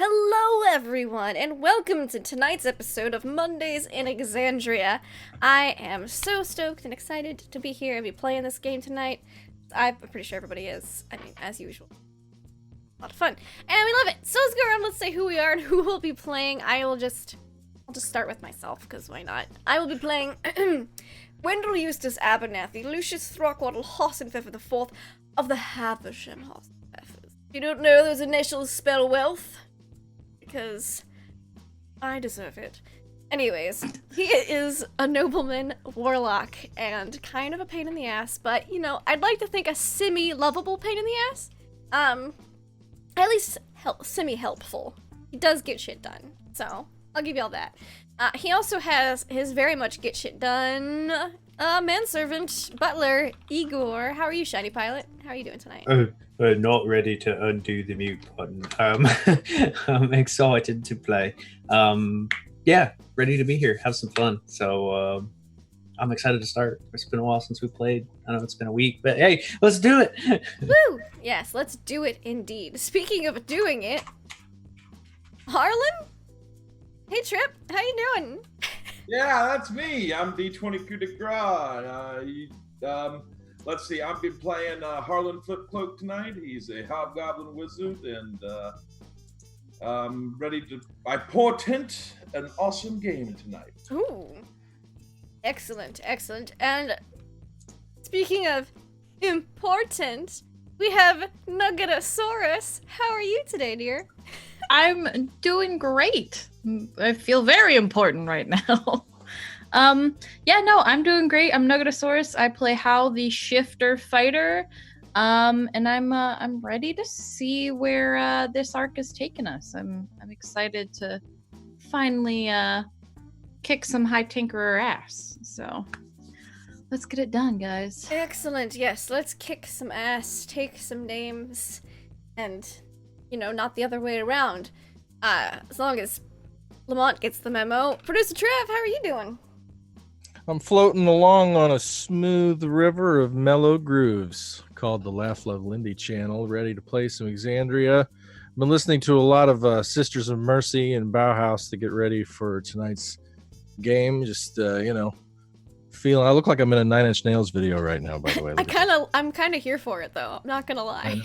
Hello, everyone, and welcome to tonight's episode of Mondays in Exandria. I am so stoked and excited to be here and be playing this game tonight. I'm pretty sure everybody is. I mean, as usual. A lot of fun. And we love it. So let's go around, let's say who we are and who we'll be playing. I'll just start with myself, because why not? I will be playing Wendell Eustace Abernathy, Lucius Throckwaddle Hossenpfeffer IV of the Haversham Hossenpfeffers. If you don't know, those initials spell wealth. Because I deserve it. Anyways, he is a nobleman, warlock, and kind of a pain in the ass, but, you know, I'd like to think a semi-lovable pain in the ass. At least semi-helpful. He does get shit done, so I'll give you all that. He also has his very much get shit done manservant, butler, Igor. How are you, Shiny Pilot? How are you doing tonight? Not ready to undo the mute button. I'm excited to play. Yeah, ready to be here, have some fun. So I'm excited to start. It's been a while since we played. I know it's been a week, but hey, let's do it. Woo! Yes, let's do it indeed. Speaking of doing it, Harlan? Hey Trip, how you doing? Yeah, that's me. I'm D20 coup de grace. Let's see, I've been playing Harlan Flipcloak tonight. He's a hobgoblin wizard, and I portent an awesome game tonight. Ooh. Excellent, excellent. And speaking of important, we have Nuggetosaurus. How are you today, dear? I'm doing great. I feel very important right now. I'm doing great. I'm Nuggetosaurus. I play Hal the Shifter Fighter. And I'm ready to see where this arc is taking us. I'm excited to finally kick some high tinkerer ass. So let's get it done, guys. Excellent. Yes, let's kick some ass, take some names, and, you know, not the other way around. As long as Lamont gets the memo. Producer Trev, how are you doing? I'm floating along on a smooth river of mellow grooves called the Laugh Love Lindy channel, ready to play some Exandria. I've been listening to a lot of Sisters of Mercy and Bauhaus to get ready for tonight's game. Just, feeling. I look like I'm in a Nine Inch Nails video right now, by the way. I'm kind of here for it, though. I'm not gonna lie.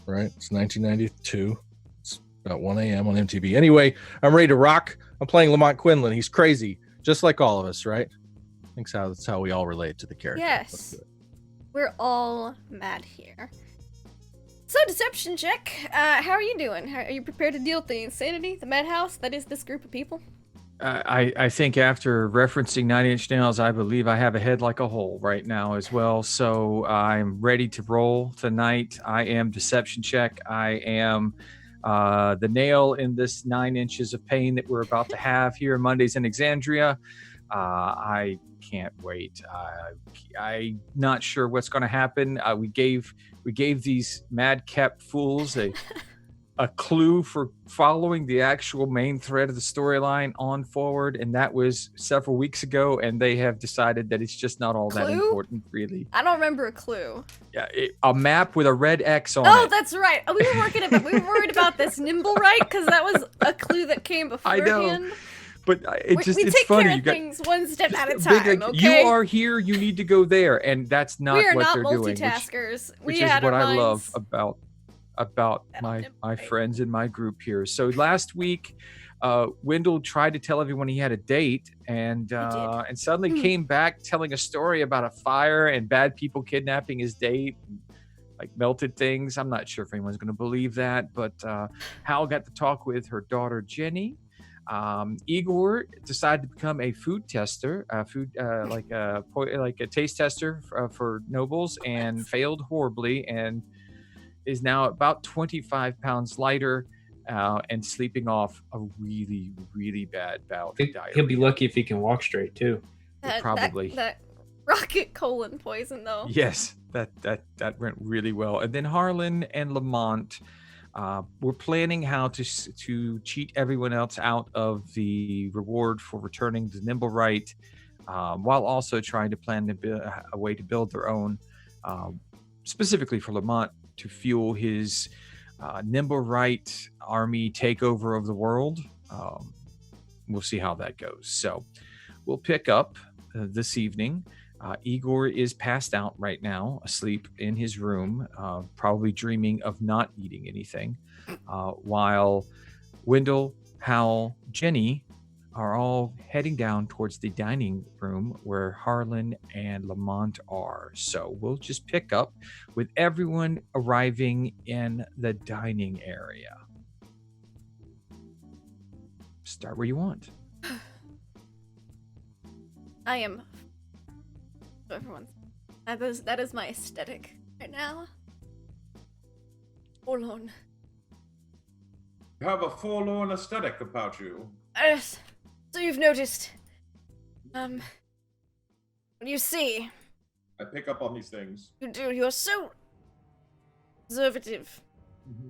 Right? It's 1992. It's about 1 a.m. on MTV. Anyway, I'm ready to rock. I'm playing Lamont Quinlan. He's crazy, just like all of us, right? I think that's how we all relate to the character. Yes. We're all mad here. So, deception check. How are you doing? Are you prepared to deal with the insanity, the madhouse that is this group of people? I think after referencing 9 Inch Nails, I believe I have a head like a hole right now as well. So I'm ready to roll tonight. I am deception check. I am the nail in this 9 inches of pain that we're about to have here Mondays in Exandria. I can't wait. I'm not sure what's going to happen. We gave these madcap fools a clue for following the actual main thread of the storyline on forward, and that was several weeks ago, and they have decided that it's just not all that important, really. I don't remember a clue. Yeah, a map with a red X on it. Oh, that's right. We were worried about this nimble right, because that was a clue that came beforehand. I know. But it's we it's take funny. care of things one step at a time, okay? You are here, you need to go there, and that's not what they're doing. We are not multitaskers. Which is what I love about my friends in my group here. So last week, Wendell tried to tell everyone he had a date, and suddenly came back telling a story about a fire and bad people kidnapping his date, and, like, melted things. I'm not sure if anyone's going to believe that, but Hal got to talk with her daughter Jenny. Igor decided to become a food tester, like a taste tester for nobles, and failed horribly, and is now about 25 pounds lighter and sleeping off a really, really bad bout of diarrhea. He'll be lucky if he can walk straight too. Probably. That rocket colon poison, though. Yes, that went really well. And then Harlan and Lamont were planning how to cheat everyone else out of the reward for returning the Nimblewright, while also trying to plan a way to build their own, specifically for Lamont to fuel his nimble right army takeover of the world. We'll see how that goes. So we'll pick up this evening. Igor is passed out right now, asleep in his room, probably dreaming of not eating anything, while Wendell, Hal, Jenny are all heading down towards the dining room where Harlan and Lamont are. So we'll just pick up with everyone arriving in the dining area. Start where you want. I am. Everyone, that is my aesthetic right now. Forlorn. You have a forlorn aesthetic about you. Yes. So you've noticed. When you see, I pick up on these things. you do. You're so observative,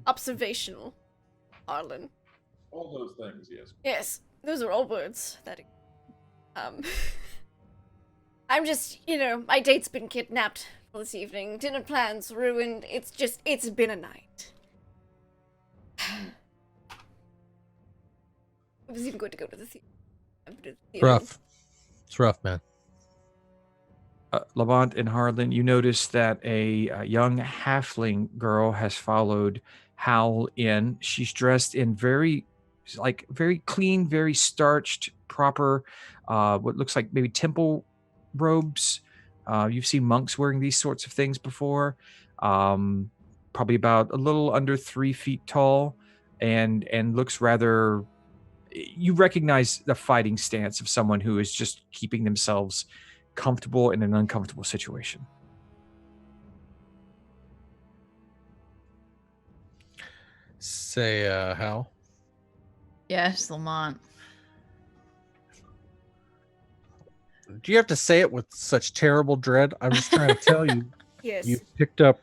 observational, Arlen. All those things, yes. Yes, those are all words that. I'm just, my date's been kidnapped for this evening. Dinner plans ruined. It's been a night. I was even going to go to the theater. It's rough. It's rough, man. Lamont and Harlan, you notice that a young halfling girl has followed Hal in. She's dressed in very clean, very starched, proper, what looks like maybe temple robes. You've seen monks wearing these sorts of things before. Probably about a little under 3 feet tall, and looks rather. You recognize the fighting stance of someone who is just keeping themselves comfortable in an uncomfortable situation. Say, Hal. Yes, Lamont. Do you have to say it with such terrible dread? I'm just trying to tell you. Yes. You've picked up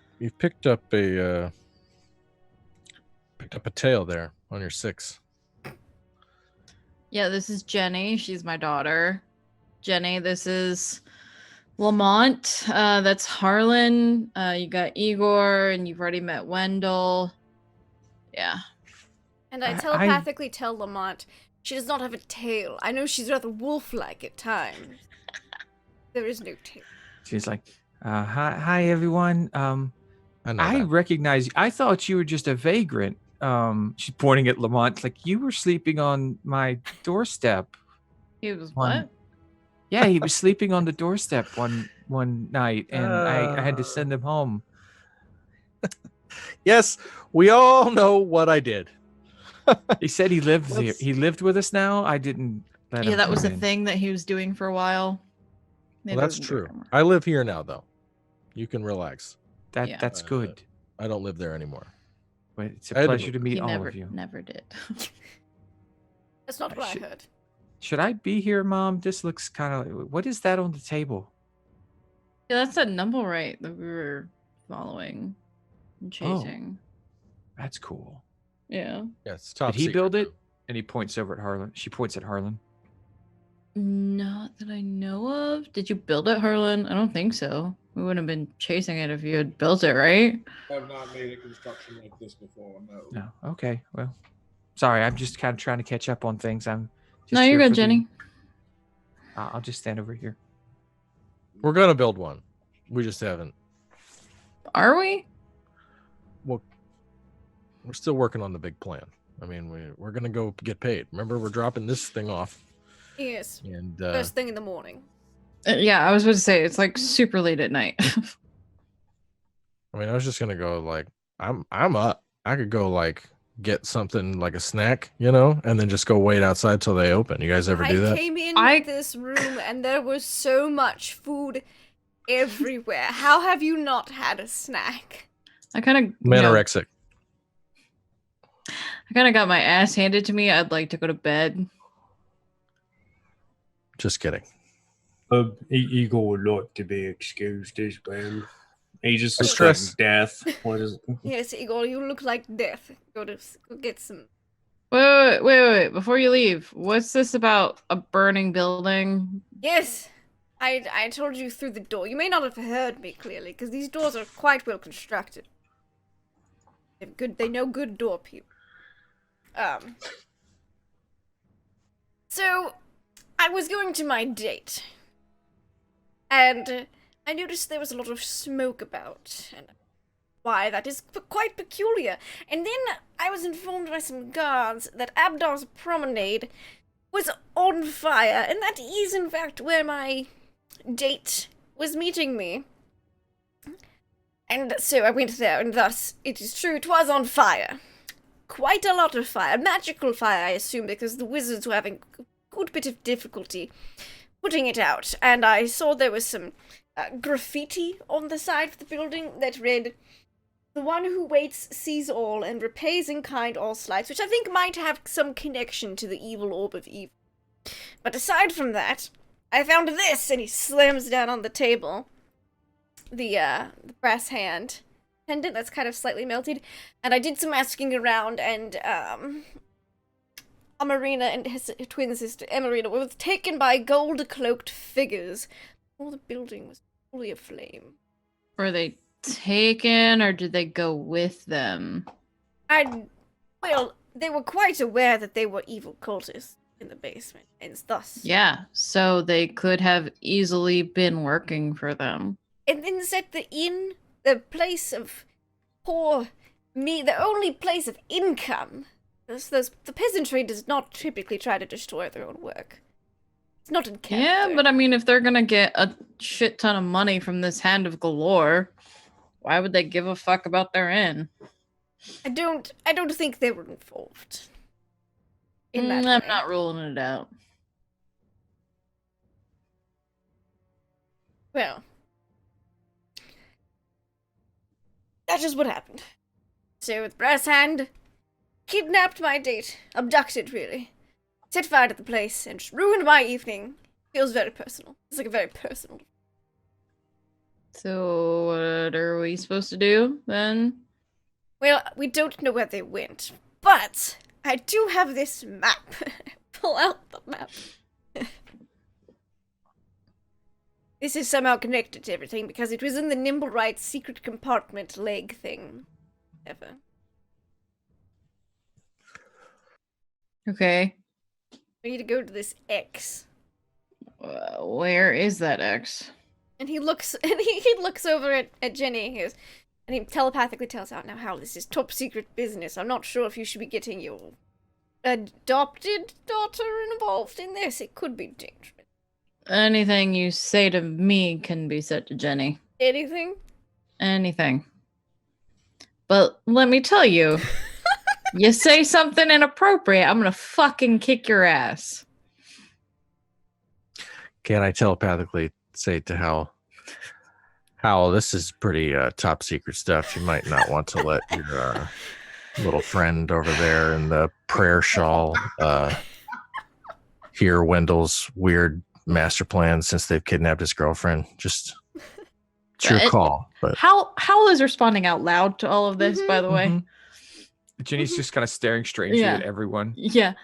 a tail there on your 6. Yeah, this is Jenny. She's my daughter. Jenny, this is Lamont. That's Harlan. You got Igor, and you've already met Wendell. Yeah. And I telepathically tell Lamont she does not have a tail. I know she's rather wolf-like at times. There is no tail. She's like, hi everyone. I recognize you. I thought you were just a vagrant. She's pointing at Lamont, like, you were sleeping on my doorstep. He was what? Yeah, he was sleeping on the doorstep one night, and I had to send him home. Yes, we all know what I did. He said he lived here. He lived with us now. I didn't let him. Yeah, that was come a in. thing that he was doing for a while. Well, that's true. I live here now, though. You can relax. That's good. I don't live there anymore. But it's a pleasure to meet all of you. Never did. That's not what I heard. Should I be here, Mom? This looks kind of. What is that on the table? Yeah, that's that number right that we were following and chasing. That's cool. Yeah. Yeah, it's top Did he secret. build it? And he points over at Harlan. She points at Harlan. Not that I know of. Did you build it, Harlan? I don't think so. We wouldn't have been chasing it if you had built it, right? I have not made a construction like this before, no. No. Okay. Well, sorry. I'm just kind of trying to catch up on things. I'm. Just No, you're here good, for Jenny. I'll just stand over here. We're gonna build one. We just haven't. Are we? Well, we're still working on the big plan. I mean, we're gonna go get paid. Remember, we're dropping this thing off. Yes. And First thing in the morning. Yeah, I was about to say it's like super late at night. I mean, I was just gonna go like, I'm up. I could go like get something like a snack, and then just go wait outside till they open. You guys ever do that? I came in this room and there was so much food everywhere. How have you not had a snack? I kind of Manorexic. I kind of got my ass handed to me. I'd like to go to bed. Just kidding. Igor would like to be excused as well. He just looks Stress. like death. What is it? Yes, Igor, you look like death. Go get some. Wait. Before you leave, what's this about a burning building? Yes, I told you through the door. You may not have heard me clearly, because these doors are quite well constructed. They know good door people. So I was going to my date, and I noticed there was a lot of smoke about, and why, that is quite peculiar. And then I was informed by some guards that Abdar's promenade was on fire, and that is in fact where my date was meeting me. And so I went there, and thus, it is true, it was on fire. Quite a lot of fire. Magical fire, I assume, because the wizards were having a good bit of difficulty putting it out. And I saw there was some graffiti on the side of the building that read, "The one who waits sees all and repays in kind all slights," which I think might have some connection to the evil orb of evil. But aside from that, I found this, and he slams down on the table the brass hand pendant that's kind of slightly melted, and I did some asking around, and Amarina and his twin sister Emarina were taken by gold-cloaked figures. All the building was fully aflame. Were they taken, or did they go with them? Well, they were quite aware that they were evil cultists in the basement, and thus... Yeah, so they could have easily been working for them. And then set the inn, the place of poor me, the only place of income. The peasantry does not typically try to destroy their own work. It's not in character. Yeah, but I mean, if they're gonna get a shit ton of money from this hand of galore, why would they give a fuck about their inn? I don't think they were involved in that I'm way. not ruling it out. Well, that is what happened. So, with brass hand, kidnapped my date, abducted, really. Set fire to the place, and just ruined my evening. Feels very personal. It's like a very personal. So, what are we supposed to do, then? Well, we don't know where they went, but I do have this map. Pull out the map. This is somehow connected to everything, because it was in the Nimblewright's secret compartment leg thing. Ever. Okay. We need to go to this X. Where is that X? And he looks he looks over at Jenny, he goes, and he telepathically tells out, "Now, Hal, this is top secret business. I'm not sure if you should be getting your adopted daughter involved in this. It could be dangerous." Anything you say to me can be said to Jenny. Anything? Anything. But let me tell you, you say something inappropriate, I'm gonna fucking kick your ass. Can I telepathically say to Hal, this is pretty top secret stuff. You might not want to let your little friend over there in the prayer shawl hear Wendell's weird master plan since they've kidnapped his girlfriend. Just it's your call. But Hal is responding out loud to all of this, by the way. Jenny's just kind of staring strangely at everyone. Yeah.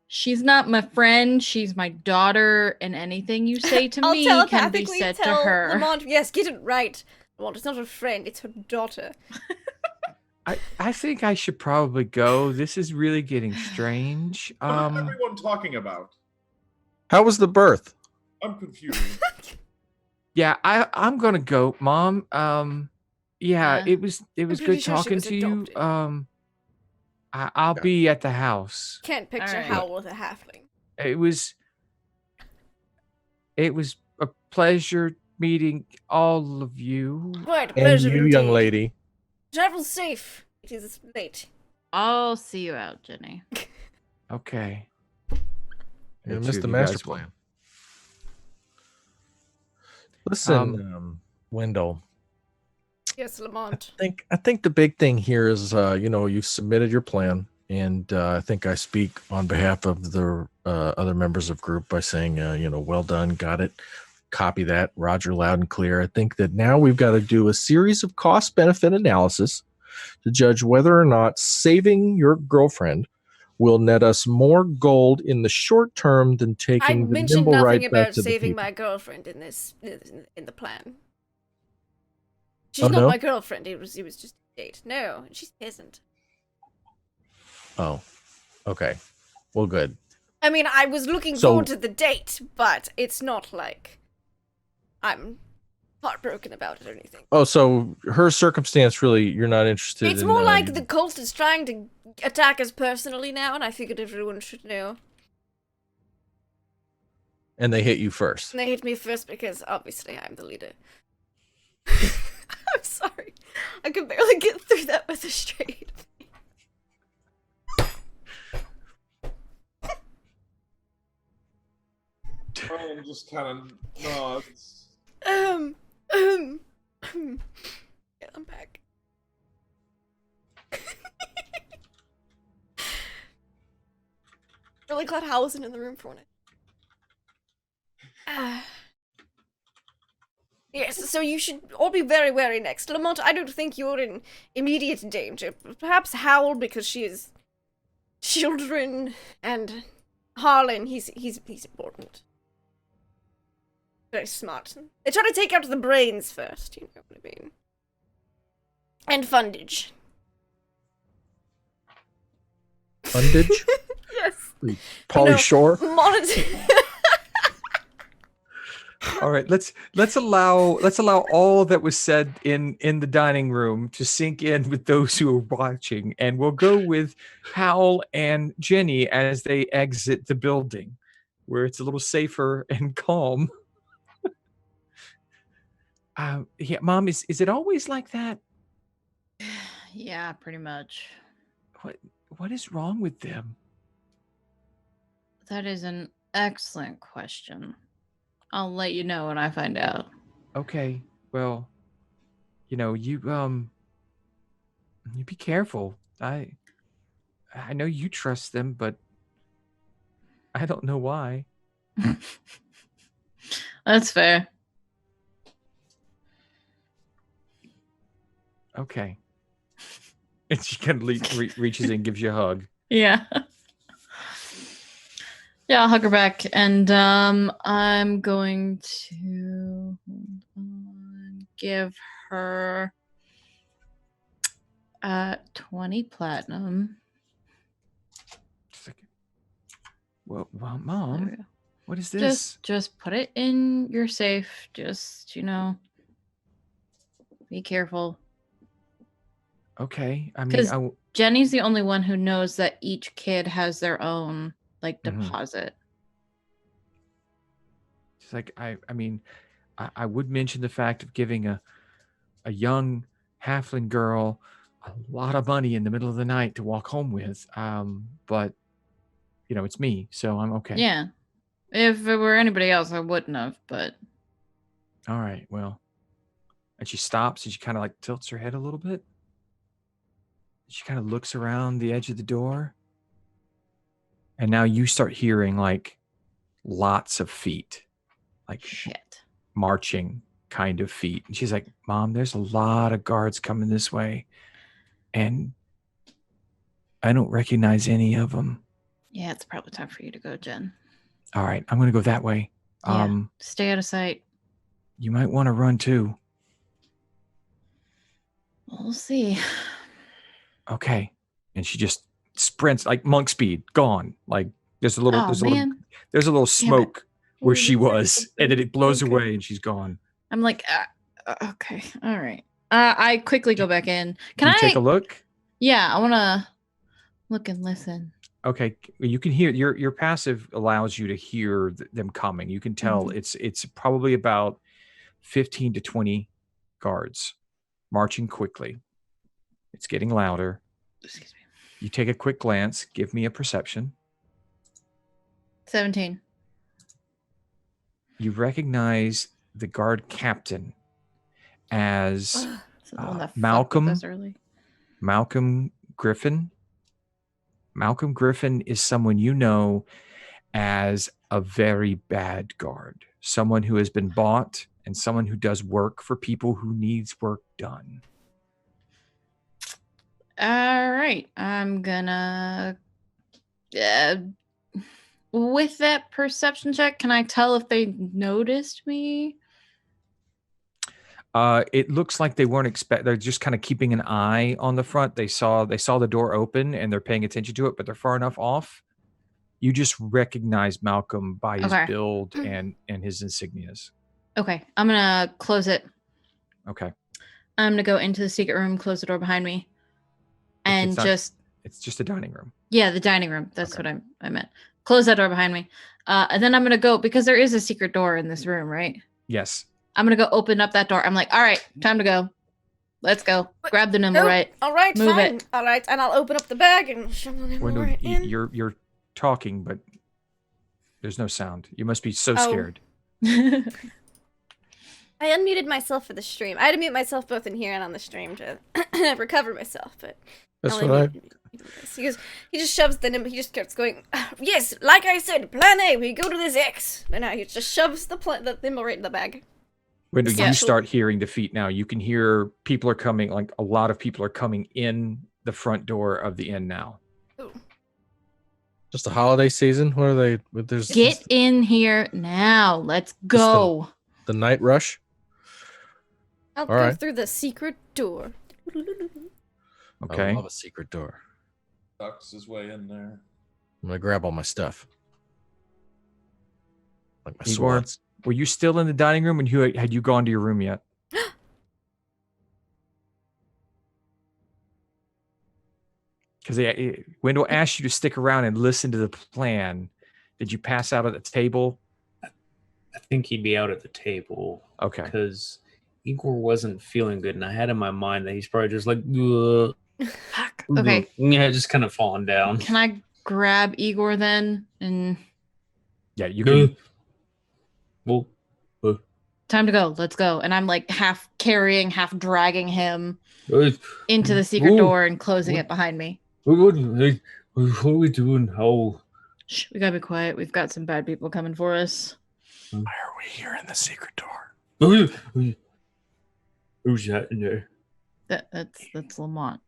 She's not my friend, she's my daughter, and anything you say to me can be said to her. Lamont, yes, get it right. Lamont, it's not her friend, it's her daughter. I think I should probably go. This is really getting strange. What is everyone talking about? how was the birth? I'm confused. Yeah, I'm gonna go, Mom. Yeah, it was pretty good sure she talking was to you. adopted. I'll be at the house. Can't picture Alright. Hal with a halfling. It was a pleasure meeting all of you. Right, a And pleasure you, indeed. young lady. Travel safe. It is late. I'll see you out, Jenny. Okay. You Me missed too, the you master guys will. plan. Listen, Wendell. Yes, Lamont. I think the big thing here is, you submitted your plan, and I think I speak on behalf of the other members of group by saying, well done, got it, copy that, Roger, loud and clear. I think that now we've got to do a series of cost-benefit analysis to judge whether or not saving your girlfriend will net us more gold in the short term than I taking the mentioned nimble nothing right back about to the saving people. my girlfriend in the plan. She's Oh, not no? my girlfriend. It was just date. No, she isn't. Oh, okay. Well, good. I mean, I was looking So- forward to the date, but it's not like I'm heartbroken about it or anything. Oh, so her circumstance really, you're not interested It's in. more like the cult is trying to attack us personally now, and I figured everyone should know. And they hit you first. And they hit me first because obviously I'm the leader. I'm sorry. I could barely get through that with a straight I'm just kind of nods. Yeah, I'm back. Really glad Hal wasn't in the room for one. Yes, so you should all be very wary next. Lamont, I don't think you're in immediate danger. Perhaps Howl, because she is children, and Harlan, he's important. Very smart. They try to take out the brains first, you know what I mean. And Fundage. Fundage? Yes. Polly No. Shore? Monitor. All right, let's allow all that was said in the dining room to sink in with those who are watching, and we'll go with Hal and Jenny as they exit the building, where it's a little safer and calm. Yeah, Mom, is it always like that? Yeah, pretty much. What is wrong with them? That is an excellent question. I'll let you know when I find out. Okay, well, you be careful. I know you trust them, but I don't know why. That's fair. Okay. And she kind of reaches in and gives you a hug. Yeah. Yeah, I'll hug her back, and I'm going to give her 20 platinum. Just like, well, Mom, There we go. what is this? Just put it in your safe. Just, be careful. Okay, I mean, 'Cause Jenny's the only one who knows that each kid has their own deposit. it's like I mean, I would mention the fact of giving a young halfling girl a lot of money in the middle of the night to walk home with. But it's me, so I'm okay. Yeah. If it were anybody else, I wouldn't have, but All right, well. And she stops and she kind of tilts her head a little bit. She kind of looks around the edge of the door. And now you start hearing lots of feet, shit. marching kind of feet. And she's like, Mom, there's a lot of guards coming this way. And I don't recognize any of them. Yeah, it's probably time for you to go, Jen. All right, I'm going to go that way. Yeah, stay out of sight. You might want to run too. We'll see. Okay. And she just sprints like monk speed, gone. There's a little there's a little smoke where she was, and then it blows away and she's gone. I'm like, okay, all right. I quickly go back in. Can you I take a look? Yeah, I want to look and listen. Okay, you can hear your passive allows you to hear them coming. You can tell it's probably about 15 to 20 guards marching quickly. It's getting louder. Excuse me. You take a quick glance. Give me a perception. 17. You recognize the guard captain as So the one that fucked with Malcolm. us early. Malcolm Griffin. Malcolm Griffin is someone you know as a very bad guard, someone who has been bought and someone who does work for people who needs work done. All right, I'm gonna. With that perception check, can I tell if they noticed me? It looks like they weren't they're just kind of keeping an eye on the front. They saw the door open and they're paying attention to it, but they're far enough off. You just recognize Malcolm by his Okay. build and his insignias. Okay, I'm gonna close it. Okay. I'm gonna go into the secret room, close the door behind me, and it's just a dining room. Yeah, the dining room. That's Okay. what I meant. Close that door behind me. And then I'm gonna go, because there is a secret door in this room, right? Yes. I'm gonna go open up that door. I'm like, all right, time to go. Let's go. Grab the nimble right. All right, Move fine. it. All right, and I'll open up the bag and shove the nimble Wendell, right in. you're talking, but there's no sound. You must be so Oh. scared. I unmuted myself for the stream. I had to mute myself both in here and on the stream to recover myself, but That's only what I. muted this. He just shoves the nimble. He just starts going. Yes, like I said, plan A. We go to this X. And now he just shoves the nimble right in the bag. When Yeah. you start hearing the feet now, you can hear people are coming. Like a lot of people are coming in the front door of the inn now. Ooh. Just a holiday season. What are they? There's Get in here now. Let's go. the night rush. I'll All go right. through the secret door. Okay. I love a secret door. Ducks his way in there. I'm gonna grab all my stuff, like my Igor? swords. Were you still in the dining room, and had you gone to your room yet? Because Wendell asked you to stick around and listen to the plan. Did you pass out at the table? I think he'd be out at the table Okay. because Igor wasn't feeling good, and I had in my mind that he's probably just like, "Ugh, Fuck. Okay. ugh." Yeah, just kind of falling down. Can I grab Igor then? And Yeah, you can. Well, time to go. Let's go. And I'm like half carrying, half dragging him uh, into the secret Ooh. door and closing What? it behind me. what are we doing? Oh, Shh, we gotta be quiet. We've got some bad people coming for us. Why are we here in the secret door? who's that in there? That's Lamont.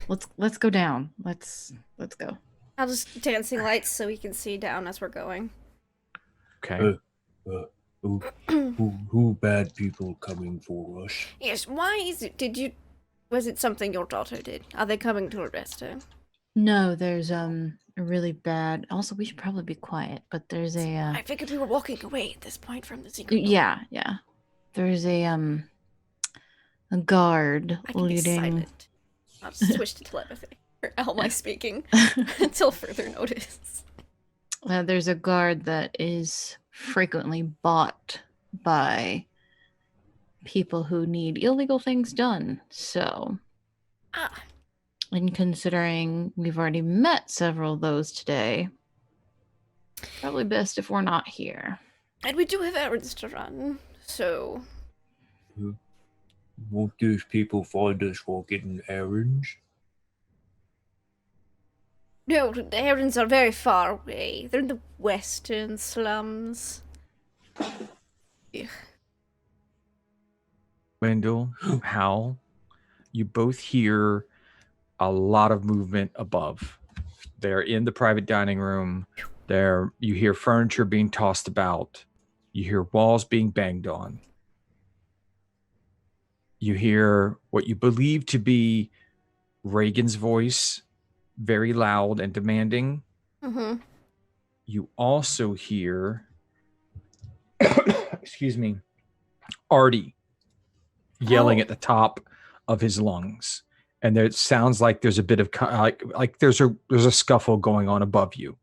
Let's go down. Let's go. I'll just dancing lights so we can see down as we're going. Okay. Who bad people coming for us? Yes, why is it? Was it something your daughter did? Are they coming to arrest her? No, there's a really bad. Also, we should probably be quiet. But there's a I figured we were walking away at this point from the secret door. yeah. There's a guard I can be leading. silent. I'll just switch to telepathy. Or how am I speaking? Until further notice. There's a guard that is frequently bought by people who need illegal things done. So, and considering we've already met several of those today, probably best if we're not here. And we do have errands to run, so... Won't these people find us while getting errands? No, the errands are very far away. They're in the western slums. Ugh. Wendell, Hal, you both hear a lot of movement above. They're in the private dining room. You hear furniture being tossed about. You hear walls being banged on. You hear what you believe to be Reagan's voice, very loud and demanding. Mm-hmm. You also hear, excuse me, Artie yelling at the top of his lungs, and there it sounds like there's a bit of like there's a scuffle going on above you.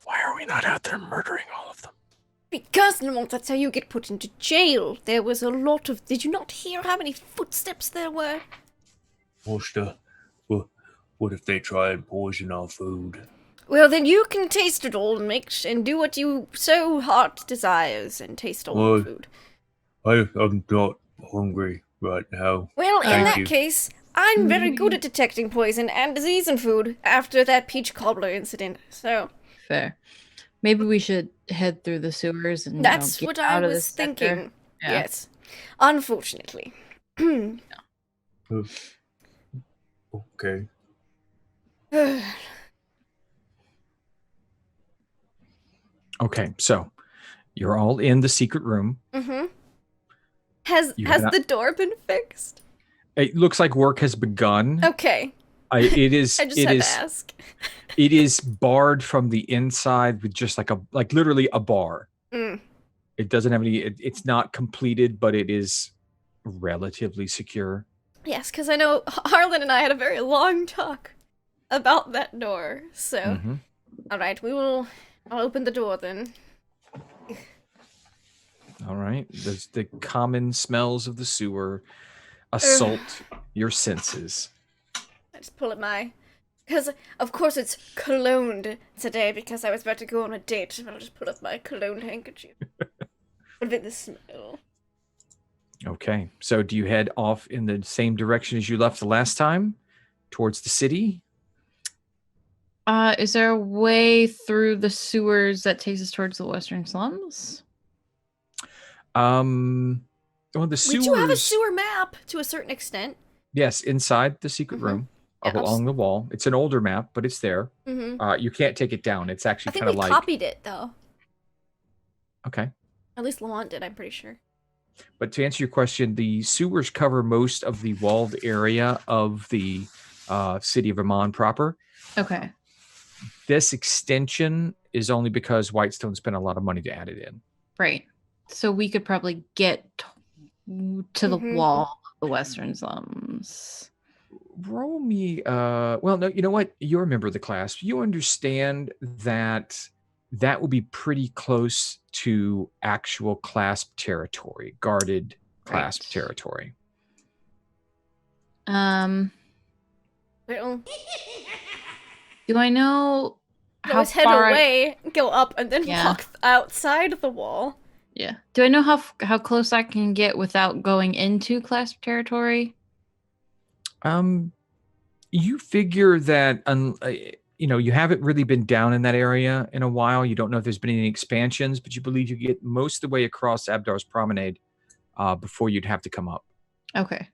Why are we not out there murdering all of them? Because, Lamont, that's how you get put into jail. There was a lot of... Did you not hear how many footsteps there were? What if they try and poison our food? Well, then you can taste it all and do what you so heart desires and taste all the Well, food. I'm not hungry right now. Well, in Thank that you. case, I'm very good at detecting poison and disease in food after that peach cobbler incident. So Fair. Maybe we should head through the sewers and that's get what out I of was this sector. thinking. Yeah. Yes. Unfortunately. Okay. Okay, so You're all in the secret room. Mm-hmm. Has the door been fixed? It looks like work has begun. Okay. It is. I just it had is. to ask. It is barred from the inside with just like literally a bar. Mm. It doesn't have any. It's not completed, but it is relatively secure. Yes, because I know Harlan and I had a very long talk about that door. So, all right, I'll open the door then. All right. There's the common smells of the sewer assault your senses. I just pull at because of course it's cologned today because I was about to go on a date, but I'll just put up my cologne handkerchief. What about the smell? Okay. So do you head off in the same direction as you left the last time? Towards the city? Is there a way through the sewers that takes us towards the western slums? Well, the sewers... We do have a sewer map to a certain extent. Yes, inside the secret room, along the wall. It's an older map, but it's there. You can't take it down. It's actually kind of like... I think we copied it, though. Okay. At least Lamont did, I'm pretty sure. But to answer your question, the sewers cover most of the walled area of the city of Amman proper. Okay. This extension is only because Whitestone spent a lot of money to add it in. Right. So we could probably get to the wall of the western slums. Roll me. Well, no, you know what? You're a member of the class. You understand that will be pretty close to actual clasp territory, guarded clasp territory. Well, do I know how always head far away, go up, and then walk outside the wall. Yeah. Do I know how close I can get without going into clasp territory? You figure that you haven't really been down in that area in a while. You don't know if there's been any expansions, but you believe you get most of the way across Abdar's Promenade before you'd have to come up. Okay.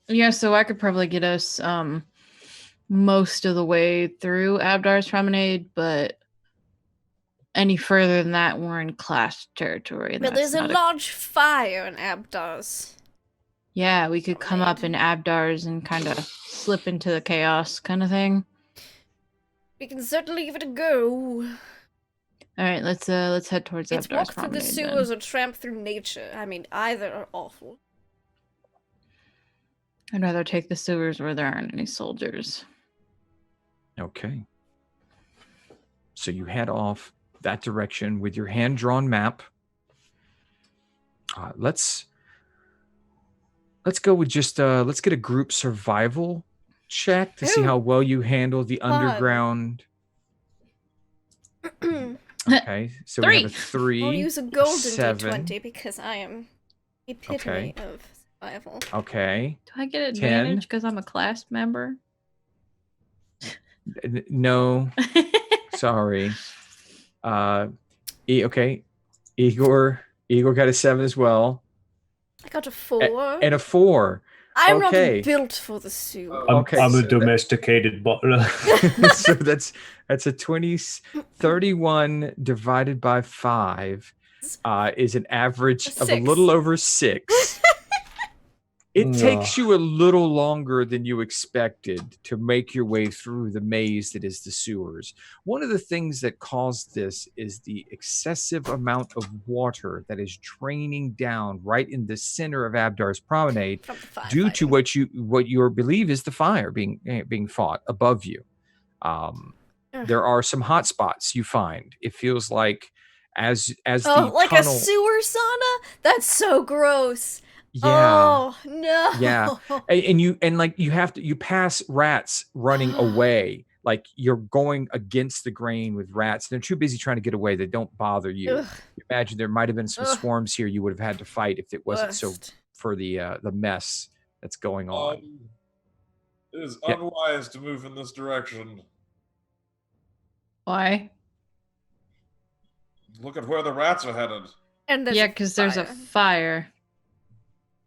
Yeah, so I could probably get us most of the way through Abdar's Promenade, but any further than that, we're in class territory. But there's a large fire in Abdar's. Yeah, we could come up in Abdar's and kind of slip into the chaos kind of thing. We can certainly give it a go. All right, let's head towards Abdar's Promenade. It's walk through the sewers or tramp through nature. I mean, either are awful. I'd rather take the sewers where there aren't any soldiers. Okay. So you head off that direction with your hand-drawn map. Let's go with just let's get a group survival check to see how well you handle the underground. Okay, so we have a 3. I'll use a golden 7. D20 because I am epitome of survival. Okay. Do I get advantage because I'm a class member? No. Sorry. Okay. Igor got a 7 as well. I got a 4. And a 4. I'm not built for the sewer. I'm a domesticated butler. So that's a 31 divided by 5 is an average of a little over 6. It takes you a little longer than you expected to make your way through the maze that is the sewers. One of the things that caused this is the excessive amount of water that is draining down right in the center of Abdar's Promenade due to what you believe is the fire being fought above you. There are some hot spots you find. It feels like as the like tunnel, a sewer sauna? That's so gross. Yeah. Oh no. Yeah. And you pass rats running away. Like you're going against the grain with rats. They're too busy trying to get away. They don't bother you. You imagine there might have been some swarms here you would have had to fight if it wasn't so for the mess that's going on. It is unwise to move in this direction. Why? Look at where the rats are headed. And because there's a fire.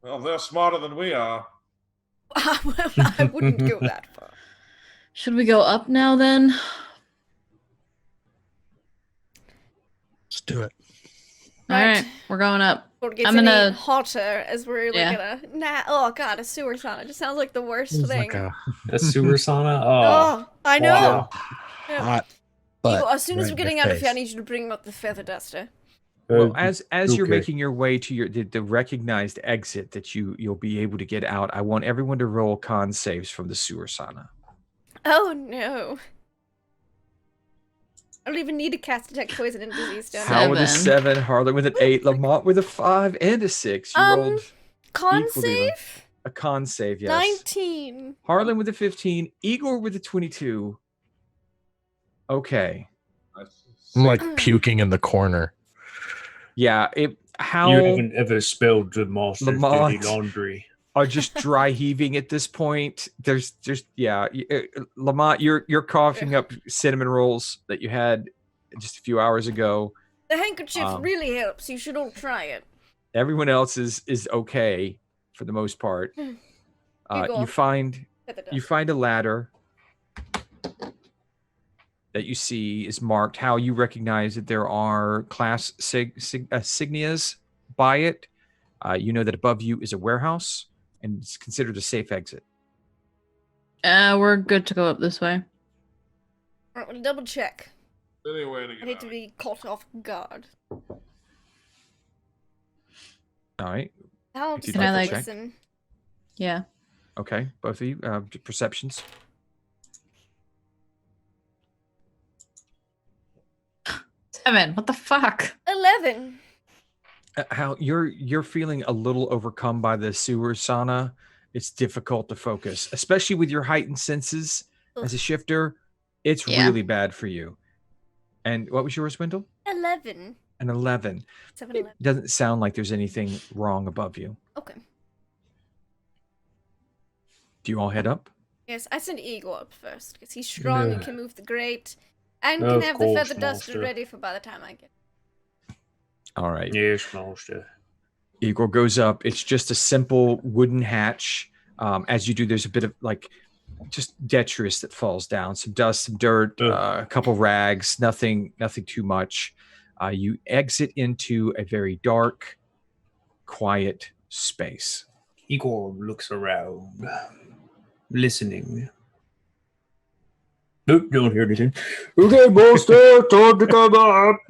Well, they're smarter than we are. I wouldn't go that far. Should we go up now then? do it. All right, we're going up. Or it gets I'm any gonna- hotter as we're like oh god, a sewer sauna just sounds like the worst It's thing. like A sewer sauna? Oh, I know. Wow. Yeah. hot. Eagle, as soon as right we're in getting your out of here, I face. need you to bring up the feather duster. Well, as you're okay. making your way to the recognized exit that you'll be able to get out, I want everyone to roll con saves from the sewer sauna. Oh no. I don't even need to cast detect poison and disease stone. Hal with a 7. 7, Harlan with an 8, Lamont with a 5 and a 6. You rolled Con equally low. save? A con save, yes. 19. Harlan with a 15, Igor with a 22. Okay. I'm like puking in the corner. Yeah, how You haven't ever spilled the monster's Lamont. dirty laundry. are just dry heaving at this point. There's just Lamont, you're coughing up cinnamon rolls that you had just a few hours ago. The handkerchief really helps. You should all try it. Everyone else is okay for the most part. You find a ladder that you see is marked. How you recognize that there are class signias by it. You know that above you is a warehouse and it's considered a safe exit. We're good to go up this way. Alright, we'll double check. Anyway, I hate to be caught off guard. All right. How If you'd does like to I check. listen? Yeah. Okay. Both of you. Perceptions. 7. What the fuck? 11. How you're feeling a little overcome by the sewer sauna. It's difficult to focus, especially with your heightened senses as a shifter. It's Yeah. really bad for you. And what was yours, Wendell? 11. An 11. 7, It 11. doesn't sound like there's anything wrong above you. Okay. Do you all head up? Yes, I send Igor up first, because he's strong and Yeah. can move the grate, and Of can have the course, feather duster master. ready for by the time I get. All right. Yes, master. Igor goes up. It's just a simple wooden hatch. As you do, there's a bit of like just detritus that falls down, some dust, some dirt, a couple rags, nothing too much. You exit into a very dark, quiet space. Igor looks around, listening. Nope, don't hear anything. Okay, master, time to come up.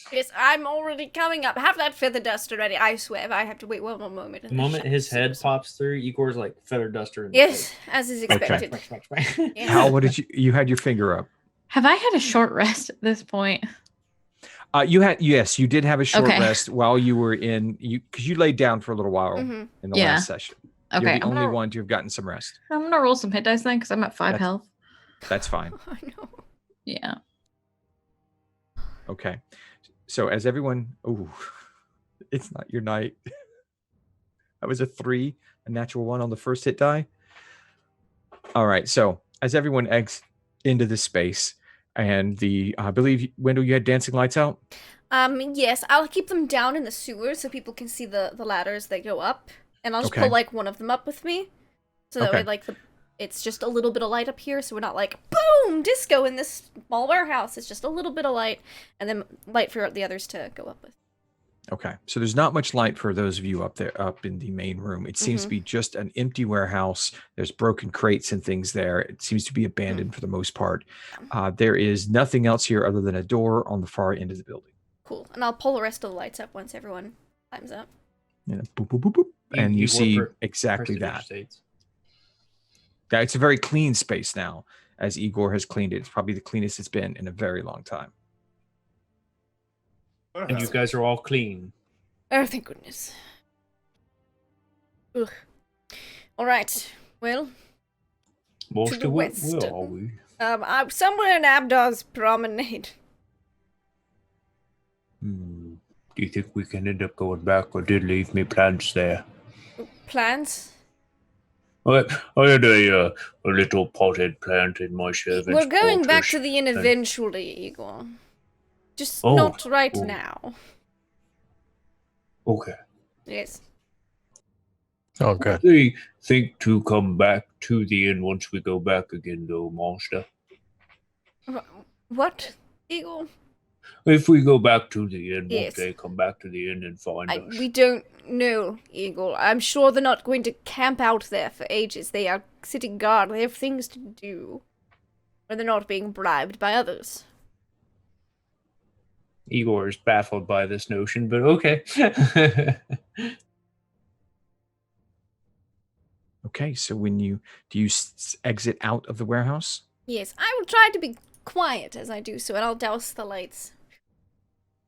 Yes, I'm already coming up. Have that feather duster ready. I swear, if I have to wait one more moment. The moment his head pops through, Igor's like feather duster. In the Yes, face. as is expected. Yes. Hal, what did you had your finger up? Have I had a short rest at this point? You did have a short Okay. rest while you were because you laid down for a little while Mhm. in the Yeah. last session. Okay, You're the I'm only gonna, one to have gotten some rest. I'm gonna roll some hit dice then, because I'm at 5 health. That's fine. I know. Yeah. Okay. So as everyone, it's not your night. That was a 3, a natural 1 on the first hit die. All right. So as everyone exits into this space, and I believe, Wendell, you had dancing lights out. Yes, I'll keep them down in the sewer so people can see the ladders that go up, and I'll just Okay. pull like one of them up with me, so that Okay. way like it's just a little bit of light up here, so we're not like boom disco in this small warehouse. It's just a little bit of light, and then light for the others to go up with. Okay. So there's not much light for those of you up in the main room. It seems to be just an empty warehouse. There's broken crates and things there. It seems to be abandoned for the most part. There is nothing else here other than a door on the far end of the building. Cool, and I'll pull the rest of the lights up once everyone climbs up. Yeah, boop, boop, boop, boop. And you Igor see per- exactly Prestige that. states. Yeah, it's a very clean space now, as Igor has cleaned it. It's probably the cleanest it's been in a very long time. And you guys are all clean. Oh, thank goodness. Ugh. All right. Well, Master, the where west. are we? I'm somewhere in Abdar's promenade. Do you think we can end up going back, or did leave me plans there? Plans? I had a little potted plant in my servant's We're going back quarters. to the inn eventually, Igor. Just Oh, not right oh. now. Okay. Yes. Oh, good. They think to come back to the inn once we go back again, though, master. What, Igor? If we go back to the inn, Yes. won't they come back to the inn and find us? We don't know, Eagle. I'm sure they're not going to camp out there for ages. They are sitting guard. They have things to do. Or they're not being bribed by others. Igor is baffled by this notion, but okay. Okay, so do you exit out of the warehouse? Yes, I will try to be quiet as I do so, and I'll douse the lights.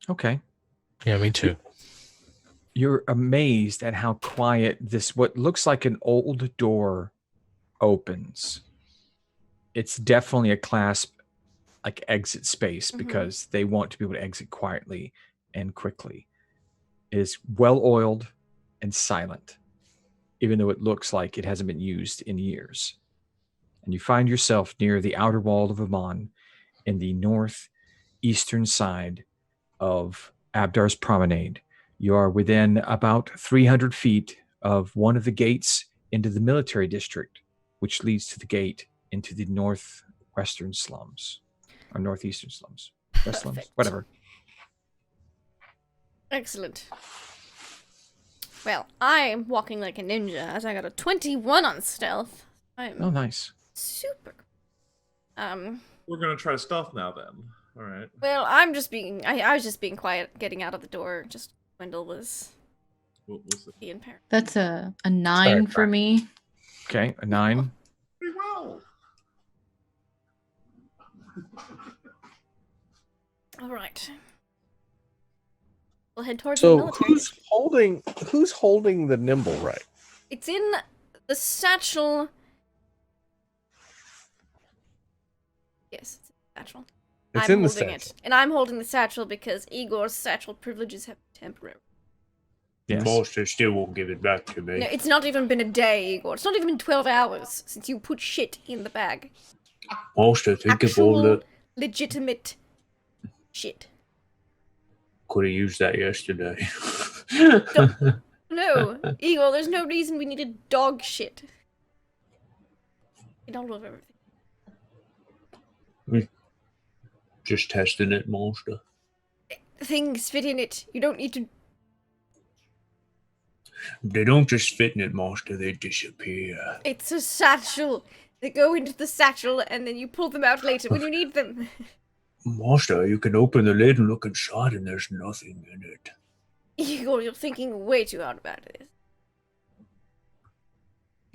Okay. Yeah, me too. You're amazed at how quiet this, what looks like an old door, opens. It's definitely a clasp, like exit space, because they want to be able to exit quietly and quickly. It is well oiled and silent, even though it looks like it hasn't been used in years. And you find yourself near the outer wall of Amon in the northeastern side of Abdar's Promenade. You are within about 300 feet of one of the gates into the military district, which leads to the gate into the northwestern slums, or northeastern slums, west slums, Perfect. whatever. Excellent. Well, I'm walking like a ninja, as I got a 21 on stealth. I'm Oh, nice. super. We're gonna try stealth now then. All right. Well, I'm just being. I was just being quiet, getting out of the door. Just Wendell was What was it? being paranoid. That's a 9 for me. Okay, a 9. Pretty well. All right. We'll head towards the So military. who's holding the nimble right? It's in the satchel. Yes, it's in the satchel. It's I'm in the holding satchel. it. And I'm holding the satchel because Igor's satchel privileges have temporary. Yes. Monster still won't give it back to me. No, it's not even been a day, Igor. It's not even been 12 hours since you put shit in the bag. Monster, think of all Actual, the... legitimate shit. Could have used that yesterday. No, Igor, there's no reason we needed dog shit. We don't love everything. Just testing it, Monster. Things fit in it. You don't need to. They don't just fit in it, Monster. They disappear. It's a satchel. They go into the satchel and then you pull them out later when you need them. Monster, you can open the lid and look inside and there's nothing in it. Igor, you're thinking way too hard about this.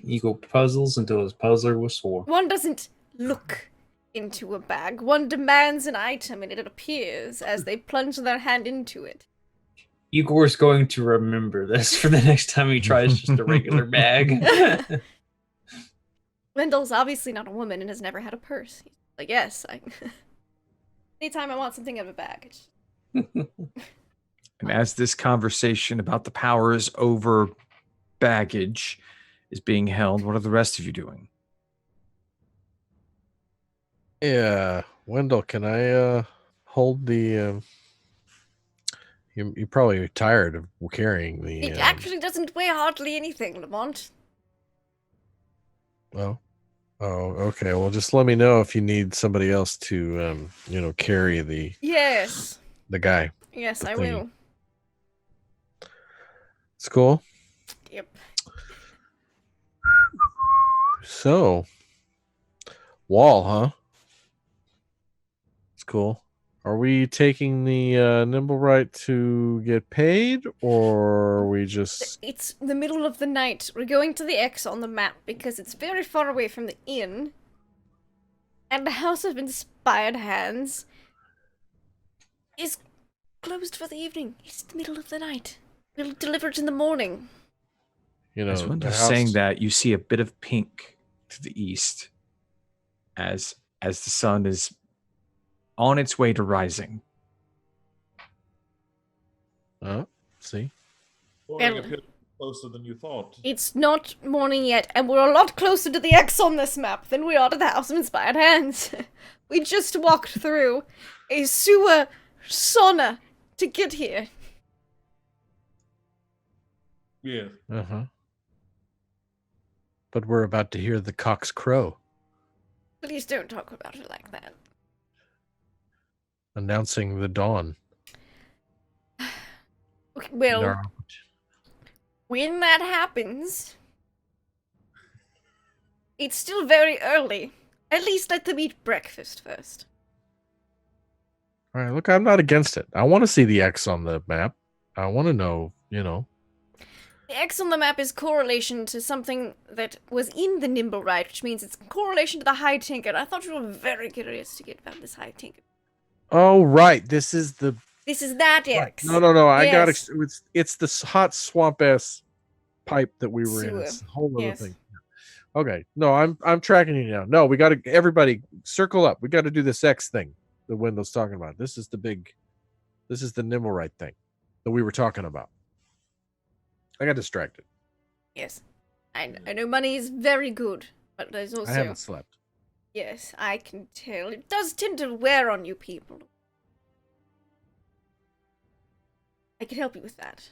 Eagle puzzles until his puzzler was sore. One doesn't look into a bag. One demands an item and it appears as they plunge their hand into it. Igor's going to remember this for the next time he tries just a regular bag. Wendell's obviously not a woman and has never had a purse. He's like, yes, anytime I want something out of a bag. And as this conversation about the powers over baggage is being held, what are the rest of you doing? Yeah, Wendell, can I hold the? You're probably tired of carrying the. It actually doesn't weigh hardly anything, Lamont. Oh, okay. Well, just let me know if you need somebody else to, carry the Yes. guy. Yes, The I thing. will. It's cool. Yep. So, wall, huh? It's cool. Are we taking the nimble right to get paid, or are we just? It's the middle of the night. We're going to the X on the map because it's very far away from the inn. And the House of Inspired Hands is closed for the evening. It's the middle of the night. We'll deliver it in the morning. As the Wendell's house- saying that, you see a bit of pink to the east as the sun is on its way to rising. Oh, see. Morning Well- appears closer than you thought. It's not morning yet, and we're a lot closer to the X on this map than we are to the House of Inspired Hands. We just walked through a sewer sauna to get here. Yeah. Uh-huh. But we're about to hear the cocks crow. Please don't talk about it like that. announcing the dawn. Okay, well, No. when that happens, it's still very early. At least let them eat breakfast first. All right, look, I'm not against it. I want to see the X on the map. I want to know, The X on the map is correlation to something that was in the Nimble Ride, which means it's correlation to the High Tinker. I thought you were very curious to get about this High Tinker. Oh, right. This is that X. No. I got Yes. it's the hot swamp ass pipe that we were in. Sewer. It's a whole other Yes. thing. Okay. No, I'm tracking you now. No, we got to everybody circle up. We got to do this X thing that Wendell's talking about. This is the Nimble Right thing that we were talking about. I got distracted. Yes. I know money is very good, but there's also... I haven't slept. Yes, I can tell. It does tend to wear on you people. I can help you with that.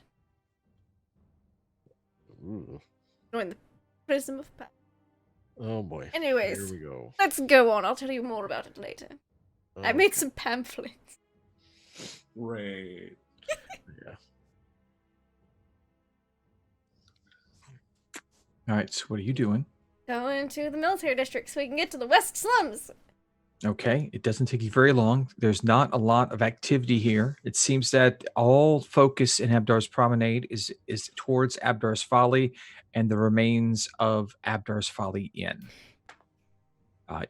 Ooh. Join the Prism of Power. Oh boy. Anyways. Here we go. Let's go on. I'll tell you more about it later. I made some pamphlets. Great. Yeah. All right, so what are you doing? Going to the military district so we can get to the West Slums. Okay, it doesn't take you very long. There's not a lot of activity here. It seems that all focus in Abdar's Promenade is towards Abdar's Folly and the remains of Abdar's Folly Inn.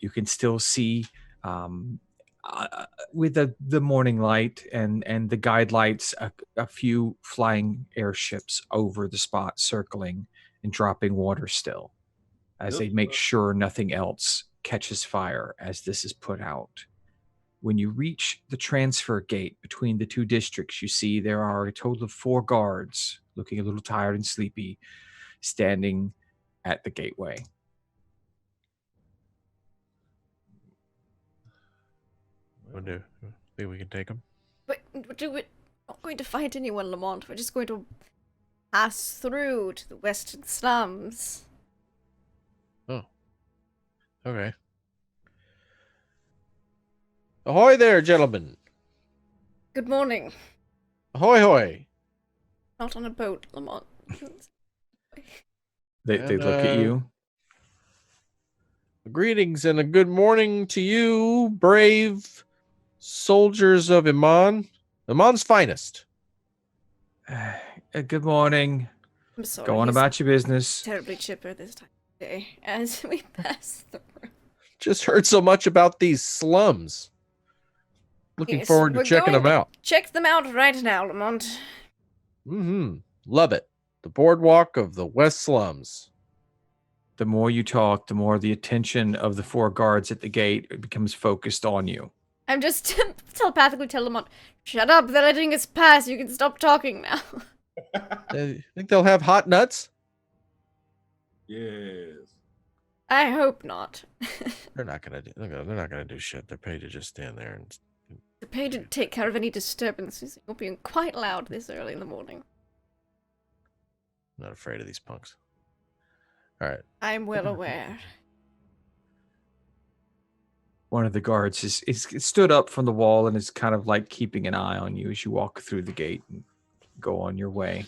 You can still see with the morning light and the guide lights a few flying airships over the spot, circling and dropping water still, as they make sure nothing else catches fire as this is put out. When you reach the transfer gate between the two districts, you see there are a total of 4 guards, looking a little tired and sleepy, standing at the gateway. Think we can take them? But we're not going to fight anyone, Lamont. We're just going to pass through to the Western Slums. Oh. Okay. Ahoy there, gentlemen. Good morning. Ahoy hoy. Not on a boat, Lamont. They look at you. Greetings and a good morning to you, brave soldiers of Iman. Iman's finest. Good morning. I'm sorry. Go on he's about your business. terribly chipper this time of day as we pass through. Just heard so much about these slums. Looking Yes, forward to we're checking going them out. Check them out right now, Lamont. Mm-hmm. Love it. The boardwalk of the West Slums. The more you talk, the more the attention of the 4 guards at the gate becomes focused on you. I'm just telepathically telling Lamont, shut up, they're letting us pass, you can stop talking now. Think they'll have hot nuts? Yes. I hope not. They're not gonna do shit. They're paid to just stand there and They're paid to take care of any disturbances. You're being quite loud this early in the morning. I'm not afraid of these punks. All right. I'm well aware. One of the guards is stood up from the wall and is kind of like keeping an eye on you as you walk through the gate and go on your way.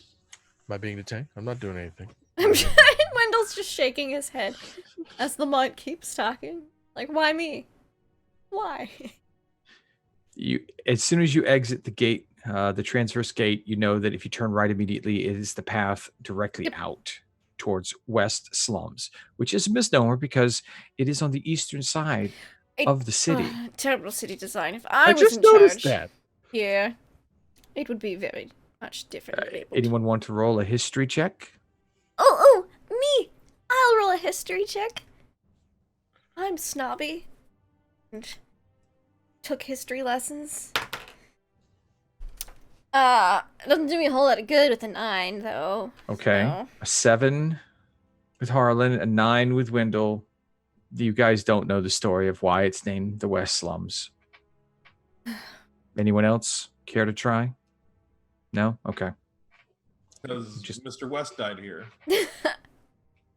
Am I being detained? I'm not doing anything. Wendell's just shaking his head as the monk keeps talking. Like, why me? Why? As soon as you exit the gate, the transverse gate, you know that if you turn right immediately, it is the path directly out towards West Slums, which is a misnomer because it is on the eastern side of the city. Terrible city design. If I was just in noticed charge that. here, it would be very much different. Anyone want to roll a history check? Oh, me! I'll roll a history check. I'm snobby. And took history lessons. It doesn't do me a whole lot of good with a 9, though. Okay. So. A 7 with Harlan, a 9 with Wendell. You guys don't know the story of why it's named the West Slums. Anyone else care to try? No? Okay. Because Mr. West died here.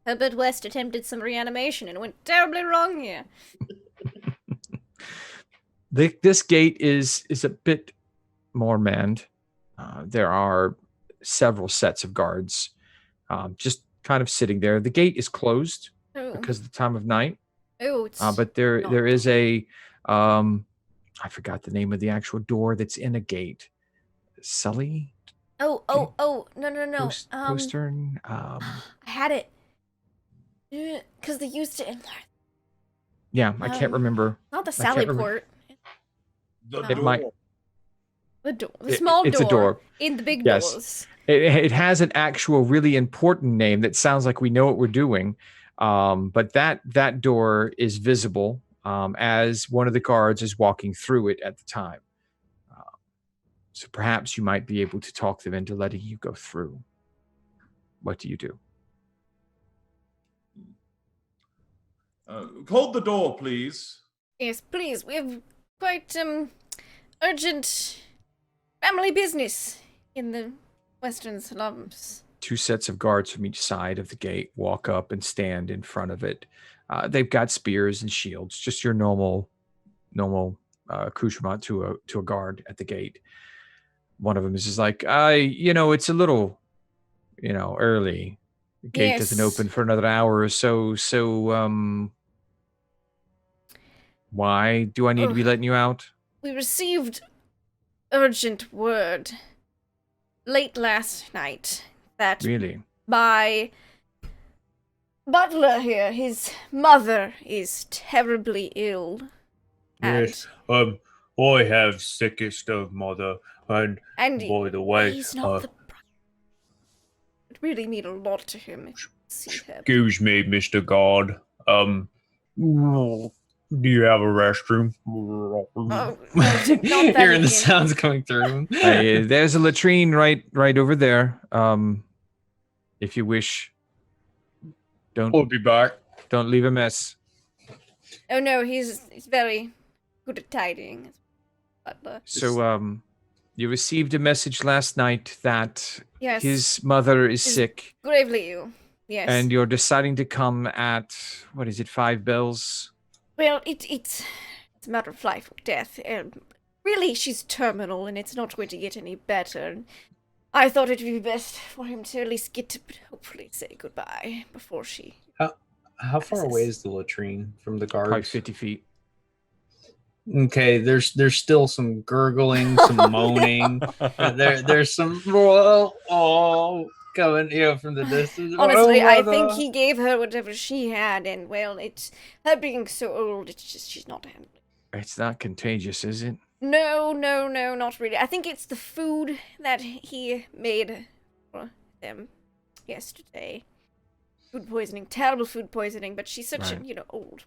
Herbert West attempted some reanimation and went terribly wrong here. This gate is a bit more manned. There are several sets of guards just kind of sitting there. The gate is closed because of the time of night. But there is a I forgot the name of the actual door that's in a gate. Sully? No. Postern? I had it. Because they used it in Yeah, I can't remember. not the I can't Sally remember. Port. The It door. might. The door. The small door. It's a door. In the big Yes. doors. It has an actual really important name that sounds like we know what we're doing. But that door is visible as one of the guards is walking through it at the time. So perhaps you might be able to talk them into letting you go through. What do you do? Hold the door, please. Yes, please. We have quite urgent family business in the western slums. 2 sets of guards from each side of the gate walk up and stand in front of it. They've got spears and shields, just your normal accoutrement to a guard at the gate. One of them is just like, it's a little, early. The gate doesn't open for another hour or so. So, why do I need to be letting you out? We received urgent word late last night that Really? my butler here, his mother, is terribly ill. Yes. I have sickest of mother, and by the way, he's not the brother. It really mean a lot to him if you see him. excuse me, Mr. God. Do you have a restroom? not that Hearing the again. sounds coming through. There's a latrine right over there. If you wish, We'll be back. don't leave a mess. Oh no, he's very good at tidying. Butler. So, you received a message last night that Yes. his mother is sick, Gravely ill. Yes. and you're deciding to come at 5 bells? Well, it's a matter of life or death. Really, she's terminal, and it's not going to get any better. And I thought it would be best for him to at least get to hopefully say goodbye before she. How far away is the latrine from the guards? Probably 50 feet. Okay, there's still some gurgling, some moaning. There's some coming from the distance. Honestly, I mother. think he gave her whatever she had, and well, it's her being so old. It's just she's not handling. It's not contagious, is it? No, not really. I think it's the food that he made for them yesterday. Food poisoning, terrible food poisoning. But she's such Right. a old.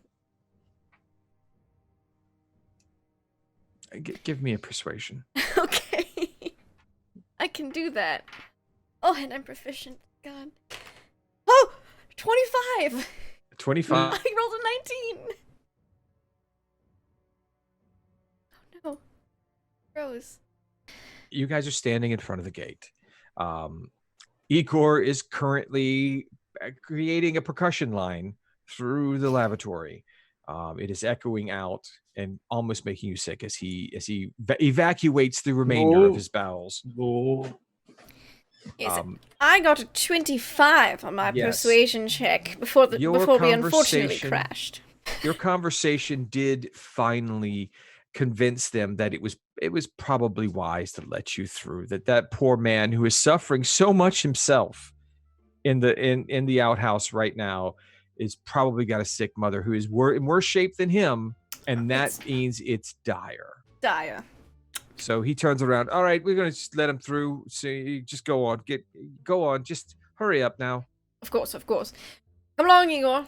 Give me a persuasion. Okay. I can do that. Oh, and I'm proficient. God. Oh, 25! 25. I rolled a 19! Oh no. Rose. You guys are standing in front of the gate. Igor is currently creating a percussion line through the lavatory. It is echoing out and almost making you sick as he evacuates the remainder of his bowels. Yes, I got a 25 on my Yes. persuasion check before we unfortunately conversation- crashed. Your conversation did finally convince them that it was probably wise to let you through. That poor man who is suffering so much himself in the outhouse right now is probably got a sick mother who is in worse shape than him, and that means it's dire. Dire. So he turns around. All right, we're gonna just let him through. So you just go on. Just hurry up now. Of course. Come along, Igor.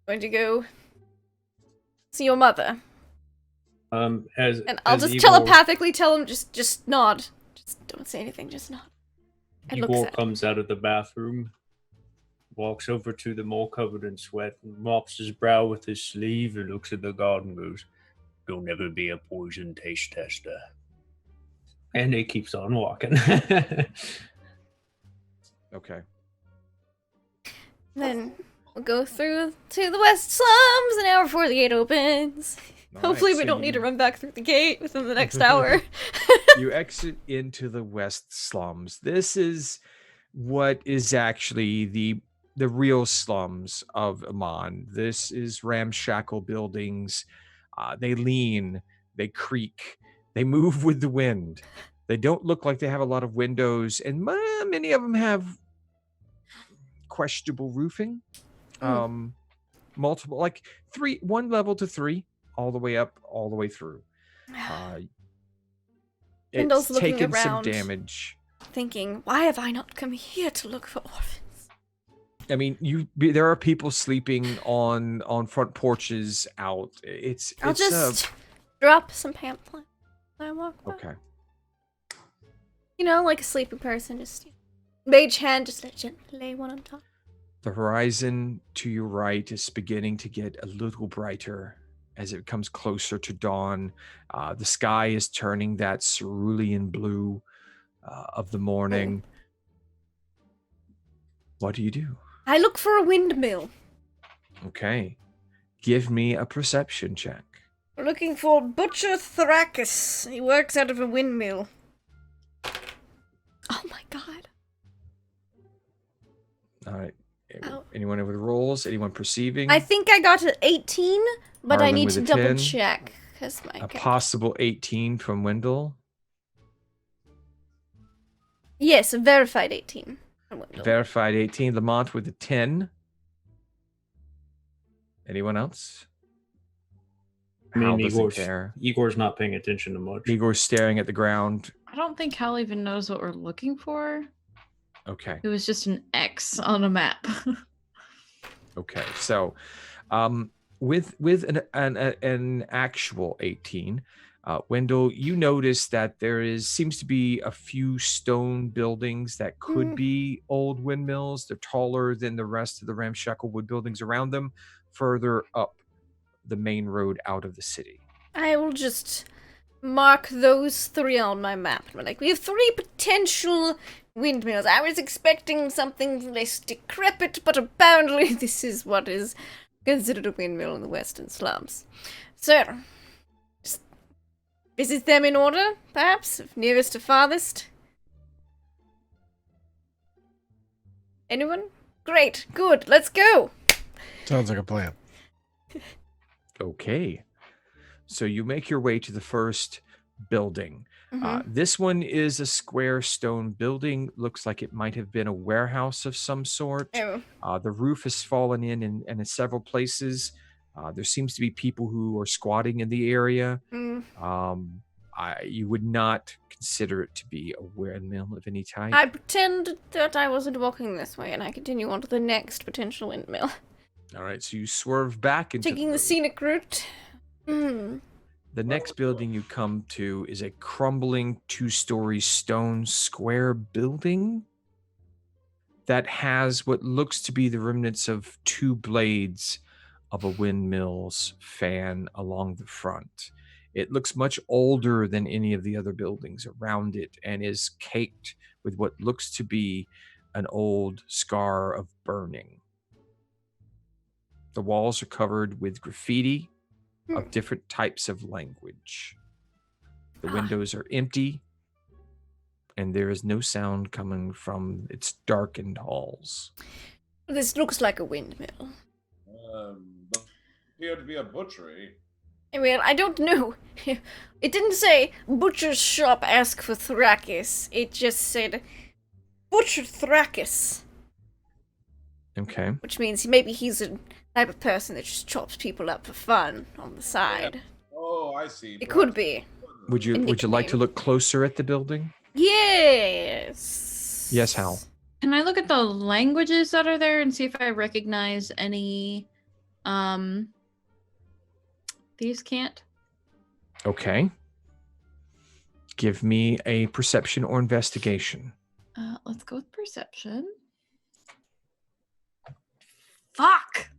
Going to go see your mother. And I'll just telepathically tell him, just nod. Just don't say anything, just nod. And looks Igor at comes out of the bathroom, walks over to the mole covered in sweat, and mops his brow with his sleeve and looks at the god and goes, "You'll never be a poison taste tester." And he keeps on walking. Okay. Then we'll go through to the west slums an hour before the gate opens. All Hopefully right, we so don't need to you- run back through the gate within the next hour. You exit into the west slums. This is what is actually the real slums of Amman. This is ramshackle buildings. They lean, they creak, they move with the wind. They don't look like they have a lot of windows, and many of them have questionable roofing. Multiple, like one level to 3, all the way up, all the way through. Kendall's It's looking taken some around. damage. Thinking, why have I not come here to look for orphans? I mean, there are people sleeping on front porches out. I'll just drop some pamphlets when I walk by. Okay. You know, like a sleeping person, just mage hand, just gently lay one on top. The horizon to your right is beginning to get a little brighter as it comes closer to dawn. The sky is turning that cerulean blue of the morning. What do you do? I look for a windmill. Okay. Give me a perception check. We're looking for Butcher Thrakus. He works out of a windmill. Oh my god. All right. Oh. Anyone over the rolls? Anyone perceiving? I think I got an 18, but I Harlan need with to a double 10. check. Cause my A god. possible 18 from Wendell. Yes, a verified 18. from Wendell. Verified 18. Lamont with a 10. Anyone else? I mean, Hal doesn't Igor's, care. Igor's not paying attention to much. Igor's staring at the ground. I don't think Hal even knows what we're looking for. Okay. It was just an X on a map. Okay. So, with an actual 18, Wendell, you notice that seems to be a few stone buildings that could be old windmills. They're taller than the rest of the ramshackle wood buildings around them, further up the main road out of the city. I will just mark those 3 on my map. We're like, we have 3 potential windmills. I was expecting something less decrepit, but apparently this is what is considered a windmill in the western slums. So, just visit them in order, perhaps, of nearest to farthest. Anyone? Great, good, let's go! Sounds like a plan. Okay. So you make your way to the first building. Mhm. This one is a square stone building. Looks like it might have been a warehouse of some sort. Oh. The roof has fallen in several places. There seems to be people who are squatting in the area. You would not consider it to be a windmill of any type. I pretend that I wasn't walking this way, and I continue on to the next potential windmill. All right, so you swerve back into Taking the road. scenic route. The next building you come to is a crumbling 2-story stone square building that has what looks to be the remnants of 2 blades of a windmill's fan along the front. It looks much older than any of the other buildings around it and is caked with what looks to be an old scar of burning. The walls are covered with graffiti of different types of language. The windows are empty, and there is no sound coming from its darkened halls. This looks like a windmill. Appeared to be a butchery. Well, I don't know. It didn't say butcher's shop ask for Thrakis. It just said Butcher Thrakis. Okay. Which means maybe he's a type of person that just chops people up for fun on the side. Yeah. Oh, I see. It could be. Would you like to look closer at the building? Yes. Yes, Hal. Can I look at the languages that are there and see if I recognize any thieves' cant? Okay. Give me a perception or investigation. Let's go with perception. Fuck!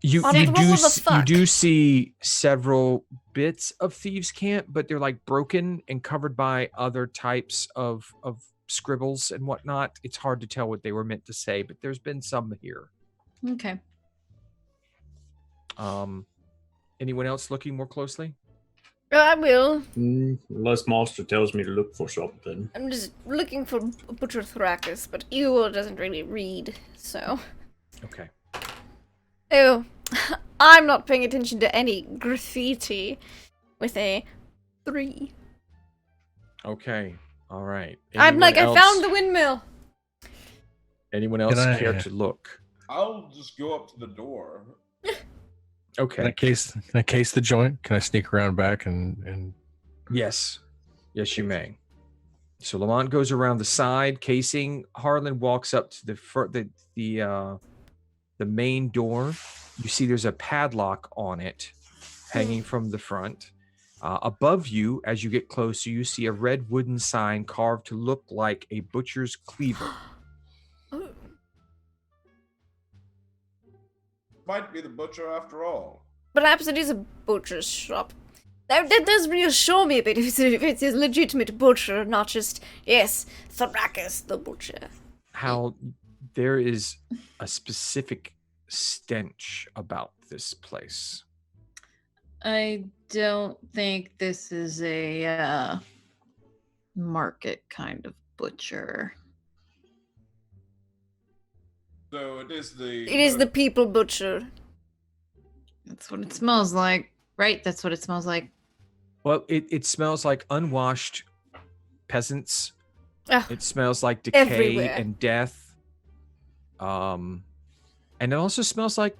You On it, roll the you fuck. do see several bits of thieves' cant, but they're like broken and covered by other types of scribbles and whatnot. It's hard to tell what they were meant to say, but there's been some here. Okay. Anyone else looking more closely? I will. Unless Monster tells me to look for something. I'm just looking for Butcher Thrakus, but Ewa doesn't really read, so. Okay. Oh, I'm not paying attention to any graffiti with a 3. Okay. All right. I'm like, Anyone I found else- the windmill. Anyone else Can I- care to look? I'll just go up to the door. Okay. Can I case the joint? Can I sneak around back and Yes. Yes, you may. So Lamont goes around the side, casing. Harlan walks up to the main door. You see there's a padlock on it hanging from the front. Above you, as you get closer, you see a red wooden sign carved to look like a butcher's cleaver. Oh. Might be the butcher after all. Perhaps it is a butcher's shop. That does reassure me a bit if it's a legitimate butcher, not just, yes, Thrakus the butcher. How there is a specific stench about this place. I don't think this is a market kind of butcher. So it is the. It is the people butcher. That's what it smells like. Right? That's what it smells like. Well, it smells like unwashed peasants. Ugh, It smells like decay Everywhere. and death. And it also smells like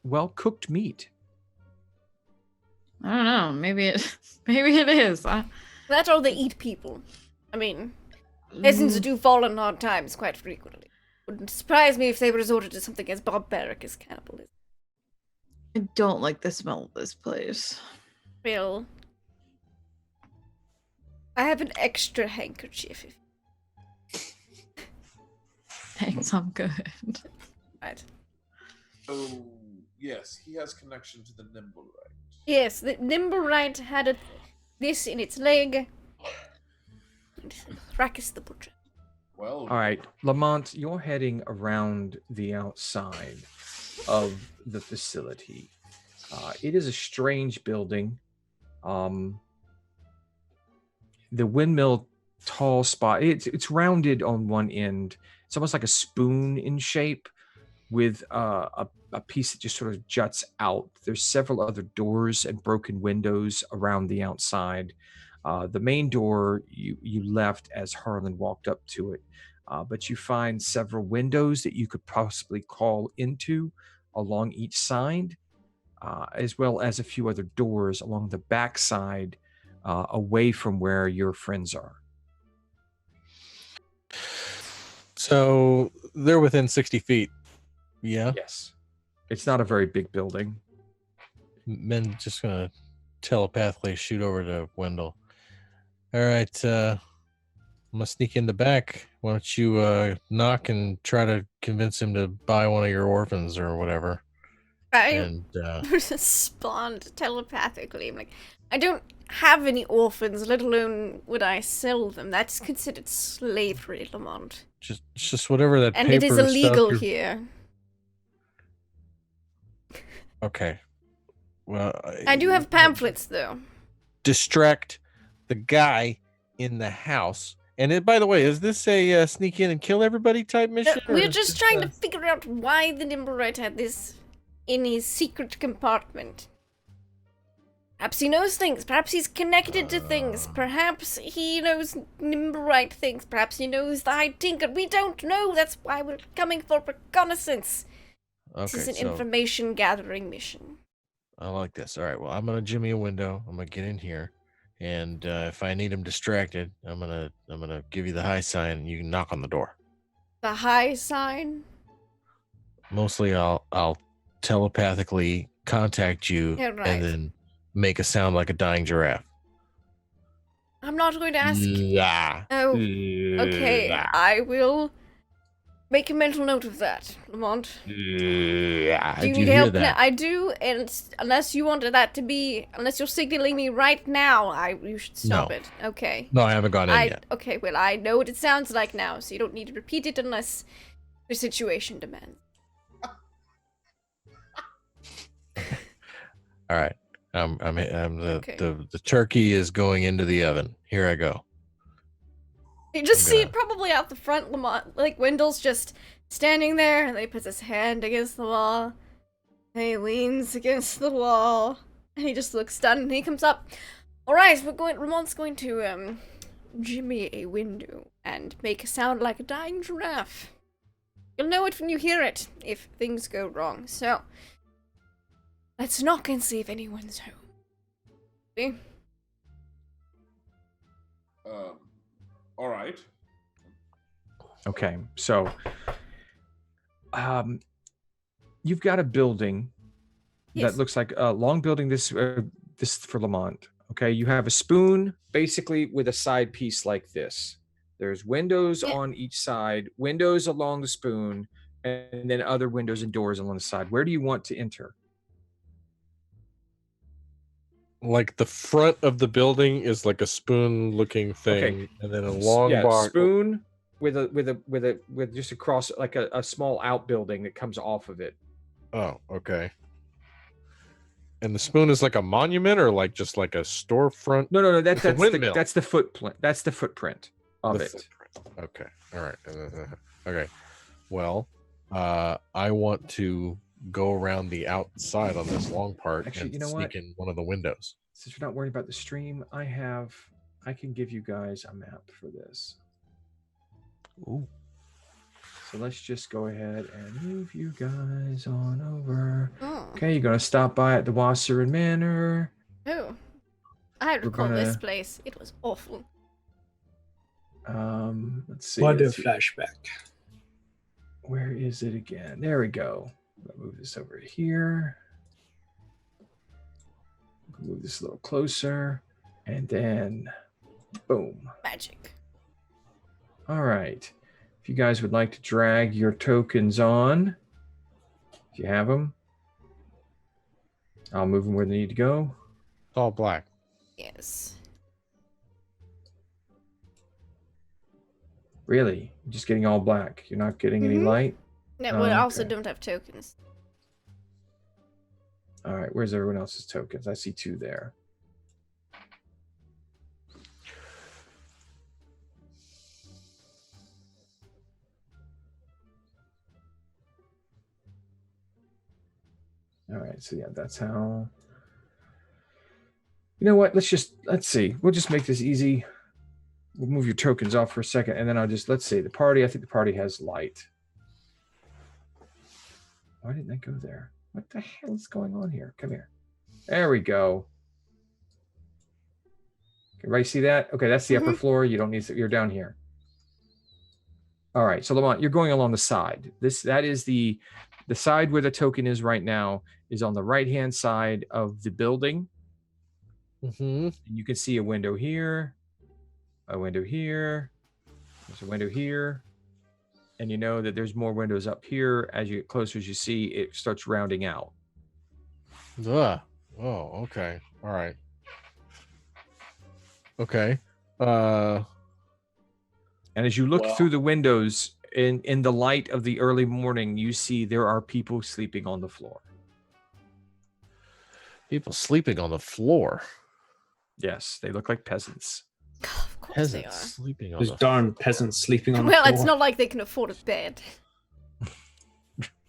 well-cooked meat. I don't know. Maybe it is. that's all they eat people. I mean, peasants do fall on hard times quite frequently. Wouldn't surprise me if they resorted to something as barbaric as cannibalism. I don't like the smell of this place. Well, I have an extra handkerchief. Thanks, I'm good. Right. Oh, yes, he has connection to the Nimblewright. Yes, the Nimblewright had this in its leg. Thrakus the butcher. Well, All right, Lamont, you're heading around the outside of the facility. It is a strange building. The windmill tall spot, it's rounded on one end. It's almost like a spoon in shape with a piece that just sort of juts out. There's several other doors and broken windows around the outside. The main door you left as Harlan walked up to it, but you find several windows that you could possibly crawl into along each side, as well as a few other doors along the back side, away from where your friends are. So they're within 60 feet. Yeah. Yes. It's not a very big building. Men just gonna telepathically shoot over to Wendell. All right, I'm gonna sneak in the back. Why don't you knock and try to convince him to buy one of your orphans or whatever? I And respond telepathically. I'm like, I don't have any orphans, let alone would I sell them. That's considered slavery, Lamont. just whatever that And paper it is stuff illegal you're- here. Okay. Well, I do have pamphlets, though. distract the guy in the house. And by the way, is this a sneak in and kill everybody type mission? or We're is just this, trying to figure out why the Nimblewright had this in his secret compartment. Perhaps he knows things. Perhaps he's connected to things. Perhaps he knows Nimblewright things. Perhaps he knows the High Tinker. We don't know. That's why we're coming for reconnaissance. This is an so information gathering mission. I like this. All right. Well, I'm gonna jimmy a window. I'm gonna get in here, and if I need him distracted, I'm gonna give you the high sign, and you can knock on the door. The high sign. Mostly, I'll telepathically contact you, Yeah, right. and then make a sound like a dying giraffe. I'm not going to ask. Yeah. Oh, okay. I will make a mental note of that, Lamont. Yeah. Do you need help now? I do, and unless you wanted that to be, unless you're signaling me right now, you should stop No. it. Okay. No, I haven't gone in yet. Okay, well, I know what it sounds like now, so you don't need to repeat it unless the situation demands. All right. Okay. The turkey is going into the oven. Here I go. You just I'm see gonna- it probably out the front, Lamont, like Wendell's just standing there, and he puts his hand against the wall, and he leans against the wall, and he just looks stunned, and he comes up. Alright, Lamont's going to, jimmy a window and make a sound like a dying giraffe. You'll know it when you hear it, if things go wrong, so let's knock and see if anyone's home. See? All right. Okay, so you've got a building Yes. that looks like a long building. This is for Lamont. Okay, you have a spoon basically with a side piece like this. There's windows Yeah. on each side, windows along the spoon, and then other windows and doors along the side. Where do you want to enter? Like the front of the building is like a spoon-looking thing, and then a long box. spoon with just across like a small outbuilding that comes off of it. Oh, okay. And the spoon is like a monument, or like just like a storefront. No. It's a windmill. That's the footprint. That's the footprint of The it. footprint. Okay. All right. Okay. Well, I want to go around the outside on this long part. Actually, and you know sneak what? in one of the windows. Since you're not worried about the stream, I can give you guys a map for this. Ooh. So let's just go ahead and move you guys on over. Oh. Okay, you're gonna stop by at the Wasserin Manor. Oh. I We're recall this gonna- place. It was awful. Let's see. What a let's see. flashback. Where is it again? There we go. I'll move this over here. Move this a little closer, and then boom. Magic. All right. If you guys would like to drag your tokens on, if you have them, I'll move them where they need to go. It's all black. Yes. Really? You're just getting all black. You're not getting any Mhm. light? No, we also Okay. don't have tokens. All right. Where's everyone else's tokens? I see 2 there. All right. So yeah, that's how. You know what? Let's see. We'll just make this easy. We'll move your tokens off for a second, and then let's see. The party. I think the party has light. Why didn't I go there? What the hell is going on here? Come here. There we go. Everybody see that? Okay, that's the upper floor. You don't need to, you're down here. All right, so Lamont, you're going along the side. That is the side where the token is right now is on the right-hand side of the building. Mm-hmm. And you can see a window here, a window here, there's a window here. And you know that there's more windows up here. As you get closer, as you see, it starts rounding out. Oh, okay. All right. Okay. And as you look Wow. through the windows in the light of the early morning, you see there are people sleeping on the floor. People sleeping on the floor. Yes, they look like peasants. Of course Peasants sleeping on Those the darn peasants sleeping they on are. the Well, floor. it's not like they can afford a bed.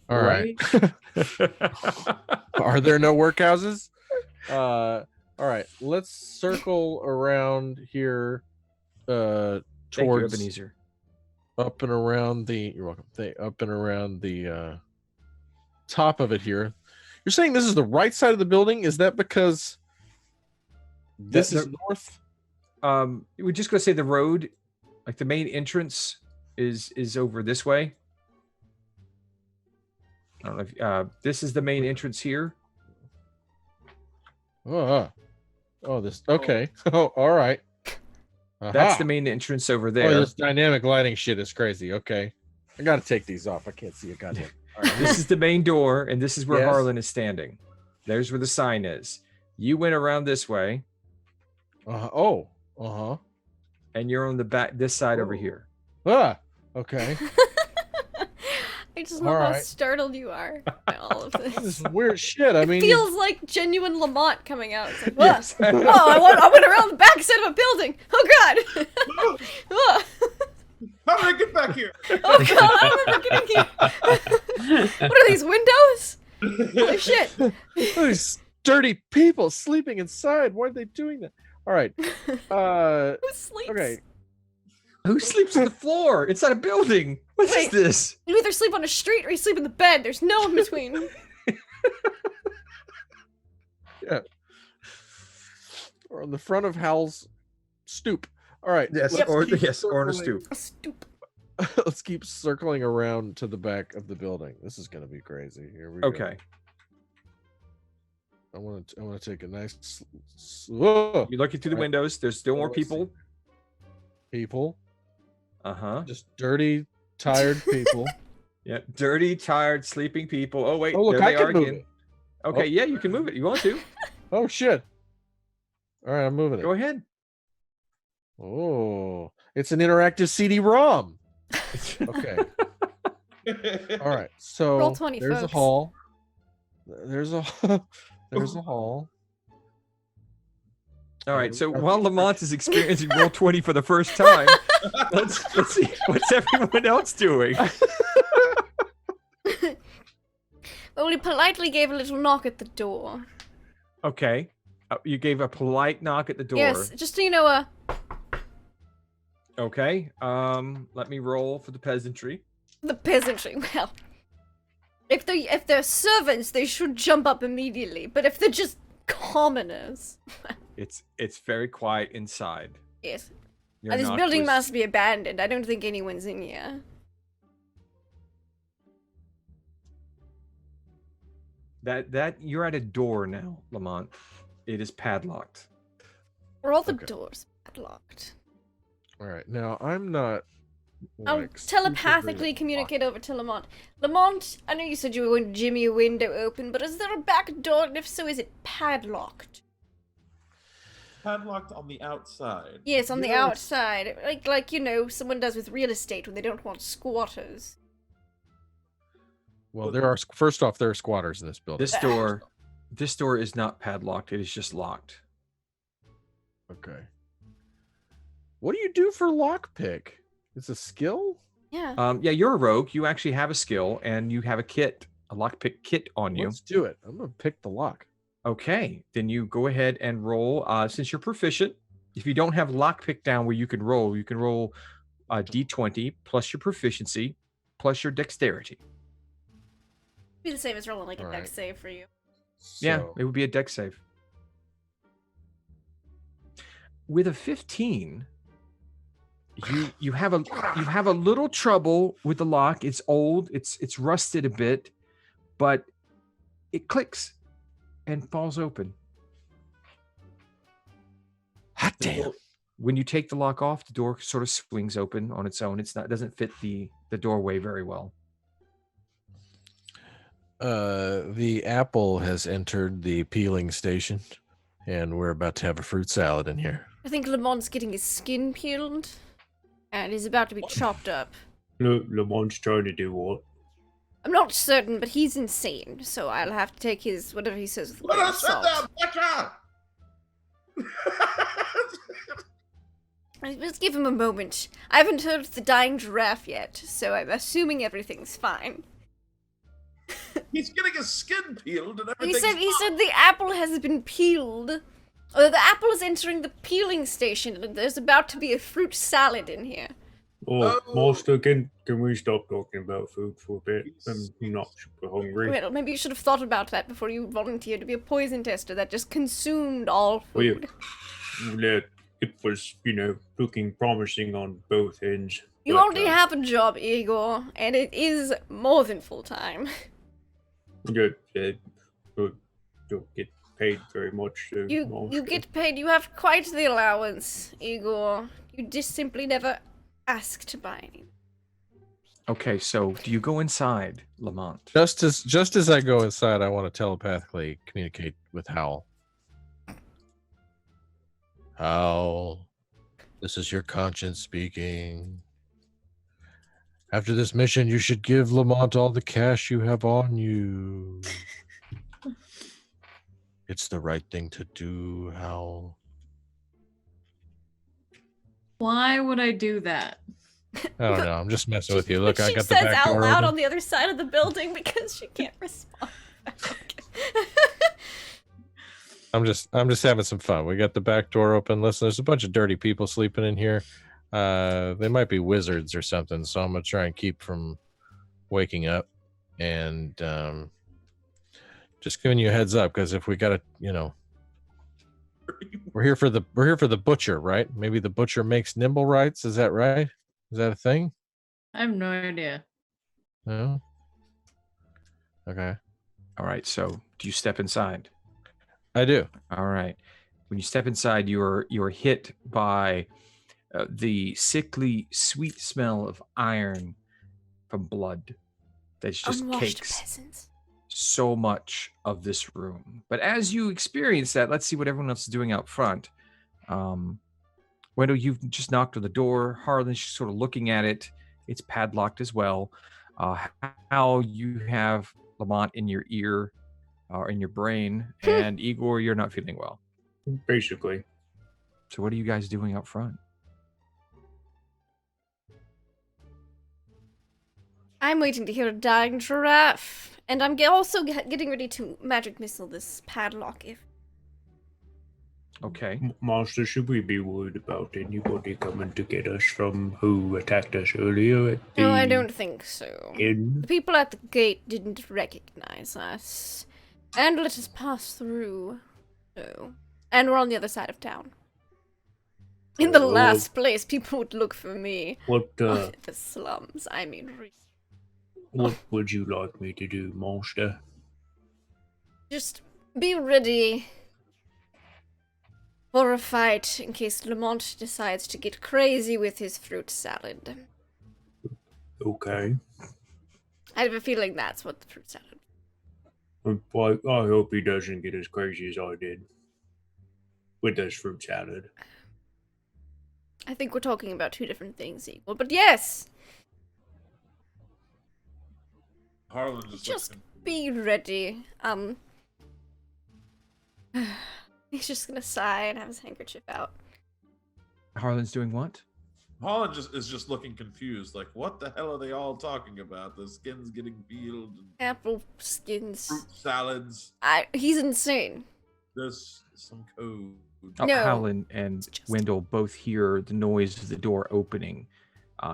All right. Are there no workhouses? All right. Let's circle around here Thank you, towards Ebenezer. up and around the you're welcome. Up and around the top of it here. You're saying this is the right side of the building? Is that because this is north? We're just gonna say the road, like the main entrance, is over this way. I don't know if this is the main entrance here. This okay. Oh, all right. That's Aha. the main entrance over Oh, there. this dynamic lighting shit is crazy. Okay. I gotta take these off. I can't see a goddamn. All right. This is the main door, and this is where Yes. Harlan is standing. There's where the sign is. You went around this way, and you're on the back this side over Oh. here. Ah. Okay. I just love All how right. startled you are by all of This this. is weird shit. I It mean, feels like genuine Lamont coming out. It's like, Yes. I went around the back side of a building. Oh god! Oh, How did I get back here? oh god, I remember getting here. What are these windows? Holy shit! these dirty people sleeping inside. Why are they doing that? All right. Who sleeps? Okay. Who sleeps on the floor inside a building? What is Wait. this? You either sleep on a street or you sleep in the bed. There's no in between. Or on the front of Hal's stoop. All right. Yes, let's or keep yes, or on a circling- stoop. A stoop. Let's keep circling around to the back of the building. This is gonna be crazy. Here we go. Okay. I want to take a nice. Whoa, You're looking through the Right. windows. There's still more Let's see. people. people, Uh-huh. just dirty, tired people. Yeah. Dirty, tired, sleeping people. Oh wait, Oh look, there I they can are move again. it. Okay, Oh. yeah, you can move it. You want to? Oh shit! All right, I'm moving Go it. ahead. Oh, it's an interactive CD-ROM. Okay. All right. So Roll 20, there's a folks. hall. There's a there's a hall. All right. So while Lamont is experiencing roll 20 for the first time, let's see what's everyone else doing. Well, we politely gave a little knock at the door. Okay. You gave a polite knock at the door. Yes, just so you know, Okay. Let me roll for the peasantry. the peasantry. Well, if they're servants, they should jump up immediately. But if they're just commoners, It's very quiet inside. yes. Your This knock building was- must be abandoned. I don't think anyone's in here. That you're at a door now, Lamont. It is padlocked. Are all the Okay. doors padlocked? All right. Now I'm not. I'll like, super telepathically great at communicate over to Lamont. Lamont, I know you said you were going to jimmy a window open, but is there a back door? And if so, is it padlocked? Padlocked on the outside. Yes, on the Yes. outside. Like you know, someone does with real estate when they don't want squatters. Well, there are first off, there are squatters in this building. This door is not padlocked. It is just locked. Okay. What do you do for lockpick? It's a skill. Yeah. Yeah, you're a rogue. You actually have a skill, and you have a kit, a lockpick kit on you. Let's do it. I'm gonna pick the lock. Okay, then you go ahead and roll. Since you're proficient, if you don't have lockpick down where you can roll a d20 plus your proficiency plus your dexterity. Be the same as rolling like a Alright. dex save for you. Yeah, So- it would be a dex save. With a 15, you have a little trouble with the lock. It's old, it's rusted a bit, but it clicks and falls open. Hot damn. When you take the lock off, the door sort of swings open on its own. It doesn't fit the doorway very well. The apple has entered the peeling station, and we're about to have a fruit salad in here. I think Lamont's getting his skin peeled, and he's about to be chopped up. Lamont's trying to do what? I'm not certain, but he's insane, so I'll have to take his whatever he says with a Let grain of us sit salt. down, Petra! Let's give him a moment. I haven't heard of the dying giraffe yet, so I'm assuming everything's fine. He's getting his skin peeled and He everything. said the apple has been peeled. The apple is entering the peeling station, and there's about to be a fruit salad in here. Oh, Oh. Master, can we stop talking about food for a bit? I'm not super hungry. Well, maybe you should have thought about that before you volunteered to be a poison tester that just consumed all Well, food. It was, looking promising on both ends. You but, already have a job, Igor, and it is more than full time. Good. Don't get paid very much. So You Master. get paid. You have quite the allowance, Igor. You just simply never ask to buy any. Okay, so do you go inside, Lamont? Just as I go inside, I want to telepathically communicate with Howl. Howl, this is your conscience speaking. After this mission, you should give Lamont all the cash you have on you. It's the right thing to do, Hal. Why would I do that? I don't know. I'm just messing with you. Look, I she got the says back out door loud open. on the other side of the building because she can't respond. I'm just having some fun. We got the back door open. Listen, there's a bunch of dirty people sleeping in here. They might be wizards or something, so I'm gonna try and keep from waking up. And just giving you a heads up, because if we gotta, we're here for the butcher, right? Maybe the butcher makes nimble rights. Is that right? Is that a thing? I have no idea. No. Okay. All right. So, do you step inside? I do. All right. When you step inside, you're hit by the sickly, sweet smell of iron from blood that just Unwashed cakes peasants. so much of this room. But as you experience that, let's see what everyone else is doing out front. Wendell, you've just knocked on the door. Harlan's just sort of looking at it. It's padlocked as well. How you have Lamont in your ear or in your brain, and Igor, you're not feeling well. Basically. So what are you guys doing out front? I'm waiting to hear a dying giraffe. And I'm also getting ready to magic missile this padlock if... Okay. Master, should we be worried about anybody coming to get us from who attacked us earlier at the No, I don't think so. inn? The people at the gate didn't recognize us. And let us pass through. So... And we're on the other side of town. In the last place people would look for me. What The slums, I mean... what would you like me to do, Master? Just be ready for a fight in case Lamont decides to get crazy with his fruit salad. Okay. I have a feeling that's what the fruit salad... I hope he doesn't get as crazy as I did with this fruit salad. I think we're talking about two different things equal, but yes! Harlan Just be ready. He's just gonna sigh and have his handkerchief out. Harlan's doing what? Harlan is just looking confused. Like, what the hell are they all talking about? The skins getting peeled, and Apple skins. fruit salads. He's insane. There's some code. Oh, No. Howland and Just- Wendell both hear the noise of the door opening.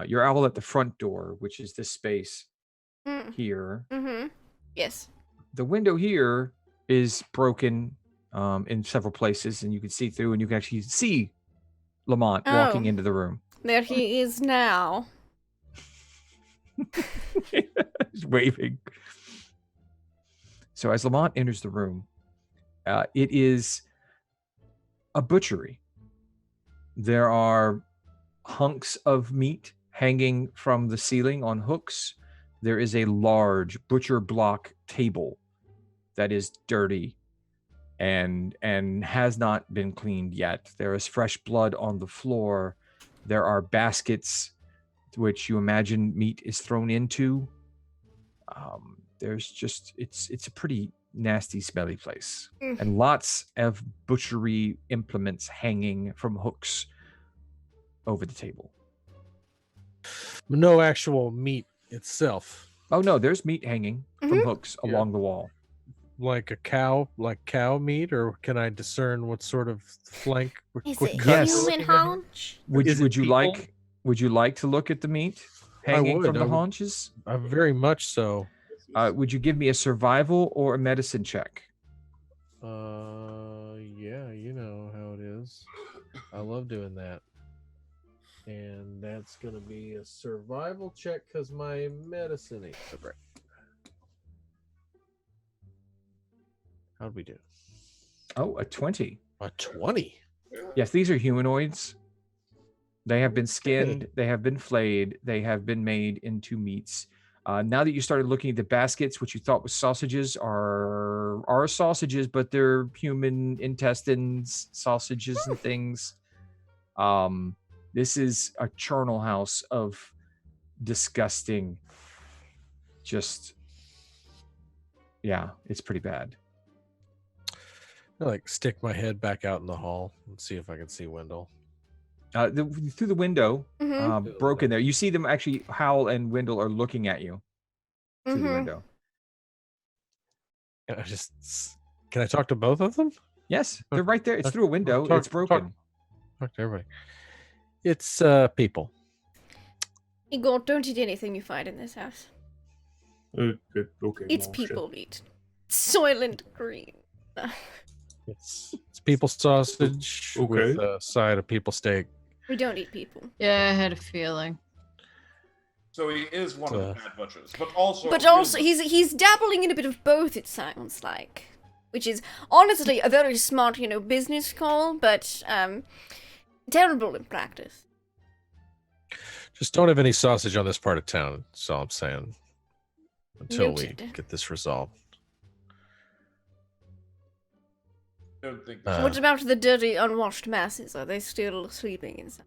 You're all at the front door, which is this space here. Mm-hmm. Yes. The window here is broken in several places, and you can see through, and you can actually see Lamont walking Oh. into the room. There he is now. He's waving. So as Lamont enters the room, it is a butchery. There are hunks of meat hanging from the ceiling on hooks. There is a large butcher block table that is dirty and has not been cleaned yet. There is fresh blood on the floor. There are baskets which you imagine meat is thrown into. There's just it's a pretty nasty, smelly place, and lots of butchery implements hanging from hooks over the table. No actual meat itself. Oh no, there's meat hanging from Mhm. hooks Yeah. along the wall. Like cow meat, or can I discern what sort of flank? Is what it cut Yes. we're human looking at here? haunch? Would Is it you people? like would you like to look at the meat hanging would, from I the would. haunches? Very much so. Would you give me a survival or a medicine check? Yeah, you know how it is. I love doing that. And that's gonna be a survival check because my medicine ain't so great. How'd we do? Oh, a 20. A 20. Yes, these are humanoids. They have been skinned, they have been flayed, they have been made into meats. Now that you started looking at the baskets, which you thought was sausages are sausages, but they're human intestines, sausages and things. This is a charnel house of disgusting. Just, yeah, it's pretty bad. I like stick my head back out in the hall and see if I can see Wendell. Through the window, broken there. You see them actually. Howl and Wendell are looking at you through the window. And can I talk to both of them? Yes, they're right there. It's through a window. It's broken. Talk to everybody. It's people. Igor, don't eat anything you find in this house. Okay. It's well, people meat. Soylent Green. It's people sausage with a side of people steak. We don't eat people. Yeah, I had a feeling. So he is one of the bad butchers, but also he's dabbling in a bit of both. It sounds like, which is honestly a very smart, business call, but terrible in practice. Just don't have any sausage on this part of town. That's all I'm saying. Until we Noted. get this resolved. don't think. What about the dirty, unwashed masses? Are they still sleeping inside?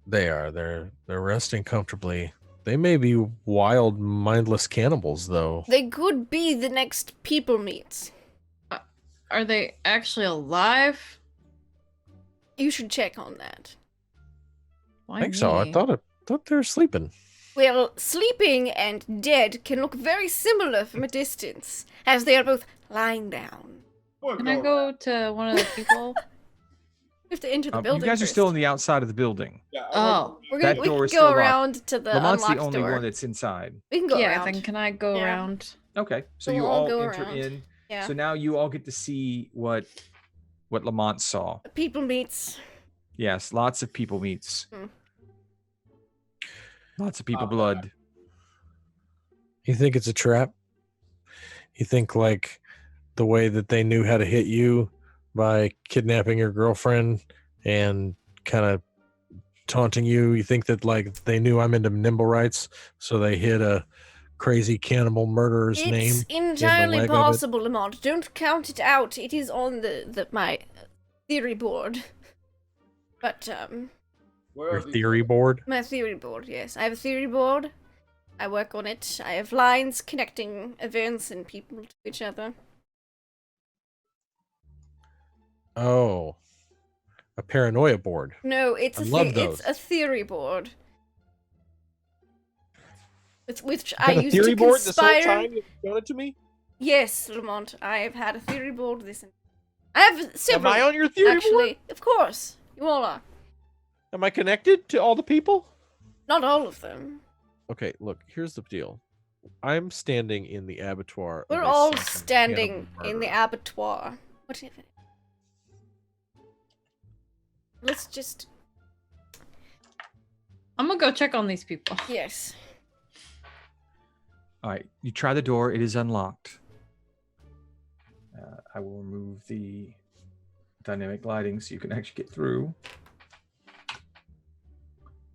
They are. They're resting comfortably. They may be wild, mindless cannibals, though. They could be the next people meats. Are they actually alive? You should check on that. Why I think so. I me? thought they were sleeping. Well, sleeping and dead can look very similar from a distance, as they are both lying down. Can I go to one of the people? We have to enter the building. You guys are first. still on the outside of the building. Yeah, Oh. We That can door is go still locked. around to the Lamont's unlocked the only door. one that's inside. We can go Yeah, around. then can I go Yeah. around? Okay, so We'll you all all go enter around. in. Yeah. So now you all get to see what Lamont saw. People meets. Yes, lots of people meets. Hmm. Lots of people blood. You think it's a trap? You think like the way that they knew how to hit you by kidnapping your girlfriend and kind of taunting you? You think that like they knew I'm into nimble rights, so they hid a crazy cannibal murderer's name? It's entirely leg of it? possible, Lamont. Don't count it out. It is on my theory board. But Where Your are these- theory board? my theory board, yes. I have a theory board. I work on it. I have lines connecting events and people to each other. Oh, a paranoia board. No, it's I a love it's those. a theory board. With which You I had a used theory to board this whole conspire. time? You showed it to me? Yes, Lamont, I have had a theory board I have several. Am I on your theory actually, board? of course. You all are. Am I connected to all the people? Not all of them. Okay, look, here's the deal. I'm standing in the abattoir. of We're a all second standing cannibal in the murderer. abattoir. Whatever. Let's just I'm gonna go check on these people. yes. All right, you try the door. It is unlocked. I will remove the dynamic lighting so you can actually get through.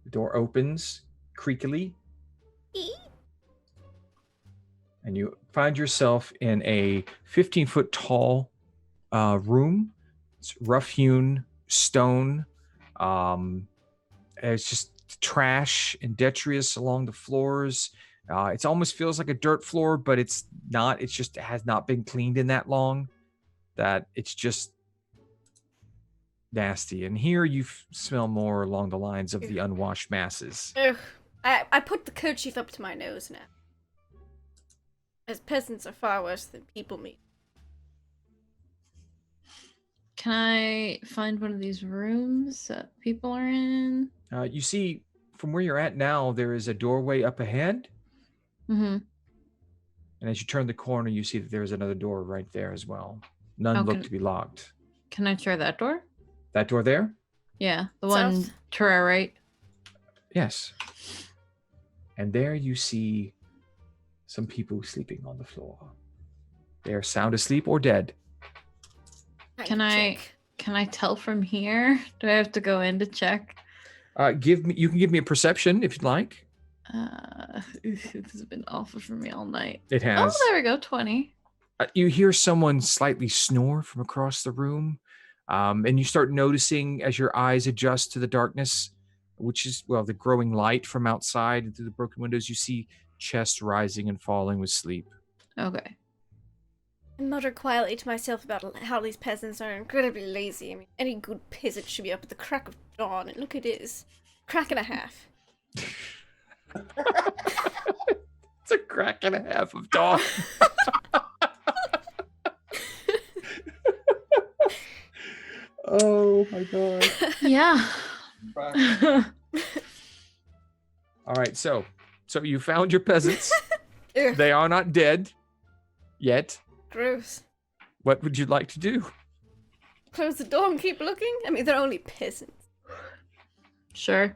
The door opens creakily, and you find yourself in a 15-foot tall room. It's rough-hewn stone. It's just trash and detritus along the floors. It almost feels like a dirt floor, but it's not. It's just, it has not been cleaned in that long. That it's just nasty. And here you smell more along the lines of the unwashed masses. Ugh. I put the kerchief up to my nose now. As peasants are far worse than people meat. Can I find one of these rooms that people are in? You see, from where you're at now, there is a doorway up ahead. Mm-hmm. And as you turn the corner, you see that there's another door right there as well. None Okay. look to be locked. Can I try that door? That door there? Yeah, the one South. to our right. Yes. And there you see some people sleeping on the floor. They are sound asleep or dead. Can I tell from here? Do I have to go in to check? You can give me a perception if you'd like. This has been awful for me all night. It has. Oh, there we go, 20. You hear someone slightly snore from across the room, and you start noticing as your eyes adjust to the darkness, which is, well, the growing light from outside and through the broken windows. You see chests rising and falling with sleep. Okay. I mutter quietly to myself about how these peasants are incredibly lazy. I mean, any good peasant should be up at the crack of dawn, and look, it is. Crack and a half. It's a crack and a half of dawn. Oh my god. Yeah. All right, so you found your peasants. Ugh, They are not dead yet. gross. What would you like to do? Close the door and keep looking? I mean, they're only peasants. Sure.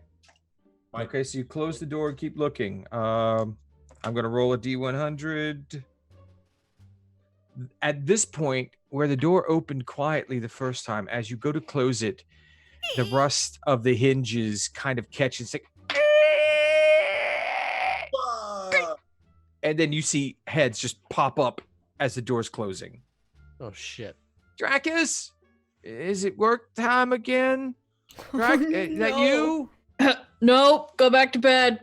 Okay, so you close the door and keep looking. I'm gonna roll a D100. At this point, where the door opened quietly the first time, as you go to close it, the rust of the hinges kind of catches, like, and then you see heads just pop up as the door's closing. Oh shit. Dracus, is it work time again? Is that No. you? Nope. Go back to bed.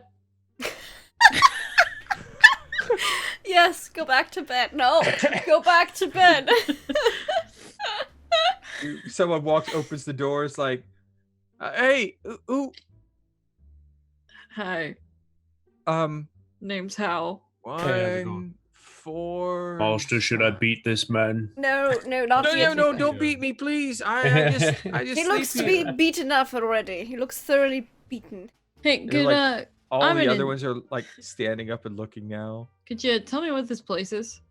Yes, go back to bed. No, go back to bed. Someone opens the door. It's like, hey, ooh, Hi. um, Name's Hal. how's it going? 1, 4. Master, should I beat this man? No, not No, yet. don't beat me, please. I just He looks to sleep be here. beaten enough already. He looks thoroughly beaten. Hey, They're could like- All I'm the in other it. ones are like standing up and looking now. could you tell me what this place is?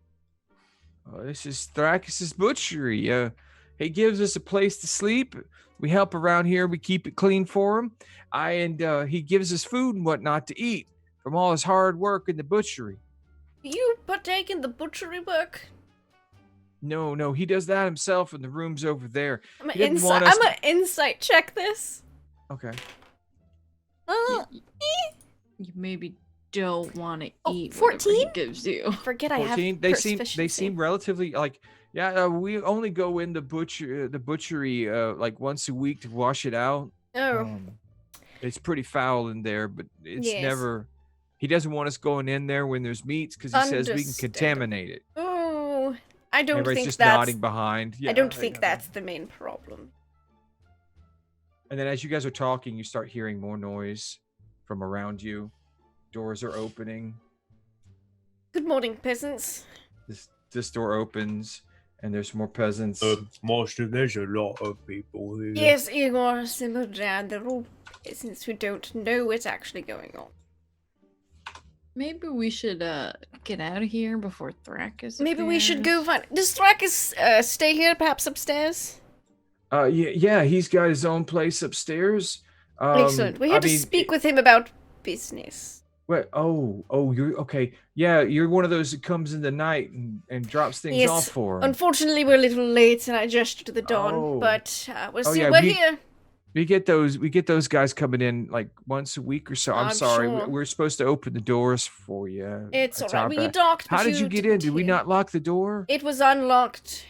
Oh, this is Thrakus' butchery. He gives us a place to sleep. We help around here. We keep it clean for him. And he gives us food and whatnot to eat from all his hard work in the butchery. Do you partake in the butchery work? No, he does that himself in the rooms over there. I'm He didn't want I'm us gonna insight check this. Okay. Oh, You maybe don't want to Oh, eat 14? whatever he gives you. forget I have 14. They proficiency. seem relatively like, yeah, we only go in the butchery like once a week to wash it out. Oh, It's pretty foul in there, but it's Yes. never. He doesn't want us going in there when there's meats because he says we can Understandable. contaminate it. oh, I don't Everybody's think just that's. nodding behind. I don't Yeah, think yeah. that's the main problem. And then as you guys are talking, you start hearing more noise from around you. Doors are opening. Good morning, peasants. This door opens, and there's more peasants. Master, there's a lot of people here. Yes, Igor, simmer down. They're all peasants who don't know what's actually going on. Maybe we should get out of here before Thrakus. Maybe we should appears. go find. Does Thrakus stay here, perhaps upstairs? Yeah, he's got his own place upstairs. Excellent. We had to speak with him about business. What? Oh, you're okay. Yeah, you're one of those that comes in the night and drops things Yes, off for him. Unfortunately, we're a little late, and I gestured to the dawn. Oh. But we'll Oh, see. yeah, We're we- here. We get those guys coming in like once a week or so. I'm I'm sorry. sure. We're supposed to open the doors for you. It's our alright. We bad. docked. How but did you get in? didn't Did we hear. not lock the door? It was unlocked.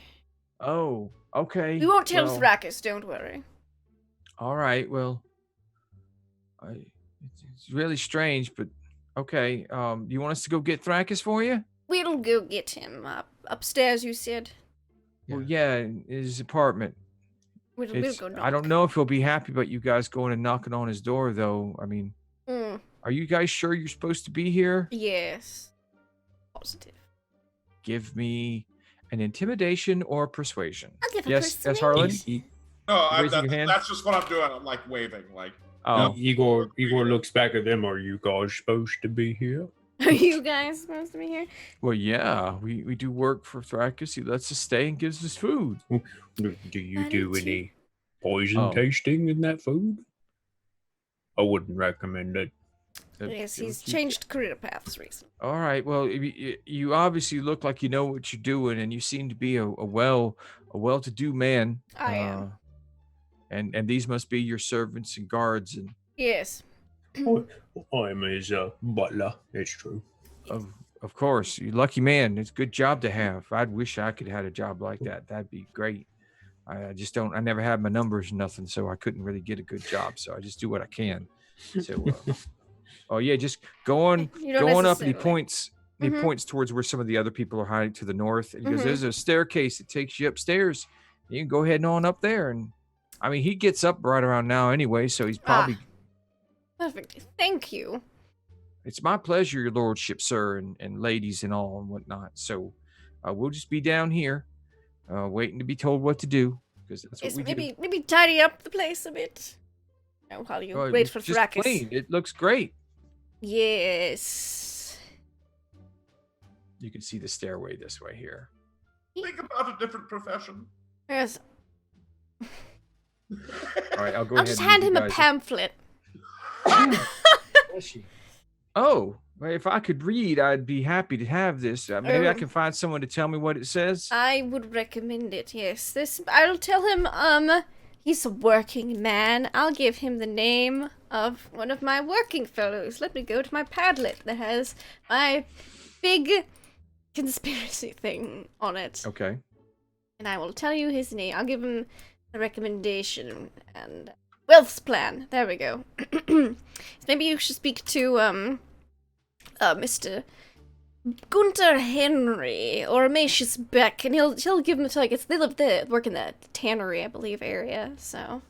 Oh, okay. We won't tell well, Thrakus. Don't worry. All right. Well, it's really strange, but okay. You want us to go get Thrakus for you? We'll go get him upstairs. You said. Well, yeah, in his apartment. We'll go knock. I don't know if he'll be happy about you guys going and knocking on his door, though. I mean, Mm, are you guys sure you're supposed to be here? yes. Positive. Give me an intimidation or persuasion. I'll give a Yes, persuasion. Harlan. No, Raising your hand? that's just what I'm doing. I'm like waving, like. Oh, Igor looks back at them. Are you guys supposed to be here? Are you guys supposed to be here? well, yeah. We do work for Thrakus. He lets us stay and gives us food. Do you I do need to- any poison Oh. tasting in that food? I wouldn't recommend it. Yes, It'll he's keep- changed career paths recently. All right. Well, you obviously look like you know what you're doing, and you seem to be a well-to-do man. I am. And these must be your servants and guards, and Yes. I'm his butler. It's true. of course, you lucky man. It's a good job to have. I'd wish I could have had a job like that. That'd be great. I just don't. I never had my numbers or nothing, so I couldn't really get a good job. So I just do what I can. So, oh yeah, just going You don't up, and he necessarily. points. He Mhm. points towards where some of the other people are hiding to the north, and he Mhm. goes, "There's a staircase that takes you upstairs. You can go ahead and on up there." And I mean, he gets up right around now anyway, so he's probably. Perfect. Thank you. It's my pleasure, your lordship, sir, and ladies and all and whatnot. So, we'll just be down here, waiting to be told what to do, because that's what Yes, we do. maybe tidy up the place a bit. While you wait for Just Thrakis. plain. It looks great. Yes. You can see the stairway this way here. Think about a different profession. Yes. All right, I'll go I'll ahead just and hand leave him you a guys- pamphlet. Oh, well, if I could read, I'd be happy to have this. Maybe I Oh. can find someone to tell me what it says. I would recommend it, yes. I'll tell him, he's a working man. I'll give him the name of one of my working fellows. Let me go to my Padlet that has my big conspiracy thing on it. Okay. And I will tell you his name. I'll give him a recommendation and wealth plan. There we go. Maybe you should speak to, Mr. Gunter Henry or Macius Beck, and he'll give him to, like, they live there, work in the tannery, I believe, area, so.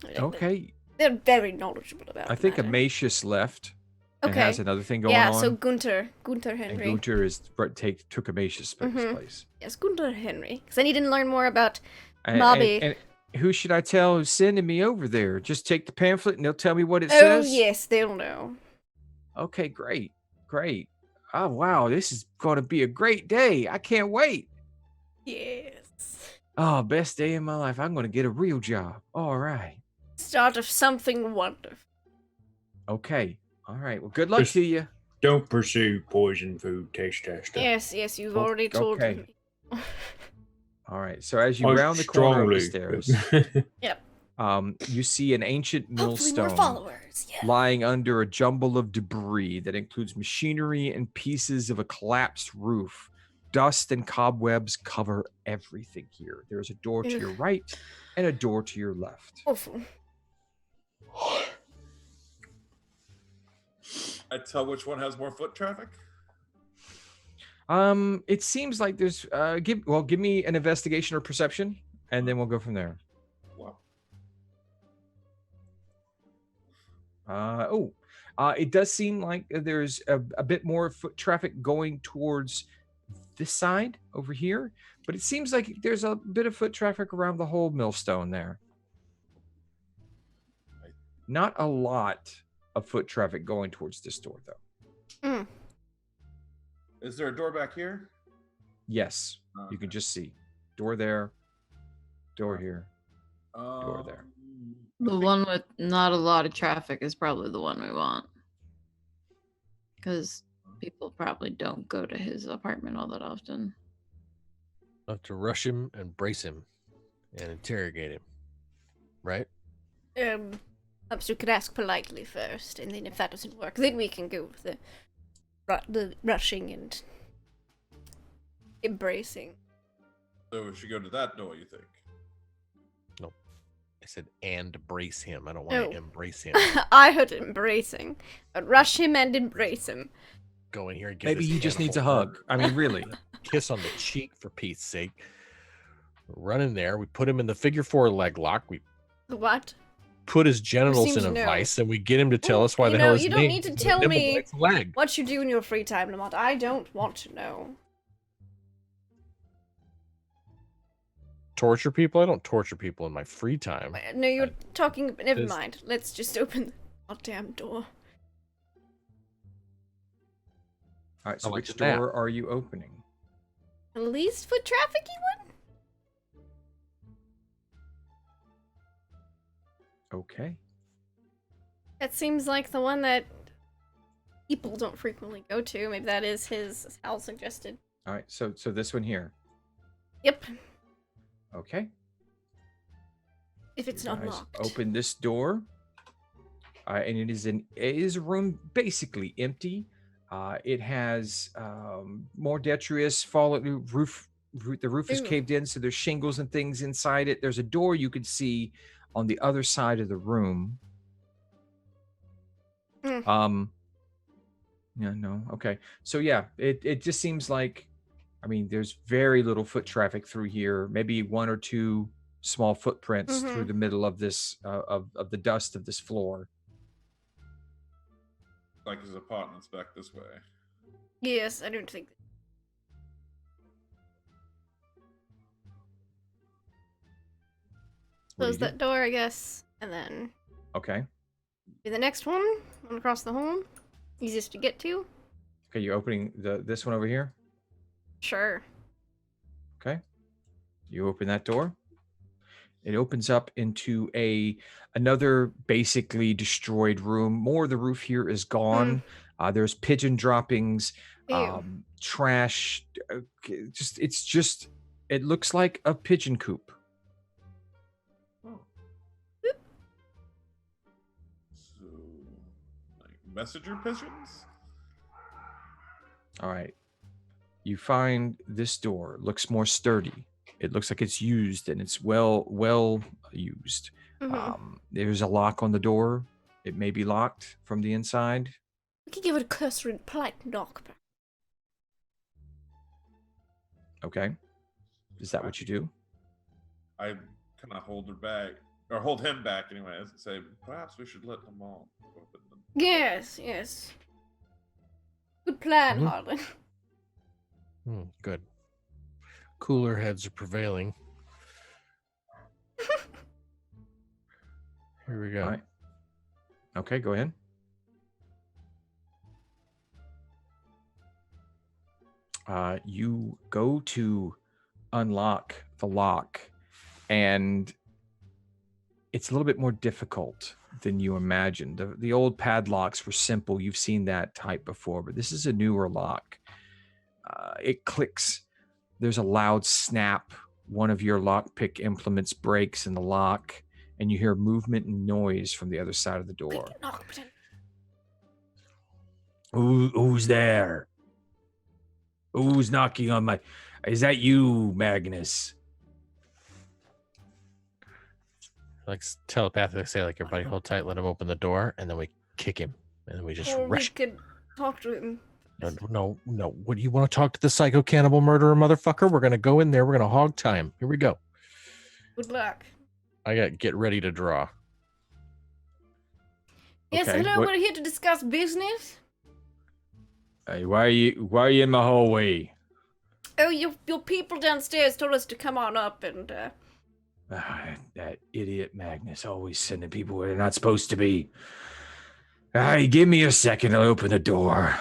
Okay. They're very knowledgeable about I think the matter. Amatius left and Okay. has another thing going Yeah, on. so Gunter and Henry. Gunter took Amatius' Mhm. place. Yes, Gunter Henry. Because I need to learn more about And- Bobby. And who should I tell who's sending me over there? Just take the pamphlet and they'll tell me what it Oh, says? yes, they'll know. Okay, great. Great. Oh, wow. This is going to be a great day. I can't wait. Yes. Oh, best day of my life. I'm going to get a real job. All right. Start of something wonderful. Okay. All right. Well, good luck Just- to you. Don't pursue poison food taste tester. Yes, you've Oh, already told okay. me. All right. So as you I round the corner of the strongly- stairs, Yep. you see an ancient Hopefully more millstone followers. Yeah. lying under a jumble of debris that includes machinery and pieces of a collapsed roof. Dust and cobwebs cover everything here. There's a door to your Ugh. right and a door to your left. Awful. I tell which one has more foot traffic. It seems like there's give me an investigation or perception, and then we'll go from there. Wow. It does seem like there's a bit more foot traffic going towards this side over here, but it seems like there's a bit of foot traffic around the whole millstone there. Not a lot of foot traffic going towards this door, though. Is there a door back here? Yes, you can just see door there, door here. Door there. The one with not a lot of traffic is probably the one we want. Because people probably don't go to his apartment all that often. Have to rush him and brace him and interrogate him. Right? Perhaps you could ask politely first, and then if that doesn't work, then we can go with the rushing and embracing. So we should go to that door, you think? I said, and brace him. I don't want to Oh. embrace him. I heard embracing. Rush him and embrace him. Go in here and give Maybe this he just needs a handful hug. I mean, really. kiss on the cheek for Pete's sake. Run in there. We put him in the figure 4 leg lock. We What? put his genitals seems in a to know. vice, and we get him to tell Ooh, us why you the know, hell his you don't name need to is tell Nimble me White's leg. What you do in your free time, Lamont. I don't want to know. Torture people? I don't torture people in my free time. No, you're talking. Never This- mind. Let's just open the goddamn door. All right, so I like which that. door are you opening? The least foot trafficy one? Okay. That seems like the one that people don't frequently go to. Maybe that is his, as Hal suggested. All right, so this one here. Yep. Okay. If it's You not guys locked. Open this door, and it is a room basically empty. It has more detritus fallen roof. The roof is Ooh. caved in, so there's shingles and things inside it. There's a door you could see on the other side of the room. Yeah, no. Okay. So yeah, it just seems like, I mean, there's very little foot traffic through here. Maybe one or two small footprints through the middle of this of the dust of this floor. Like his apartment's back this way. Yes, I don't think. What do Close you do? that door, I guess, and then Okay. do the next one across the hall. Easiest to get to. Okay, you're opening this one over here. Sure. Okay. You open that door. It opens up into another basically destroyed room. More of the roof here is gone. There's pigeon droppings, Ew. trash. It looks like a pigeon coop. Oh. So, like messenger pigeons? All right. You find this door looks more sturdy. It looks like it's used and it's well used. There's a lock on the door. It may be locked from the inside. We could give it a cursory polite knock. Okay. Is that what you do? I kind of hold her back, or hold him back anyways, and say, perhaps we should let them all open them. Yes, yes. Good plan, Harlan. Good. Cooler heads are prevailing. Here we go. All right. Okay, go ahead. You go to unlock the lock, and it's a little bit more difficult than you imagined. The old padlocks were simple. You've seen that type before, but this is a newer lock. It clicks. There's a loud snap. One of your lockpick implements breaks in the lock, and you hear movement and noise from the other side of the door. Quick knock button. Who's there? Who's knocking on my... Is that you, Magnus? Like telepathically say, like, everybody hold tight, let him open the door, and then we kick him, and then we just Or we rush. could talk to him. No. What do you want to talk to the psycho cannibal murderer motherfucker? We're gonna go in there. We're gonna hog time. Here we go. Good luck. I got get ready to draw. Yes, Okay, hello, what- we're here to discuss business. Hey, why are you in my hallway? Oh, your people downstairs told us to come on up and, That idiot Magnus always sending people where they're not supposed to be. Give me a second. I'll open the door.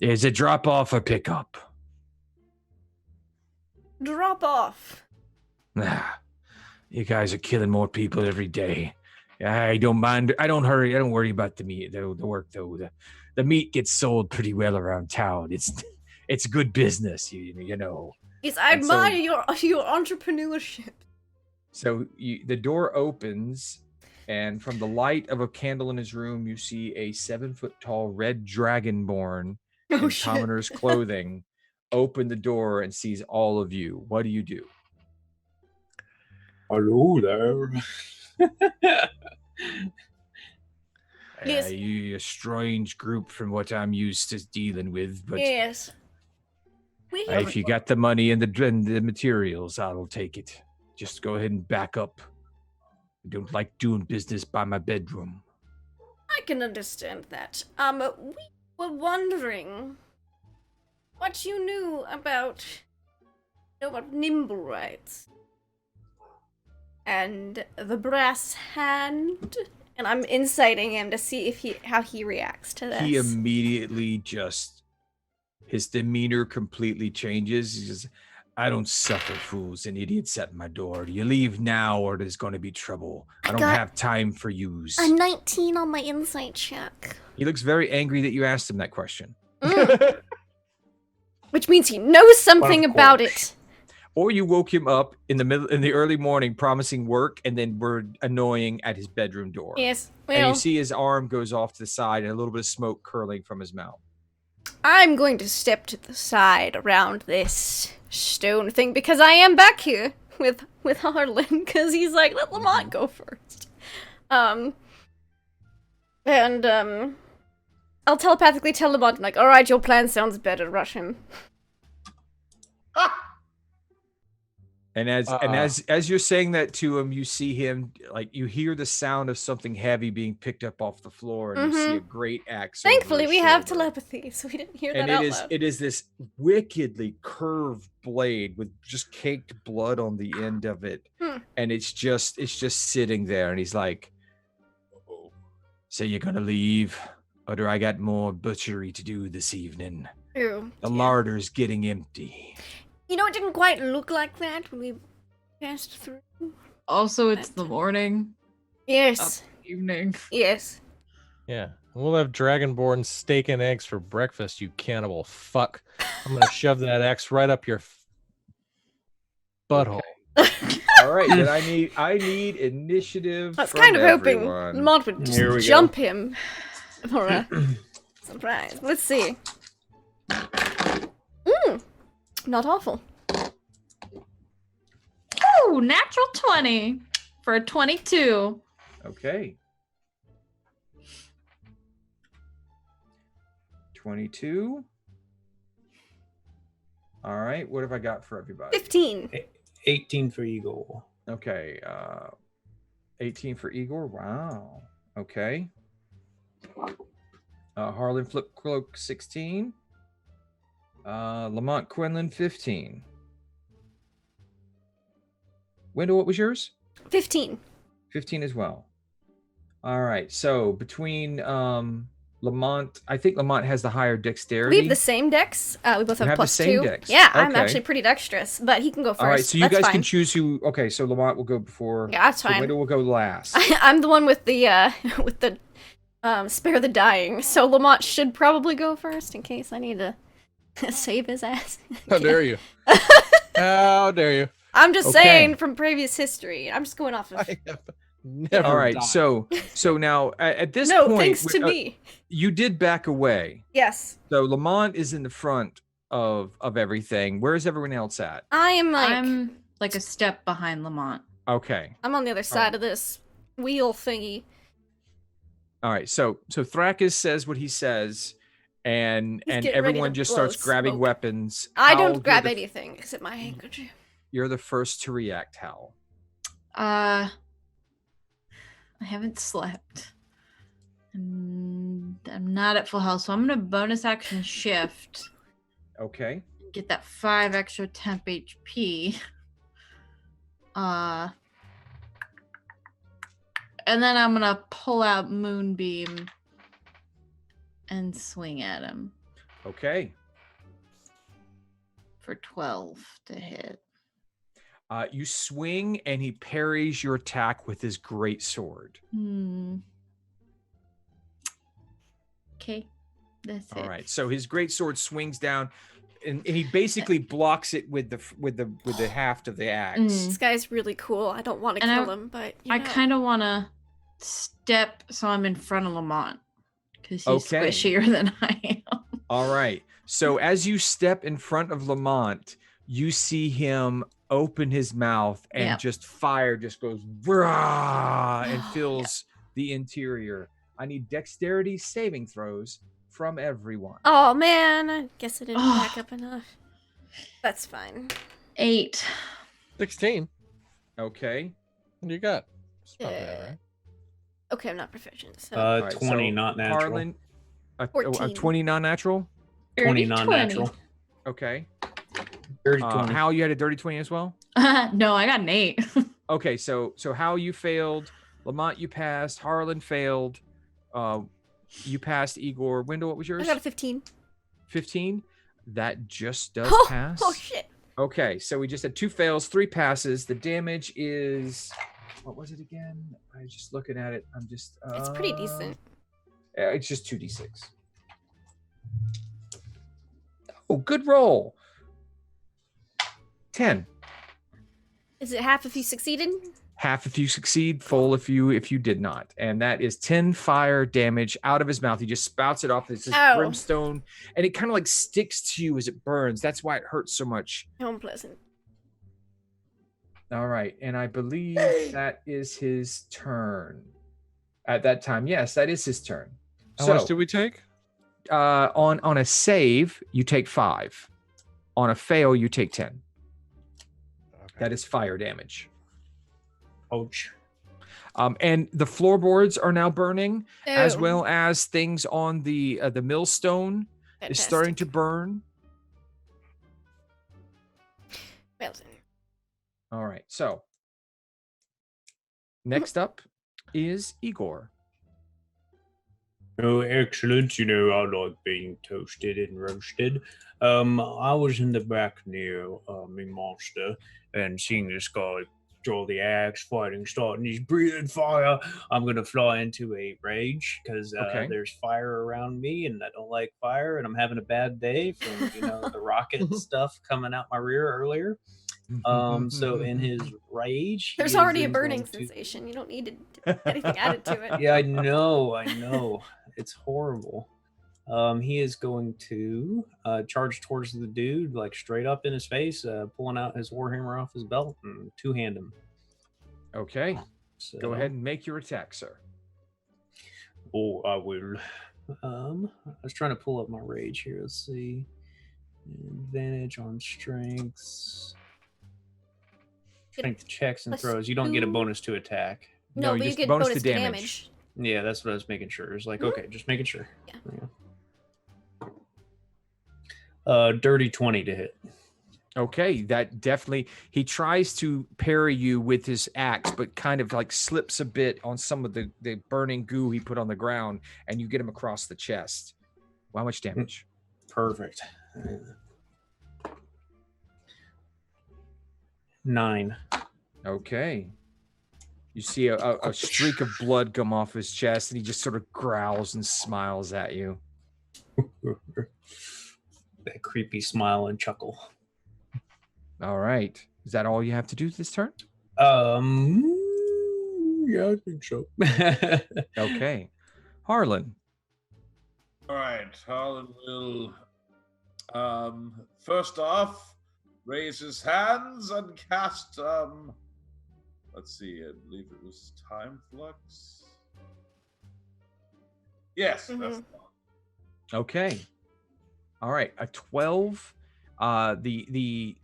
Is it drop off or pick up? drop off. You guys are killing more people every day. I don't mind. I don't hurry. I don't worry about the meat, the work though. The meat gets sold pretty well around town. It's good business, you know. Yes, I And so- admire your entrepreneurship. So the door opens, and from the light of a candle in his room, you see a 7-foot-tall red dragonborn Oh in shit. commoner's clothing open the door and sees all of you. What do you do? Hello there. Yes. You're a strange group from what I'm used to dealing with, but Yes. We have if you got the money and the materials, I'll take it. Just go ahead and back up. I don't like doing business by my bedroom. I can understand that. We were wondering what you knew about nimble rights and the brass hand. And I'm inciting him to see how he reacts to this. He immediately his demeanor completely changes. He says, I don't suffer fools and idiots at my door. You leave now or there's going to be trouble. I don't have time for yous. I'm 19 on my insight check. He looks very angry that you asked him that question. Which means he knows something Of about course. it. Or you woke him up in the early morning promising work and then were annoying at his bedroom door. Yes, And well, you see his arm goes off to the side and a little bit of smoke curling from his mouth. I'm going to step to the side around this stone thing because I am back here with Harlan because he's like, let Lamont go first. I'll telepathically tell Lamont, like, all right, your plan sounds better, rush him. And as you're saying that to him, you see him, like, you hear the sound of something heavy being picked up off the floor, and you see a great axe. Thankfully, over we his have shoulder. telepathy, so we didn't hear that And out loud. it is this wickedly curved blade with just caked blood on the end of it, and it's just sitting there. And he's like, "So you're gonna leave, or do I got more butchery to do this evening? True. The larder's getting empty." You know, it didn't quite look like that when we passed through. Also, it's the morning. Yes. Evening. Yes. Yeah. We'll have Dragonborn steak and eggs for breakfast, you cannibal fuck. I'm going to shove that axe right up your butthole. All right, then I need initiative. I was from kind of hoping everyone. Lamont would Here we just go. jump him for a surprise. Let's see. Not awful. Ooh, natural 20 for a 22. Okay. 22. All right, what have I got for everybody? 15. 18 for Eagle. Okay, 18 for Igor. Wow. Okay. Harlan Flip Cloak 16. Lamont Quinlan 15. Wendell, what was yours? 15. 15 as well. All right. So between Lamont, I think Lamont has the higher dexterity. We have the same dex. We both have have the plus same 2. dex. Yeah, I'm Okay. actually pretty dexterous, but he can go first. All right. So you That's guys fine. can choose who. Okay. So Lamont will go before. Yeah, that's So fine. Wendell will go last. I'm the one with the spare the dying, so Lamont should probably go first in case I need to save his ass. How dare you? How dare you? I'm just Okay. saying from previous history. I'm just going off of. I have never All right. died. So now at this No, point, thanks to me. you did back away. Yes, So Lamont is in the front of everything. Where is everyone else at? I am like I'm like a step behind Lamont. Okay. I'm on the other side of this wheel thingy. All right. So Thrakis says what he says, and He's getting ready everyone to just blow starts grabbing smoke. weapons. I Hal, don't grab you're the, anything except my handkerchief. You're the first to react, Hal. I haven't slept. And I'm not at full health, so I'm gonna bonus action shift. Okay. Get that 5 extra temp HP. And then I'm gonna pull out Moonbeam and swing at him Okay. for 12 to hit. You swing, and he parries your attack with his great sword. Okay, that's it. All right. So his great sword swings down, and he basically blocks it with the haft of the axe. This guy's really cool. I don't want to And kill him, but you I know. kind of want to step so I'm in front of Lamont because he's Okay. squishier than I am. All right. So as you step in front of Lamont, you see him open his mouth, and Yep. just fire just goes "Brah," and fills the interior. I need dexterity saving throws from everyone. Oh man, I guess I didn't back up enough. That's fine. 8. 16. Okay. What do you got? It's not bad, Yeah. right? Okay, I'm not proficient. So All right, 20 so not natural. Harlan, a 14. 20 non-natural. 20 non-natural. Okay. Dirty 20. Hal, you had a dirty 20 as well? No, I got an 8. Okay, so Hal, you failed. Lamont, you passed. Harlan failed. You passed. Igor. Wendell, what was I yours? got a 15. 15. That just does Oh, pass. oh shit. Okay, so we just had 2 fails, 3 passes. The damage is, what was it again? I was just looking at it. I'm just. It's pretty decent. Yeah, it's just 2d6. Oh, good roll. 10. Is it half if you succeeded? Half if you succeed, full if you did not. And that is 10 fire damage out of his mouth. He just spouts it off. It's this Ow. brimstone, and it kind of like sticks to you as it burns. That's why it hurts so much. How unpleasant. All right, and I believe that is his turn. At that time, yes, that is his turn. How So much did we take? on a save, you take 5. On a fail, you take 10. Okay. That is fire damage. Ouch. And the floorboards are now burning, as Ew. well as things on the millstone is starting to Fantastic. burn. Well then. All right. So next up is Igor. Oh, excellent. You know, I like being toasted and roasted. I was in the back near my monster and seeing this guy throw the axe, fighting, starting, he's breathing fire. I'm going to fly into a rage because Okay. there's fire around me and I don't like fire and I'm having a bad day from, the rocket stuff coming out my rear earlier. So in his rage, he There's is already a then burning going to- sensation. You don't need anything added to it. Yeah, I know. It's horrible. He is going to charge towards the dude, like straight up in his face, pulling out his warhammer off his belt and two-hand him. Okay. So, Go ahead and make your attack, sir. Oh, I will. I was trying to pull up my rage here. Let's see. Advantage on strengths. Strength checks and plus throws. You don't get a 2. bonus to attack. No, you but you just get bonus bonus to to damage. damage. Yeah, that's what I was making sure. It's like, Mhm. okay, just making sure. Yeah. Dirty 20 to hit. Okay, that definitely. He tries to parry you with his axe, but kind of like slips a bit on some of the burning goo he put on the ground, and you get him across the chest. How much damage? Perfect. 9. Okay. You see a streak of blood come off his chest, and he just sort of growls and smiles at you. That creepy smile and chuckle. All right. Is that all you have to do this turn? Yeah, I think so. Okay. Harlan. All right, Harlan will first off raise his hands and cast let's see, I believe it was Time Flux. Yes, that's the one. Okay. All right. A 12. The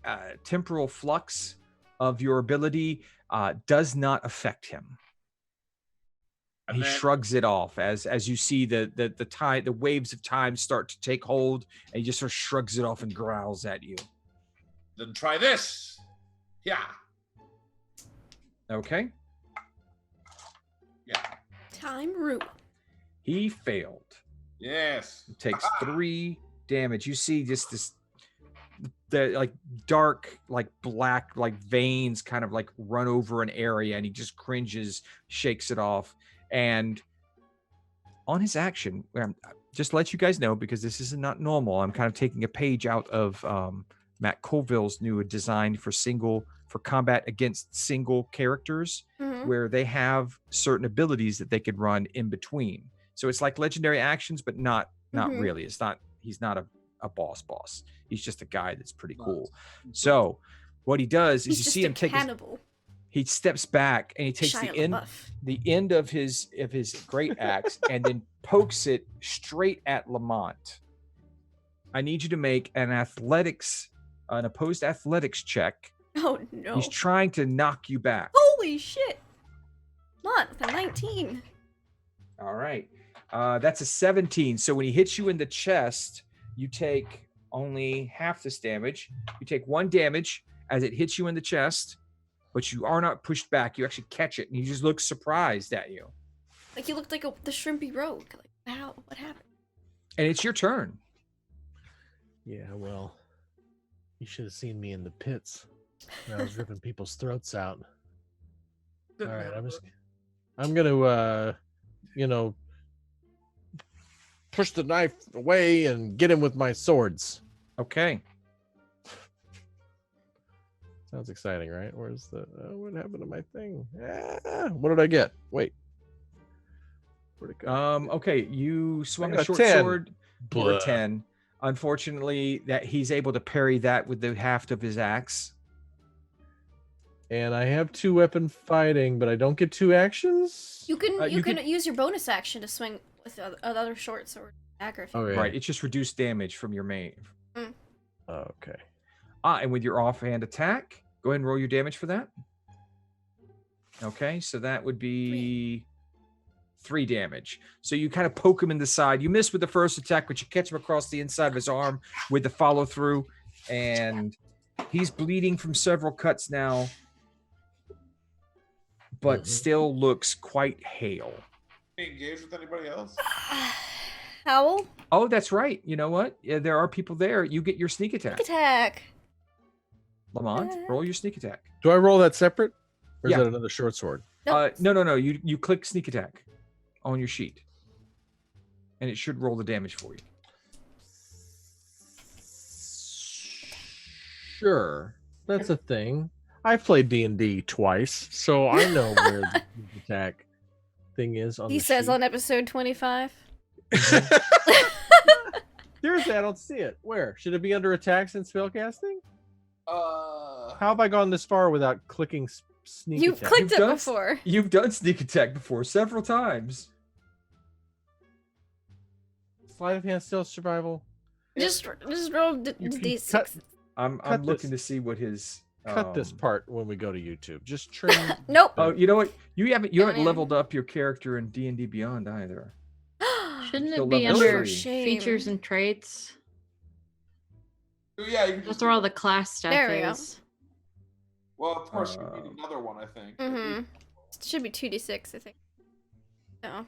temporal flux of your ability does not affect him. And He then- shrugs it off as you see the waves of time start to take hold, and he just sort of shrugs it off and growls at you. Then try this. Yeah. Okay. Yeah. Time root. He failed. Yes. Takes 3 damage. You see just the like dark, like black, like veins kind of like run over an area, and he just cringes, shakes it off. And on his action, just to let you guys know, because this is not normal, I'm kind of taking a page out of Matt Colville's new design for combat against single characters, Mhm. where they have certain abilities that they could run in between. So it's like legendary actions, but not Mhm. really. He's not a boss. He's just a guy that's pretty cool. So what he does is He's you just see a him take cannibal. he steps back and he takes Shia the end of his great axe and then pokes it straight at Lamont. I need you to make an opposed athletics check. Oh no. He's trying to knock you back. Holy shit. Not with a 19. All right. That's a 17. So when he hits you in the chest, you take only half this damage. You take 1 damage as it hits you in the chest, but you are not pushed back. You actually catch it, and he just looks surprised at you. Like you looked like the shrimpy rogue. Like, wow, what happened? And it's your turn. Yeah, well, you should have seen me in the pits when I was ripping people's throats out. All right, I'm gonna push the knife away and get him with my swords. Okay. Sounds exciting, right? Where's the what happened to my thing? What did I get? Wait. Where'd it go? Okay, you swung I got a short 10. sword for Blah. 10. Unfortunately, that he's able to parry that with the haft of his axe. And I have 2 weapon fighting, but I don't get 2 actions. You can you use your bonus action to swing with the other short sword. Dagger. Okay. Right. It's just reduced damage from your main. Okay. And with your offhand attack, go ahead and roll your damage for that. Okay, so that would be 3 damage. So you kind of poke him in the side. You miss with the first attack, but you catch him across the inside of his arm with the follow through, and he's bleeding from several cuts now, but still looks quite hale. Can you engage with anybody else? Howl? Oh, that's right. You know what? Yeah, there are people there. You get your sneak attack. Attack. Lamont, roll your sneak attack. Do I roll that separate? Or Yeah. is that another short sword? Nope. No. You click sneak attack on your sheet, and it should roll the damage for you. Sure. That's a thing. I've played D&D twice, so I know where the sneak attack thing is on He the says sheet. on episode 25. There's that. I don't see it. Where? Should it be under attacks and spellcasting? How have I gone this far without clicking sneak You've attack? clicked You've it done- before. You've done sneak attack before several times. Sleight of hand, stealth, survival. Just roll You can d6. cut- I'm Cut looking this. to see what his Cut this part when we go to YouTube. Just trim. Nope. Oh, you know what? You haven't Going in. leveled up your character in D&D Beyond either. Shouldn't Still it be level under 3. Shame. features and traits? Oh, yeah, you can That's just. where all the class stuff There we go. is. Well, of course, you need another one, I think. Mm-hmm. It should be 2d6, I think. No.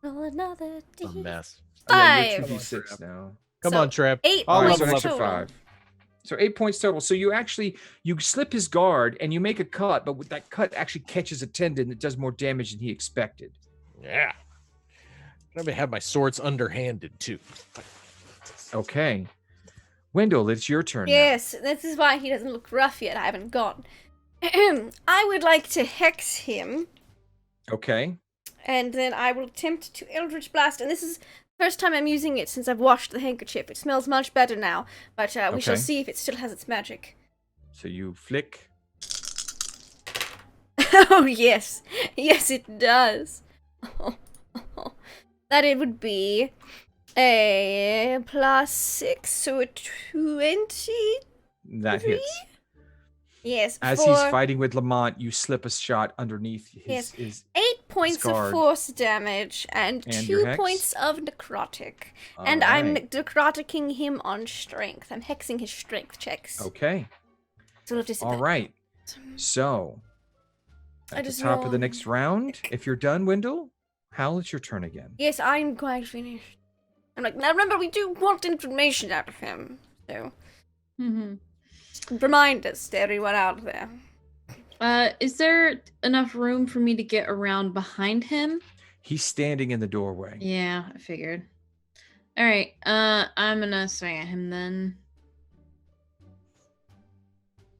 Roll another A d. mess. Yeah, you're 5. 2d6 now. Come So, on, Trev. 8 I'll All right, points so level that's up a total. 5. So 8 points total. So you slip his guard and you make a cut, but with that cut actually catches a tendon that does more damage than he expected. Yeah. Let me have my swords underhanded too. Okay. Wendell, it's your turn. now. Yes, this is why he doesn't look rough yet. I haven't gone. I would like to hex him, Okay. and then I will attempt to Eldritch Blast. And this is the first time I'm using it since I've washed the handkerchief. It smells much better now, but we shall Okay. see if it still has its magic. So you flick. Oh, yes. Yes, it does. That it would be a +6, so a 20? That hits. Yes, As for he's fighting with Lamont, you slip a shot underneath Yes. his 8 points Scarred. of force damage and And your 2 hex? points of necrotic. And I'm Alright. necroticking him on strength. I'm hexing his strength checks. Okay. So it'll disadvantage. All right. So I at the just top of the rolled. next round, if you're done, Wendell, Hal, it's your turn again. Yes, I'm quite finished. I'm like, now remember, we do want information out of him. So Mm-hmm. remind us to everyone out there. Is there enough room for me to get around behind him? He's standing in the doorway. Yeah, I figured. All right, I'm gonna swing at him then.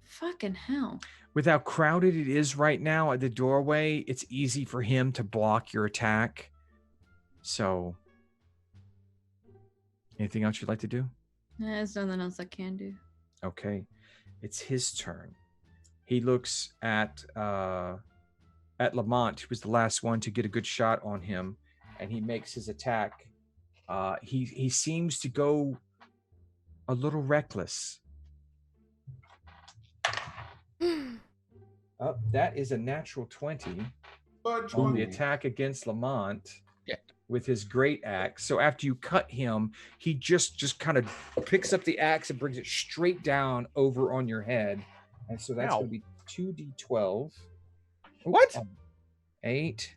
Fucking hell. With how crowded it is right now at the doorway, it's easy for him to block your attack. So, anything else you'd like to do? There's nothing else I can do. Okay, it's his turn. He looks at Lamont, who was the last one to get a good shot on him, and he makes his attack. He seems to go a little reckless. That is a natural 20 But on the attack against Lamont with his great axe. So after you cut him, he just kind of picks up the axe and brings it straight down over on your head. And so that's Ow. going to be 2d12. What? 8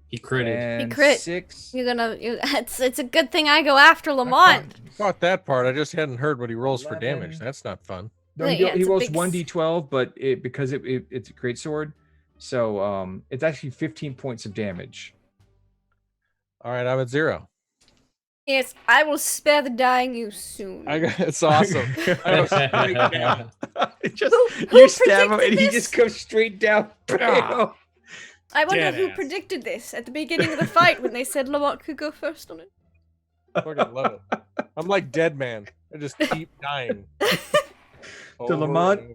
He critted. and crit. 6. It's a good thing I go after Lamont. Got that part. I just hadn't heard what he rolls for 11. damage. That's not fun. No, Yeah, he, it's he a rolls big 1d12, but because it's a great sword. So it's actually 15 points of damage. All right, I'm at 0. Yes, I will spare the dying you soon. It's awesome. I go straight down. Who You stab him and predicted he this? just goes straight down. Ah. I wonder Dead who ass. predicted this at the beginning of the fight when they said Lamont could go first on it. Fucking love it. I'm like Dead Man. I just keep dying. So Over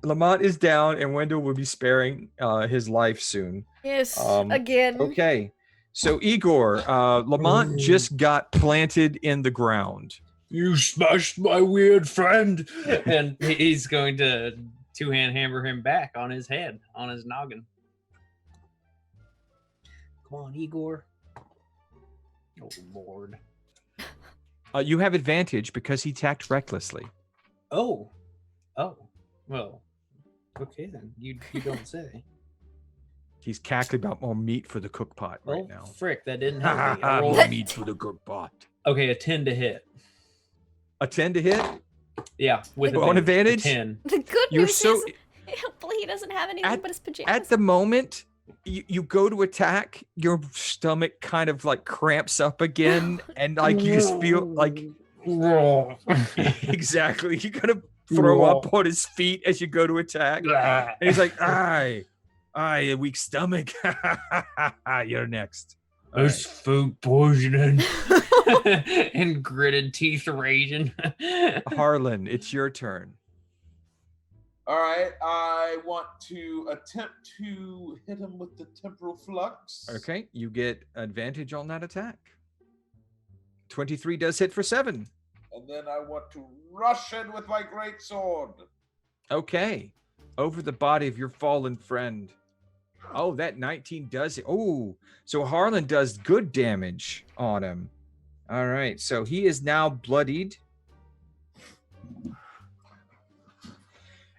Lamont is down, and Wendell will be sparing his life soon. Yes, Um, again. Okay, So Igor, Lamont just got planted in the ground. You smashed my weird friend. And he's going to two-hand hammer him back on his head, on his noggin. Come on, Igor. Oh, Lord. You have advantage because he attacked recklessly. Oh. Well, okay then. You don't say. He's cackling about more meat for the cook pot right Oh, now. frick, that didn't help me. I rolled More meat for the cook pot. Okay, a 10 to hit. A 10 to hit? Yeah, with On advantage? 10. The good You're news so is, hopefully he doesn't have anything but his pajamas. at the moment you go to attack, your stomach kind of like cramps up again, and like you just feel like exactly you're gonna throw up on his feet as you go to attack. And he's like, "Aye, a weak stomach." You're next. All There's food poisoning and gritted teeth raging. Harlan, it's your turn. All right, I want to attempt to hit him with the temporal flux. Okay, you get advantage on that attack. 23 does hit for 7. And then I want to rush in with my great sword. Okay, over the body of your fallen friend. Oh, that 19 does it. Oh, so Harlan does good damage on him. All right, so he is now bloodied.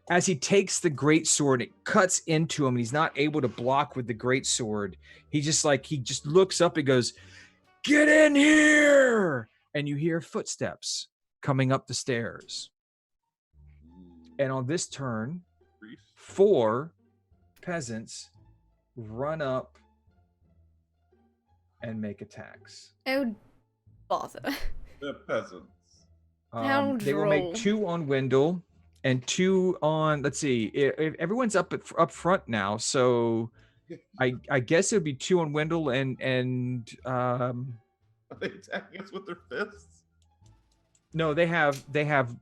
As he takes the great sword, it cuts into him, and he's not able to block with the great sword. He just looks up and goes, "Get in here!" And you hear footsteps coming up the stairs. And on this turn, 4 peasants run up and make attacks. Oh, bother. The peasants. They will make 2 on Wendell and 2 on. Let's see. If everyone's up front now, so I guess it would be 2 on Wendell and Are they attacking us with their fists? No, they have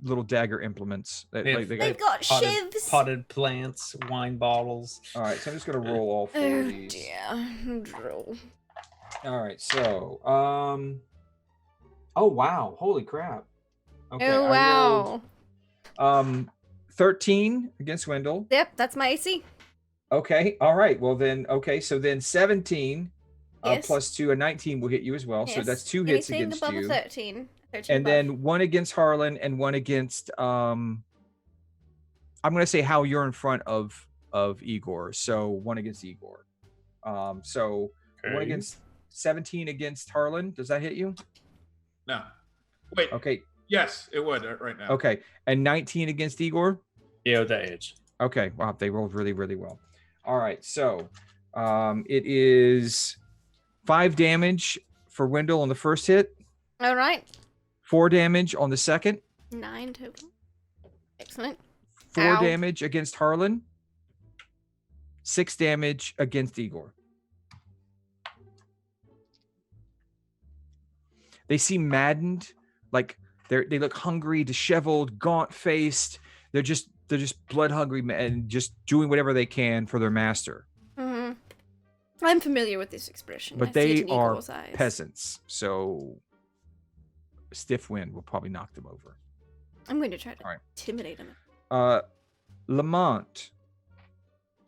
little dagger implements. They've They've got shivs. potted plants, wine bottles. All right, so I'm just gonna roll all 4 Oh of these. dear. Droll. All right, so oh wow, holy crap. Okay, Oh I wow. rolled 13 against Wendell. Yep, that's my AC. Okay, all right. Well then, okay, so then 17 Yes. plus 2, a 19 will hit you as well. So Yes. that's 2 hits Anything against above you. a 13. 13 And above. then 1 against Harlan and 1 against I'm gonna say how you're in front of Igor. So 1 against Igor. So 1 against 17 against Harlan. Does that hit you? No. Wait. Okay. Yes, it would right now. Okay. And 19 against Igor? Yeah, with that edge. Okay. Wow, they rolled really, really well. All right. So it is 5 damage for Wendell on the first hit, All right. 4 damage on the second, 9 total. Excellent. 4 Ow. damage against Harlan, 6 damage against Igor. They seem maddened, like they look hungry, disheveled, gaunt-faced. They're just blood hungry and just doing whatever they can for their master. Mm-hmm. I'm familiar with this expression. But I see it they in are Igor's eyes. peasants, so a stiff wind will probably knock them over. I'm going to try to All right. intimidate him. Lamont,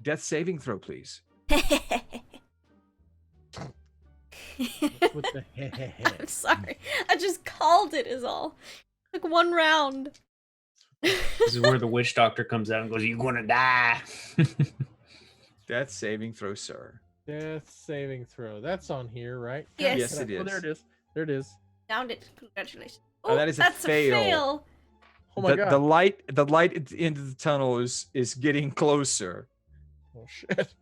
death saving throw, please. With the I'm sorry. I just called it is all. Like 1 round. This is where the witch doctor comes out and goes, "You're gonna die." Death saving throw, sir. Death saving throw. That's on here, right? Yes. Yes, it Oh, is. there it is. There it is. Found it. Congratulations. Oh, that is a that's fail. Oh my god. The light at the end of the tunnel is getting closer. Oh shit.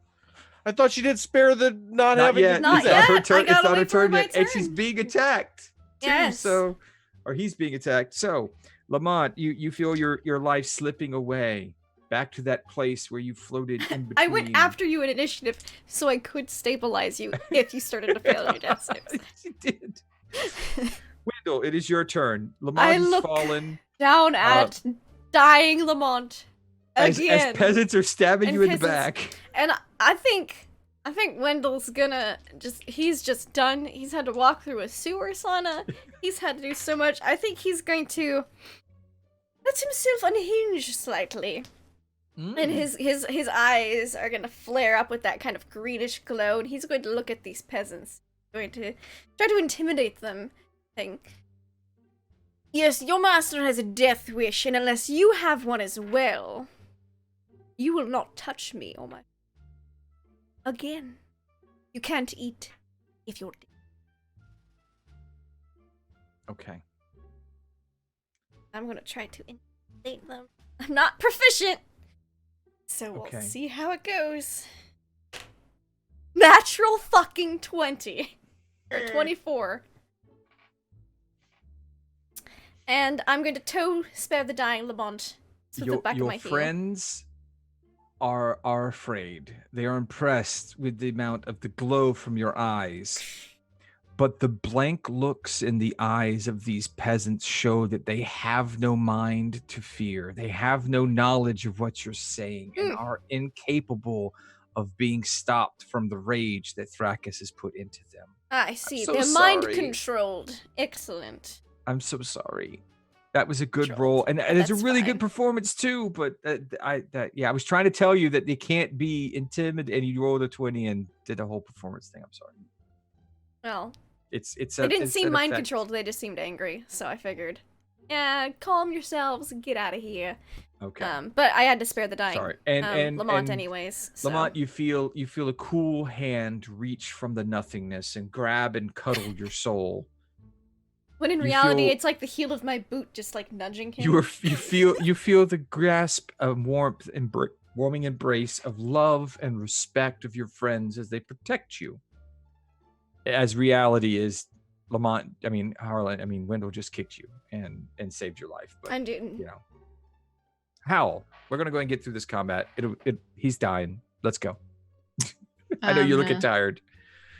I thought she did spare the not, Not having yet. to do Not It's that. not her yet. turn. I It's gotta not her wait for turn my yet, and she's turn. being attacked too. Yes. So, or he's being attacked. So, Lamont, you feel your life slipping away back to that place where you floated in between. I went after you in initiative so I could stabilize you if you started to fail your death saves. She did. Wendell, it is your turn. Lamont I has look fallen. Down at dying Lamont As again. peasants are stabbing And you in the peasants- back. And I think I think Wendell's gonna he's just done. He's had to walk through a sewer sauna. He's had to do so much. I think he's going to let himself unhinge slightly. And his eyes are gonna flare up with that kind of greenish glow, and he's going to look at these peasants. Going to try to intimidate them. Saying, yes, your master has a death wish, and unless you have one as well, you will not touch me or my... Again. You can't eat if you're dead. Okay. I'm gonna try to intimidate them. I'm not proficient! So we'll Okay. see how it goes. Natural fucking 20. Or 24. And I'm going to toe spare the dying Lamont with the back of Your my heel. friends are afraid. They are impressed with the amount of the glow from your eyes. But the blank looks in the eyes of these peasants show that they have no mind to fear. They have no knowledge of what you're saying and are incapable of being stopped from the rage that Thrakus has put into them. I see. so They're mind sorry. controlled. Excellent. I'm so sorry. That was a good Controlled. roll, and it's a That's really fine. good performance too. But I was trying to tell you that they can't be intimidated, and you rolled a 20 and did the whole performance thing. I'm sorry. Well, It's they didn't it's seem an mind effect. controlled. They just seemed angry. So I figured, yeah, calm yourselves and get out of here. Okay. But I had to spare the dying. Sorry. And Lamont, and anyways. So. Lamont, you feel a cool hand reach from the nothingness and grab and cuddle your soul. When in you reality, feel- it's like the heel of my boot just like nudging him. You feel the grasp of warmth and warming embrace of love and respect of your friends as they protect you. As reality is, Harlan, Wendell just kicked you and saved your life. But I didn't. you know, Howl, we're gonna go and get through this combat. He's dying. Let's go. I know you're looking tired.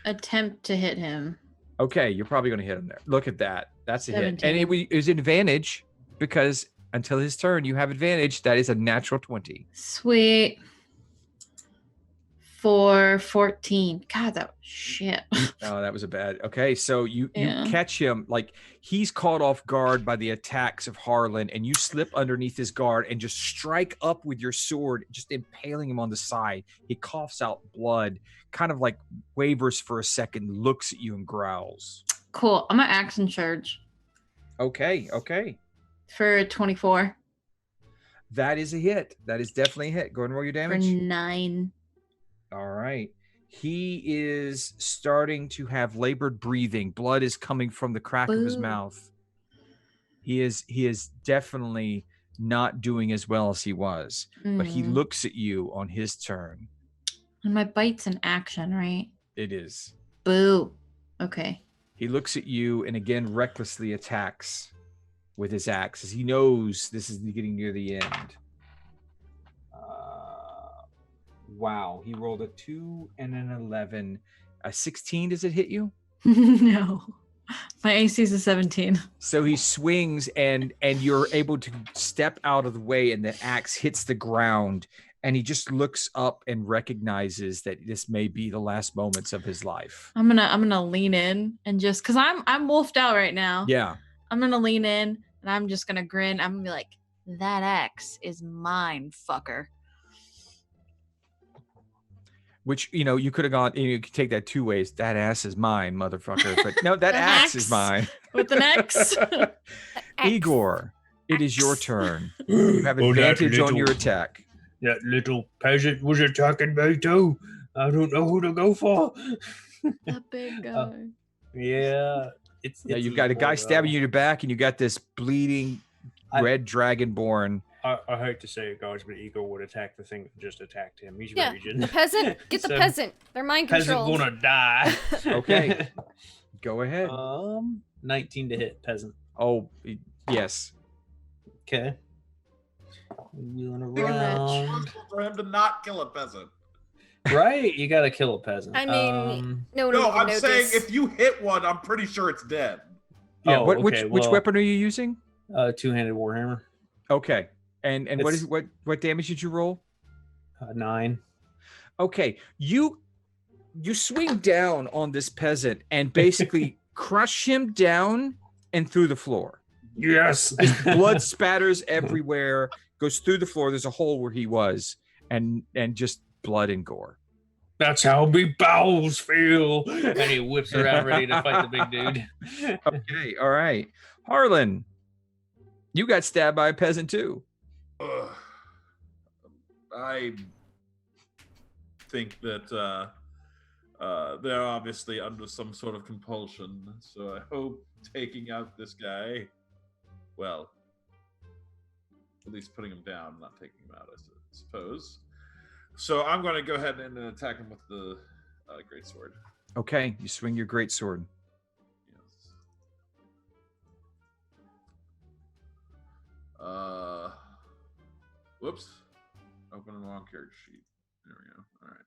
Attempt to hit him. Okay, you're probably gonna hit him there. Look at that. That's a hit. 17. And it is advantage because until his turn, you have advantage. That is a natural 20. Sweet. For 14. God, that was shit. Oh, that was a bad. Okay, so you Yeah. catch him like he's caught off guard by the attacks of Harlan, and you slip underneath his guard and just strike up with your sword, just impaling him on the side. He coughs out blood, kind of like wavers for a second, looks at you and growls. Cool. I'm gonna action charge Okay. for 24. That is a hit. That is definitely a hit. Go ahead and roll your For damage. 9. All right. He is starting to have labored breathing. Blood is coming from the crack of his Boo. mouth. He is definitely not doing as well as he was. But he Mhm. looks at you on his turn. And my bite's an action, right? It is. Boo. Okay. He looks at you and again recklessly attacks with his axe as he knows this is getting near the end. Wow. He rolled a 2 and an 11. A 16, does it hit you? No. My AC is a 17. So he swings and you're able to step out of the way and the axe hits the ground and he just looks up and recognizes that this may be the last moments of his life. I'm gonna lean in and just cause I'm wolfed out right now. Yeah. I'm gonna lean in and I'm just gonna grin. I'm gonna be like, that axe is mine, fucker. Which, you could have gone, you could take that two ways. That ass is mine, motherfucker. But no, that The axe is axe. mine. With an X. Igor, it is your turn. You have Oh, that advantage on your little- attack. That little peasant was attacking me too. I don't know who to go for. That big guy. Yeah, it's Yeah, you've got a guy stabbing you in your back, and you got this bleeding red dragonborn. I hate to say it, guys, but Igor would attack the thing that just attacked him. He's Yeah, raging. the peasant. Get the So, peasant. They're mind Peasant controlled. gonna die. Okay. Go ahead. 19 to hit peasant. Oh, yes. Okay. Wheeling It's around. possible for him to not kill a peasant. Right, you gotta kill a peasant. I mean, no one No, will even I'm notice. saying if you hit one, I'm pretty sure it's dead. Yeah. Oh, which okay, well- weapon are you using? Two-handed warhammer. Okay. And what damage did you roll? 9. Okay. You you swing down on this peasant and basically crush him down and through the floor. Yes. Blood spatters everywhere, goes through the floor. There's a hole where he was, and just blood and gore. That's how me bowels feel. And he whips around ready to fight the big dude. Okay, all right. Harlan, you got stabbed by a peasant too. I think that they're obviously under some sort of compulsion, so I hope taking out this guy, well, at least putting him down, not taking him out, I suppose. So I'm going to go ahead and attack him with the greatsword. Okay, you swing your greatsword. Yes. Whoops. Open the wrong character sheet. There we go. All right.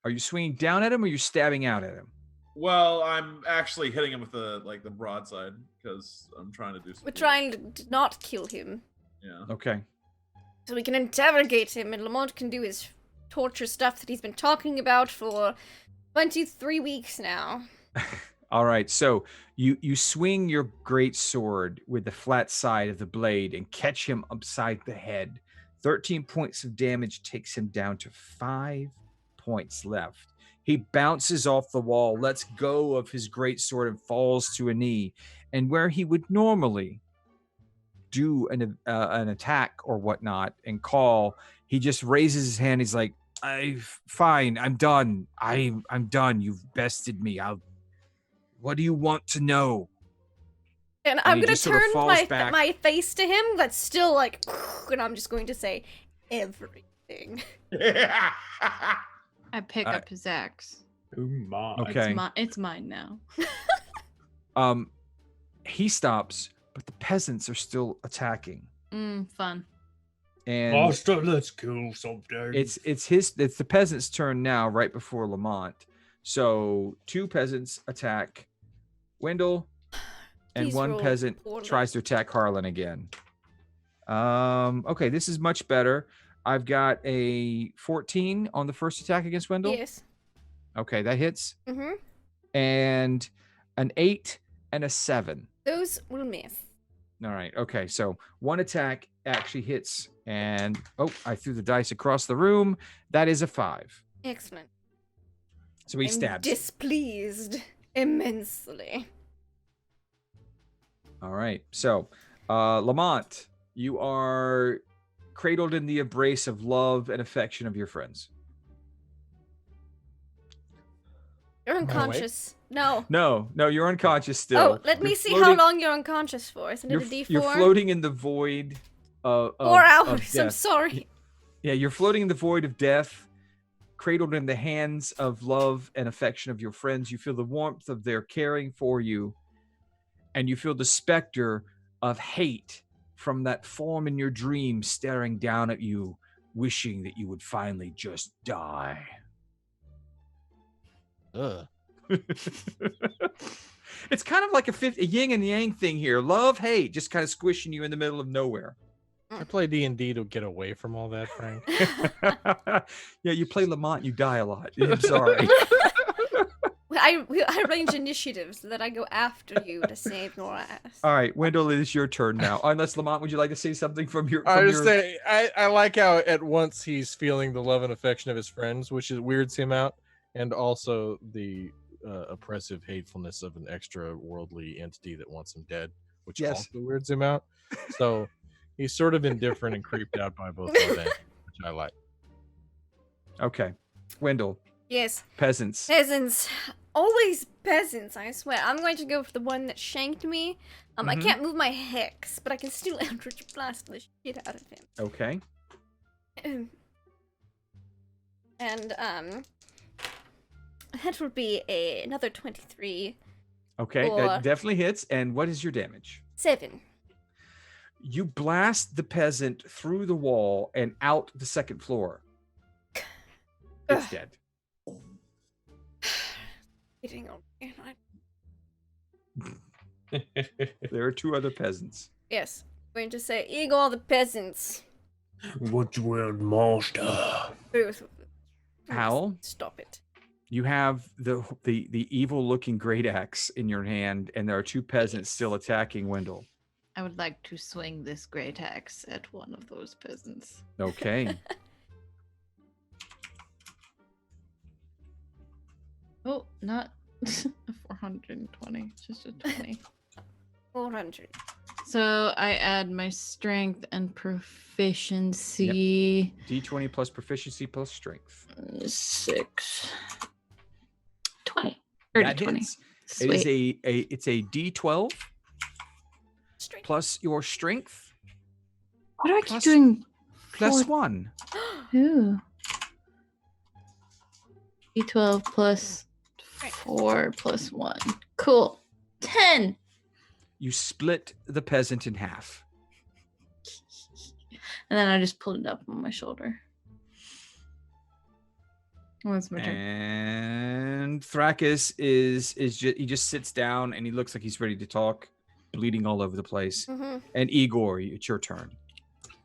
Are you swinging down at him or you're stabbing out at him? Well, I'm actually hitting him with the broadside because I'm trying to do something. We're trying to not kill him. Yeah. Okay. So we can interrogate him, and Lamont can do his torture stuff that he's been talking about for 23 weeks now. All right. So you swing your great sword with the flat side of the blade and catch him upside the head. 13 points of damage takes him down to 5 points left. He bounces off the wall, lets go of his great sword, and falls to a knee. And where he would normally do an attack or whatnot and call, he just raises his hand. He's like, "Fine, I'm done. I'm done. You've bested me. What do you want to know?" And I'm he gonna just sort of turn falls back. my face to him, that's still like, and I'm just going to say everything. I pick up his axe. Oh my. Okay. It's mine now. He stops, but the peasants are still attacking. Fun. And Let's kill something. it's the peasant's turn now, right before Lamont. So 2 peasants attack Wendell, and Please 1 roll peasant poorly. tries to attack Harlan again. Okay, this is much better. I've got a 14 on the first attack against Wendell. Yes. Okay, that hits. Mm-hmm. And an 8 and a 7. Those will miss. All right. Okay. So 1 attack actually hits, and I threw the dice across the room. That is a 5. Excellent. So he I'm stabs. him. displeased immensely. All right. So, Lamont, you are cradled in the embrace of love and affection of your friends. You're unconscious. No. No, you're unconscious still. Oh, let me You're see floating- how long you're unconscious for. Isn't it a D4? You're floating in the void of 4 of hours. I'm death. sorry. Yeah, you're floating in the void of death, cradled in the hands of love and affection of your friends. You feel the warmth of their caring for you, and you feel the specter of hate from that form in your dream staring down at you, wishing that you would finally just die. Ugh. It's kind of like a yin and yang thing here. Love, hate, just kind of squishing you in the middle of nowhere. I play D&D to get away from all that, Frank. Yeah, you play Lamont, you die a lot. I'm sorry. I arrange initiatives so that I go after you to save your ass. All right, Wendell, it is your turn now. Unless Lamont, would you like to say something from your? I just say I like how at once he's feeling the love and affection of his friends, which weirds him out, and also the oppressive hatefulness of an extra worldly entity that wants him dead, which Yes. also weirds him out. So he's sort of indifferent and creeped out by both of them, which I like. Okay, Wendell, Yes. peasants. Peasants. Always peasants, I swear. I'm going to go for the one that shanked me. I can't move my hex, but I can still Eldritch Blast the shit out of him. Okay. And that would be another 23. Okay, Or- that definitely hits. And what is your damage? 7. You blast the peasant through the wall and out the second floor. It's dead. Hitting on me. There are 2 other peasants. Yes. I'm going to say, Igor the peasants. What you want, monster? Both of them. Howl? Stop it. You have the evil looking great axe in your hand, and there are two peasants still attacking Wendell. I would like to swing this great axe at one of those peasants. Okay. Oh, not a 420, just a 20. 400. So I add my strength and proficiency. D20 plus proficiency plus strength. 6. 20. 30, That 20. hits. Sweet. It is it's a D12 Straight. plus your strength Why do I keep plus- doing plus four- 1. Ooh. D12 plus 4 plus 1. Cool. 10. You split the peasant in half. And then I just pulled it up on my shoulder. Oh, that's my turn. And Thrakis he just sits down and he looks like he's ready to talk, bleeding all over the place. Mm-hmm. And Igor, it's your turn.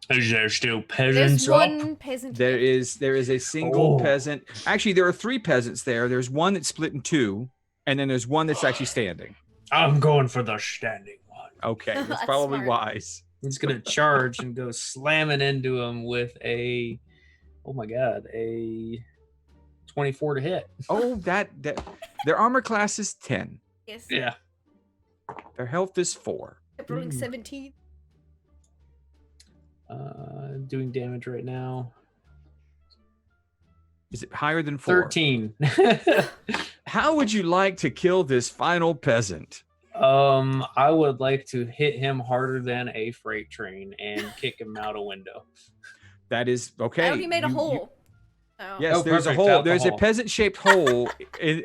Is there still There's peasants up? one peasant. There left. is a single Oh. peasant. Actually, there are 3 peasants there. There's one that's split in 2, and then there's one that's actually standing. I'm going for the standing one. Okay, that's That's probably smart. wise. He's gonna charge and go slamming into him with a 24 to hit. Oh, that their armor class is 10. Yes. Yeah. Their health is 4. Kept rolling 17. Doing damage right now. Is it higher than 4? 13. How would you like to kill this final peasant? I would like to hit him harder than a freight train and kick him out a window. That is okay. I already made a You- hole. Oh. Yes, Oh, there's a perfect. hole. Out the There's a hole. peasant-shaped hole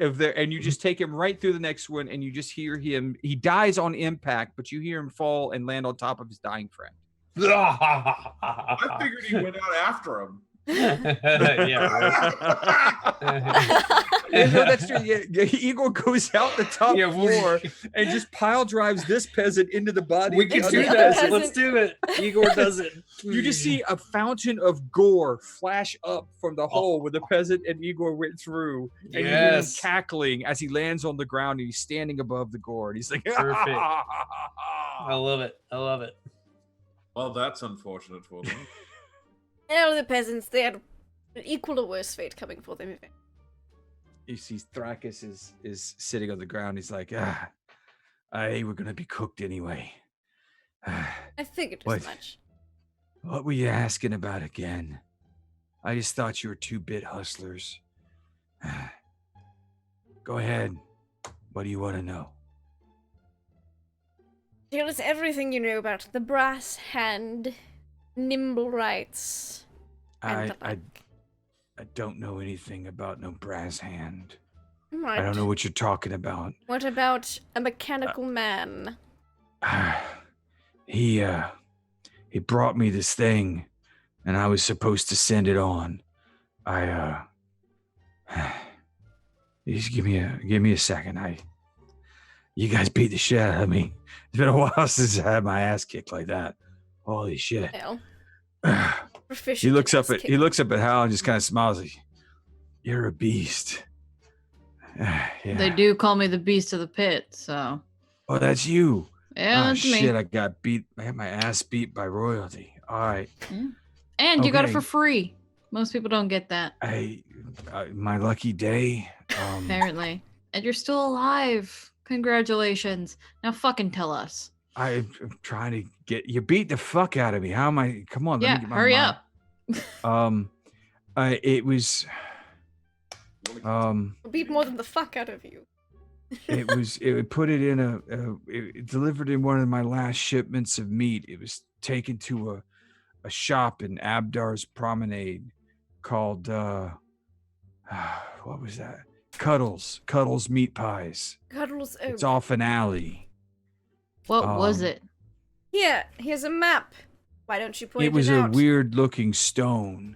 of there, and you just take him right through the next one, and you just hear him. He dies on impact, but you hear him fall and land on top of his dying friend. I figured he went out after him. Yeah, Yeah, no, that's true. Yeah, Igor goes out the top Yeah, floor and just pile drives this peasant into the body. we of the can other do other that. peasant. Let's do it. Igor does it. You just see a fountain of gore flash up from the hole where the peasant and Igor went through, and you hear him Yes. cackling as he lands on the ground and he's standing above the gore, and he's like, Perfect. I love it. I love it. Well, that's unfortunate for them. And all the peasants, they had an equal or worse fate coming for them. You see Thrakis is sitting on the ground. He's like, I were gonna be cooked anyway. I figured as What? much. What were you asking about again? I just thought you were 2-bit hustlers. Go ahead. What do you want to know? Tell us everything you know about the brass hand, nimble rights, and the I like. don't know anything about no brass hand. Right. I don't know what you're talking about. What about a mechanical man? He brought me this thing, and I was supposed to send it on. Just give me a second. You guys beat the shit out of me. It's been a while since I had my ass kicked like that. Holy shit. Well, He proficient. looks in up this at kick. Hal and just kind of smiles like, "You're a beast." Yeah. They do call me the beast of the pit, so Oh, that's you. yeah, Oh that's shit! me. I had my ass beat by royalty. All right. And you got it Okay. for free. Most people don't get that, My lucky day. apparently. And you're still alive. Congratulations. Now fucking tell us. I'm trying to get you beat the fuck out of me. How am I? Come on, let Yeah, me get my hurry mind. up. It was Beat more than the fuck out of you. it put it in it delivered in one of my last shipments of meat. It was taken to a shop in Abdar's Promenade called what was that? Cuddles Meat Pies. Cuddles. Oh. It's off an alley. What was Um, it? Here's a map. Why don't you point It was a out? weird looking stone.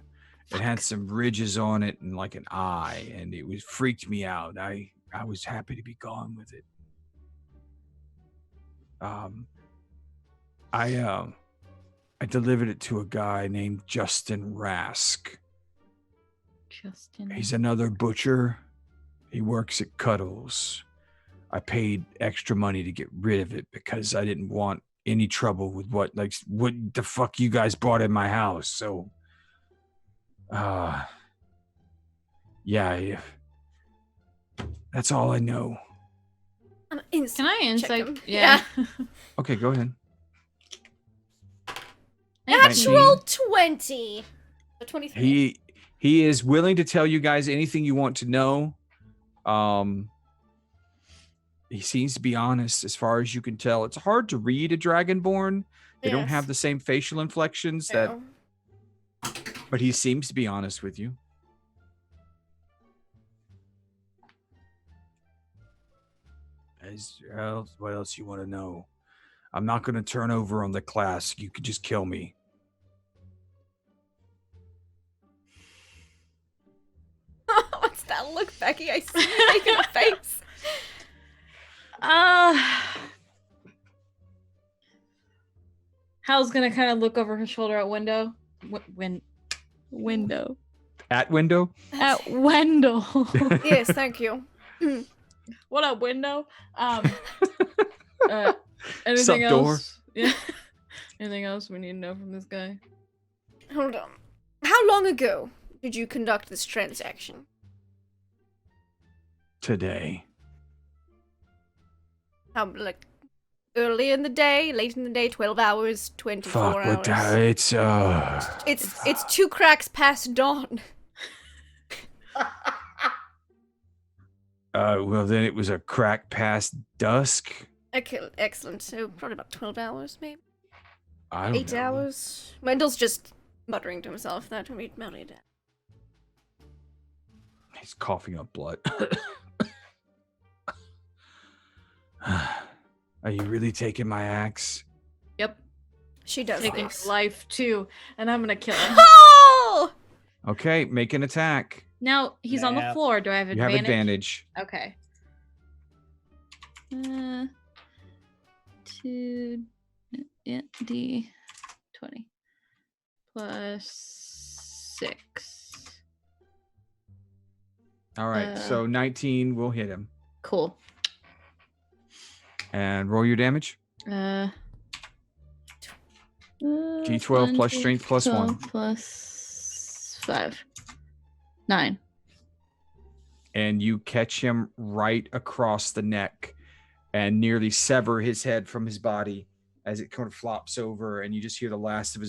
It had some ridges on it and like an eye, and it was freaked me out. I was happy to be gone with it. I delivered it to a guy named Justin Rask. Justin. He's another butcher. He works at Cuddles. I paid extra money to get rid of it because I didn't want any trouble with what the fuck you guys bought in my house. So, yeah, that's all I know. I'm Can I insight? him. Yeah. Okay, go ahead. Natural 20. So 23. He is willing to tell you guys anything you want to know. He seems to be honest as far as you can tell. It's hard to read a Dragonborn. They don't have the same facial inflections but he seems to be honest with you. What else you want to know? I'm not going to turn over on the class. You could just kill me. What's that look, Becky? I see you making a face. Hal's gonna kind of look over her shoulder at Window. Window. At Window? At Wendell. Yes, thank you. What up, Window? Anything Sup, else? door? Yeah. Anything else we need to know from this guy? Hold on. How long ago did you conduct this transaction? Today. How, like, early in the day, late in the day, 12 hours, 24 hours? It's 2 cracks past dawn. Well, then it was a crack past dusk. Okay, excellent. So probably about 12 hours, maybe? I don't 8 know. hours? Wendell's just muttering to himself. That would be about 8 hours. He's coughing up blood. Are you really taking my axe? Yep. She does Taking this. life too, and I'm gonna kill him. Oh! Okay, make an attack. Now he's on the Nah. floor. Do I have You advantage? have advantage. Okay. 2 D 20 plus 6. All right, so 19 will hit him. Cool. And roll your damage. D12 plus strength plus 1. Plus 5. 9. And you catch him right across the neck and nearly sever his head from his body as it kind of flops over, and you just hear the last of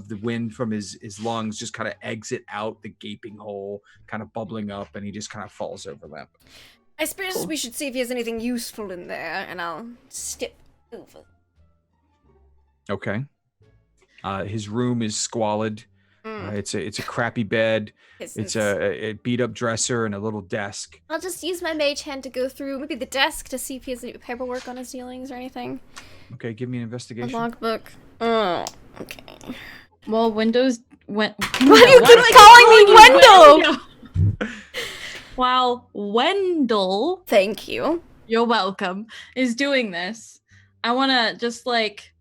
the wind from his lungs just kind of exit out the gaping hole, kind of bubbling up, and he just kind of falls over limp. I suppose we should see if he has anything useful in there, and I'll step over. Okay. His room is squalid. It's a crappy bed. It's a beat up dresser and a little desk. I'll just use my mage hand to go through maybe the desk to see if he has any paperwork on his dealings or anything. Okay, give me an A investigation. logbook. Oh, okay. Well, Windows went. Why do you keep calling me Wendell? While Wendell, Thank you. you're welcome, is doing this, I want to just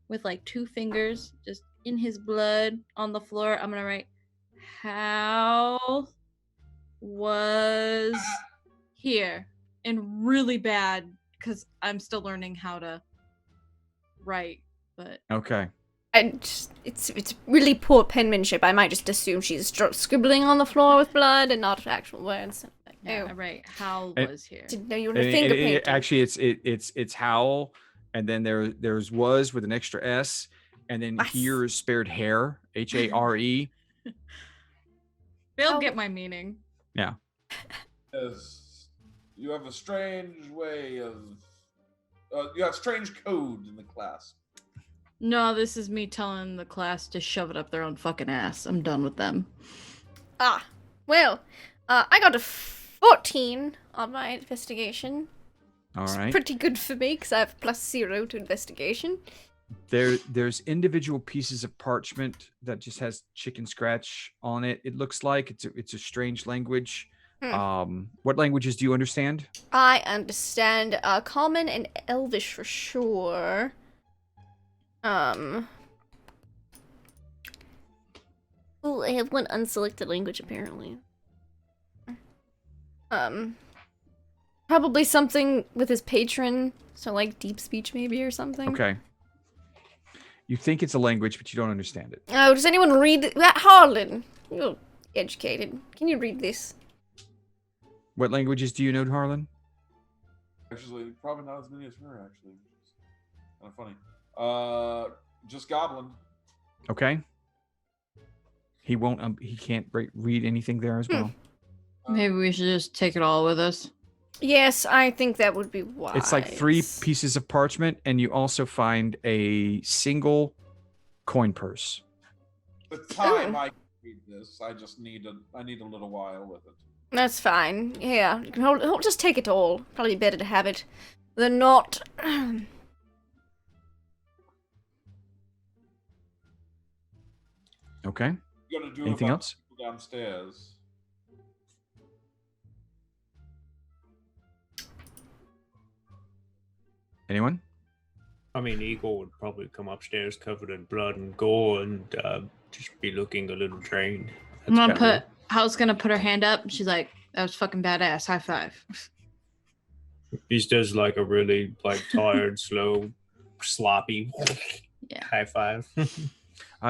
with 2 fingers, just in his blood on the floor, I'm going to write, how was here? And really bad, because I'm still learning how to write, but... Okay. It's really poor penmanship. I might just assume she's scribbling on the floor with blood and not actual words. Yeah, right. Hal And- was here. Didn't know you were a finger painter. Actually, it's Howl, and then there's was with an extra S, and then Was. here is spared hair, HARE. They'll Oh. get my meaning. Yeah. Yes, you have a strange way of. You have strange code in the class. No, this is me telling the class to shove it up their own fucking ass. I'm done with them. Well, I got a 14 on my investigation. All It's right. pretty good for me because I have +0 to investigation. There's individual pieces of parchment that just has chicken scratch on it. It looks like it's a strange language. What languages do you understand? I understand Common and Elvish for sure. Oh, I have one unselected language apparently. Probably something with his patron, so like deep speech maybe or something. Okay. You think it's a language, but you don't understand it. Oh, does anyone read that? Harlan, you're educated. Can you read this? What languages do you know, Harlan? Actually, probably not as many as her. Actually, kind of funny. Just Goblin. Okay. He won't. He can't read anything there as well. Maybe we should just take it all with us. Yes, I think that would be wise. It's like 3 pieces of parchment, and you also find a single coin purse. The time I read this, I just need a little while with it. That's fine. Yeah, you can hold, just take it all. Probably better to have it than not. Okay. You gonna do Anything else? Downstairs. Anyone? I mean, Igor would probably come upstairs covered in blood and gore and just be looking a little drained. Hal's gonna put her hand up. And she's like, "That was fucking badass. High five." He does like a really like tired, slow, sloppy high five.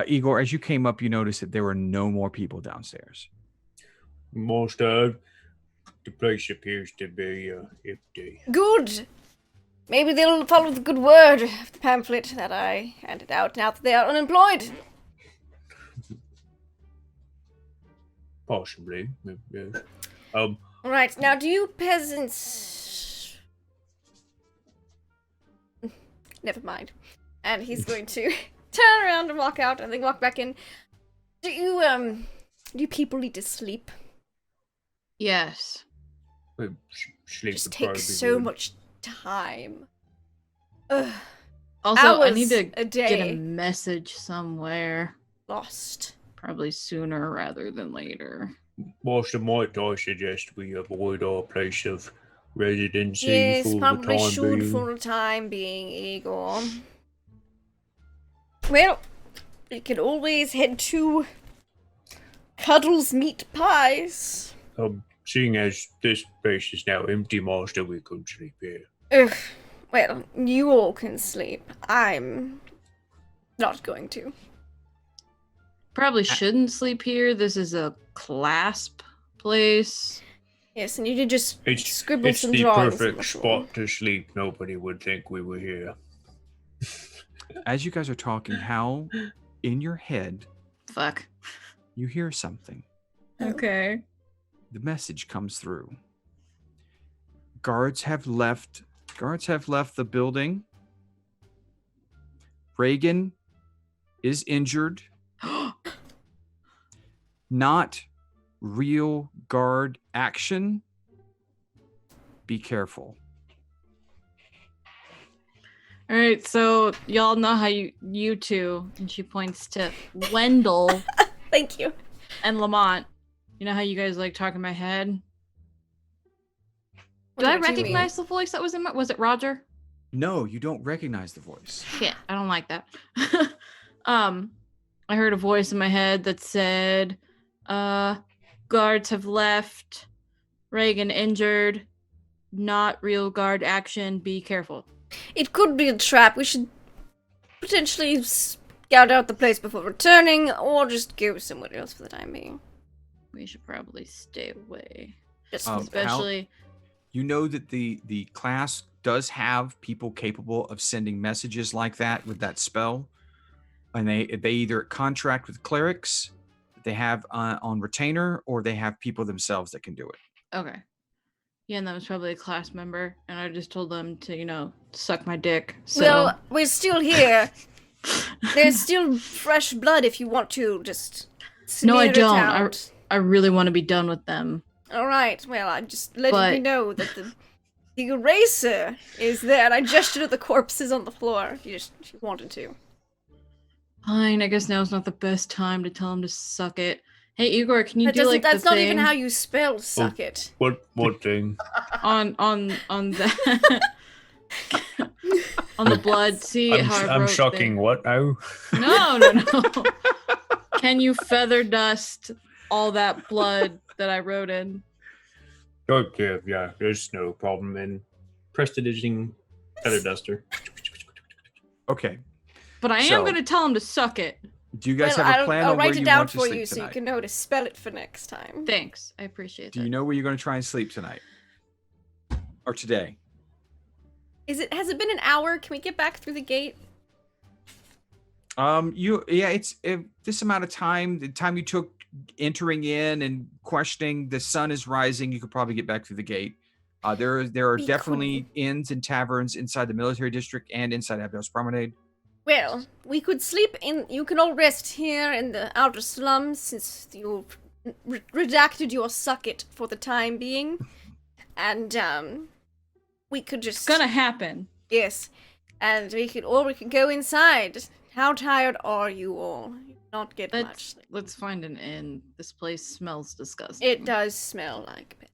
Igor, as you came up, you noticed that there were no more people downstairs. Most of the place appears to be empty. Good. Maybe they'll follow the good word of the pamphlet that I handed out now that they are unemployed. Possibly. Yes. Right, now do you peasants... Never mind. And he's going to turn around and walk out and then walk back in. Do you people need to sleep? Yes. Sleep Just would takes probably be so good. much time. Ugh. Also, I Hours need to a day. get a message somewhere. Lost. Probably sooner rather than later. Master might I suggest we avoid our place of residency Yes, for the probably time should being. for the time being, Igor. Well, we could always head to Cuddles Meat Pies. Seeing as this place is now empty, Master, we could sleep here. Ugh. Well, you all can sleep. I'm not going to. Probably shouldn't sleep here. This is a clasp place. Yes, and you did just scribble It's some the drawings. perfect I'm sure. spot to sleep. Nobody would think we were here. As you guys are talking, Hal, in your head, Fuck. you hear something. Okay. The message comes through. Guards have left the building. Reagan is injured. Not real guard action. Be careful. All right, so y'all know how you two, and she points to Wendell Thank you. and Lamont. You know how you guys like talk in my head? What Do I do you mean? recognize the voice that was in my... Was it Roger? No, you don't recognize the voice. Shit, I don't like that. I heard a voice in my head that said, guards have left, Reagan injured, not real guard action, be careful. It could be a trap. We should potentially scout out the place before returning, or just go somewhere else for the time being. We should probably stay away. Just Especially... You know that the class does have people capable of sending messages like that with that spell, and they either contract with clerics that they have on retainer, or they have people themselves that can do it. Okay. Yeah, and that was probably a class member, and I just told them to, suck my dick. So... Well, we're still here. There's still fresh blood if you want to just smear No, I it don't. out. I really want to be done with them. Alright, well, I'm just letting you know that the eraser is there, and I gestured at the corpses on the floor if you wanted to. Fine, I guess now's not the best time to tell him to suck it. Hey, Igor, can you do That's the not thing even how you spell suck it. What thing? on the on the blood? See how I I'm wrote shocking. there. What now? No. Can you feather dust all that blood that I wrote in? Okay, yeah, there's no problem. And prestidiging feather duster. Okay. But I am So- going to tell him to suck it. Do you guys Well, have a plan I'll on where write it you down want to for sleep you so you tonight? can know how to spell it for next time. Thanks. I appreciate Do that. you know where you're going to try and sleep tonight? Or today? Has it been an hour? Can we get back through the gate? It's this amount of time, the time you took entering in and questioning, the sun is rising, you could probably get back through the gate. There are We definitely inns and taverns inside the military district and inside Abdel's Promenade. Well, we could sleep in. You can all rest here in the outer slums since you redacted your sucket for the time being, and we could just. It's going to happen. Yes, and we could go inside. How tired are you all? You not get much sleep. Let's find an inn. This place smells disgusting. It does smell like it.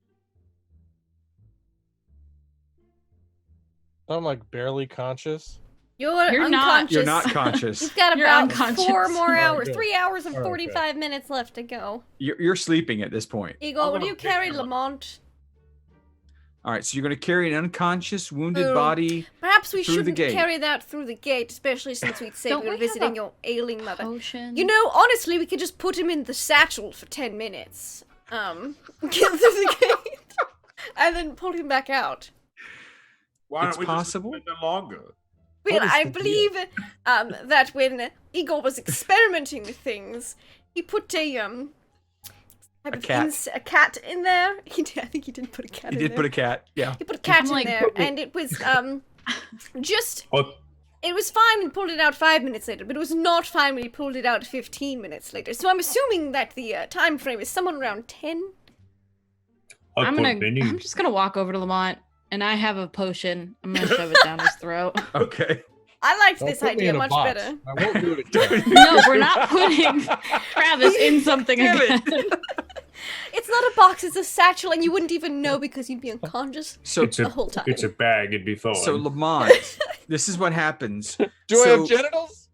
I'm like barely conscious. You're not. unconscious. You're not conscious. You've got You're about unconscious. 4 more Oh, hours, good. 3 hours and Okay. 45 minutes left to go. You're sleeping at this point. Igor, I'm will gonna you pick carry him up. Lamont? All right, so you're going to carry an unconscious, wounded Oh. body. Perhaps we Through the shouldn't gate. carry that through the gate, especially since we'd say Don't we were we have visiting a your ailing mother. Potion. You know, honestly, we could just put him in the satchel for 10 minutes. Get through the gate, and then pull him back out. Why It's don't we possible. just spend it longer? Well, is I the deal? believe that when Igor was experimenting with things, he put a type of cat. a cat in there. I think he did put a cat He in did there. put a cat. Yeah. He put a cat I'm in like- there, and it was just. What? It was fine when he pulled it out 5 minutes later, but it was not fine when he pulled it out 15 minutes later. So I'm assuming that the time frame is somewhere around 10. I'm just gonna walk over to Lamont, and I have a potion. I'm gonna shove it down his throat. Okay. I liked Don't this put me idea in a much box. better. I won't do it again. No, we're not putting Travis in something Damn again. it. It's not a box, it's a satchel, and you wouldn't even know because you'd be unconscious So It's the a whole time. it's a bag. It'd be fun. So Lamont, this is what happens. Do I So- have genitals?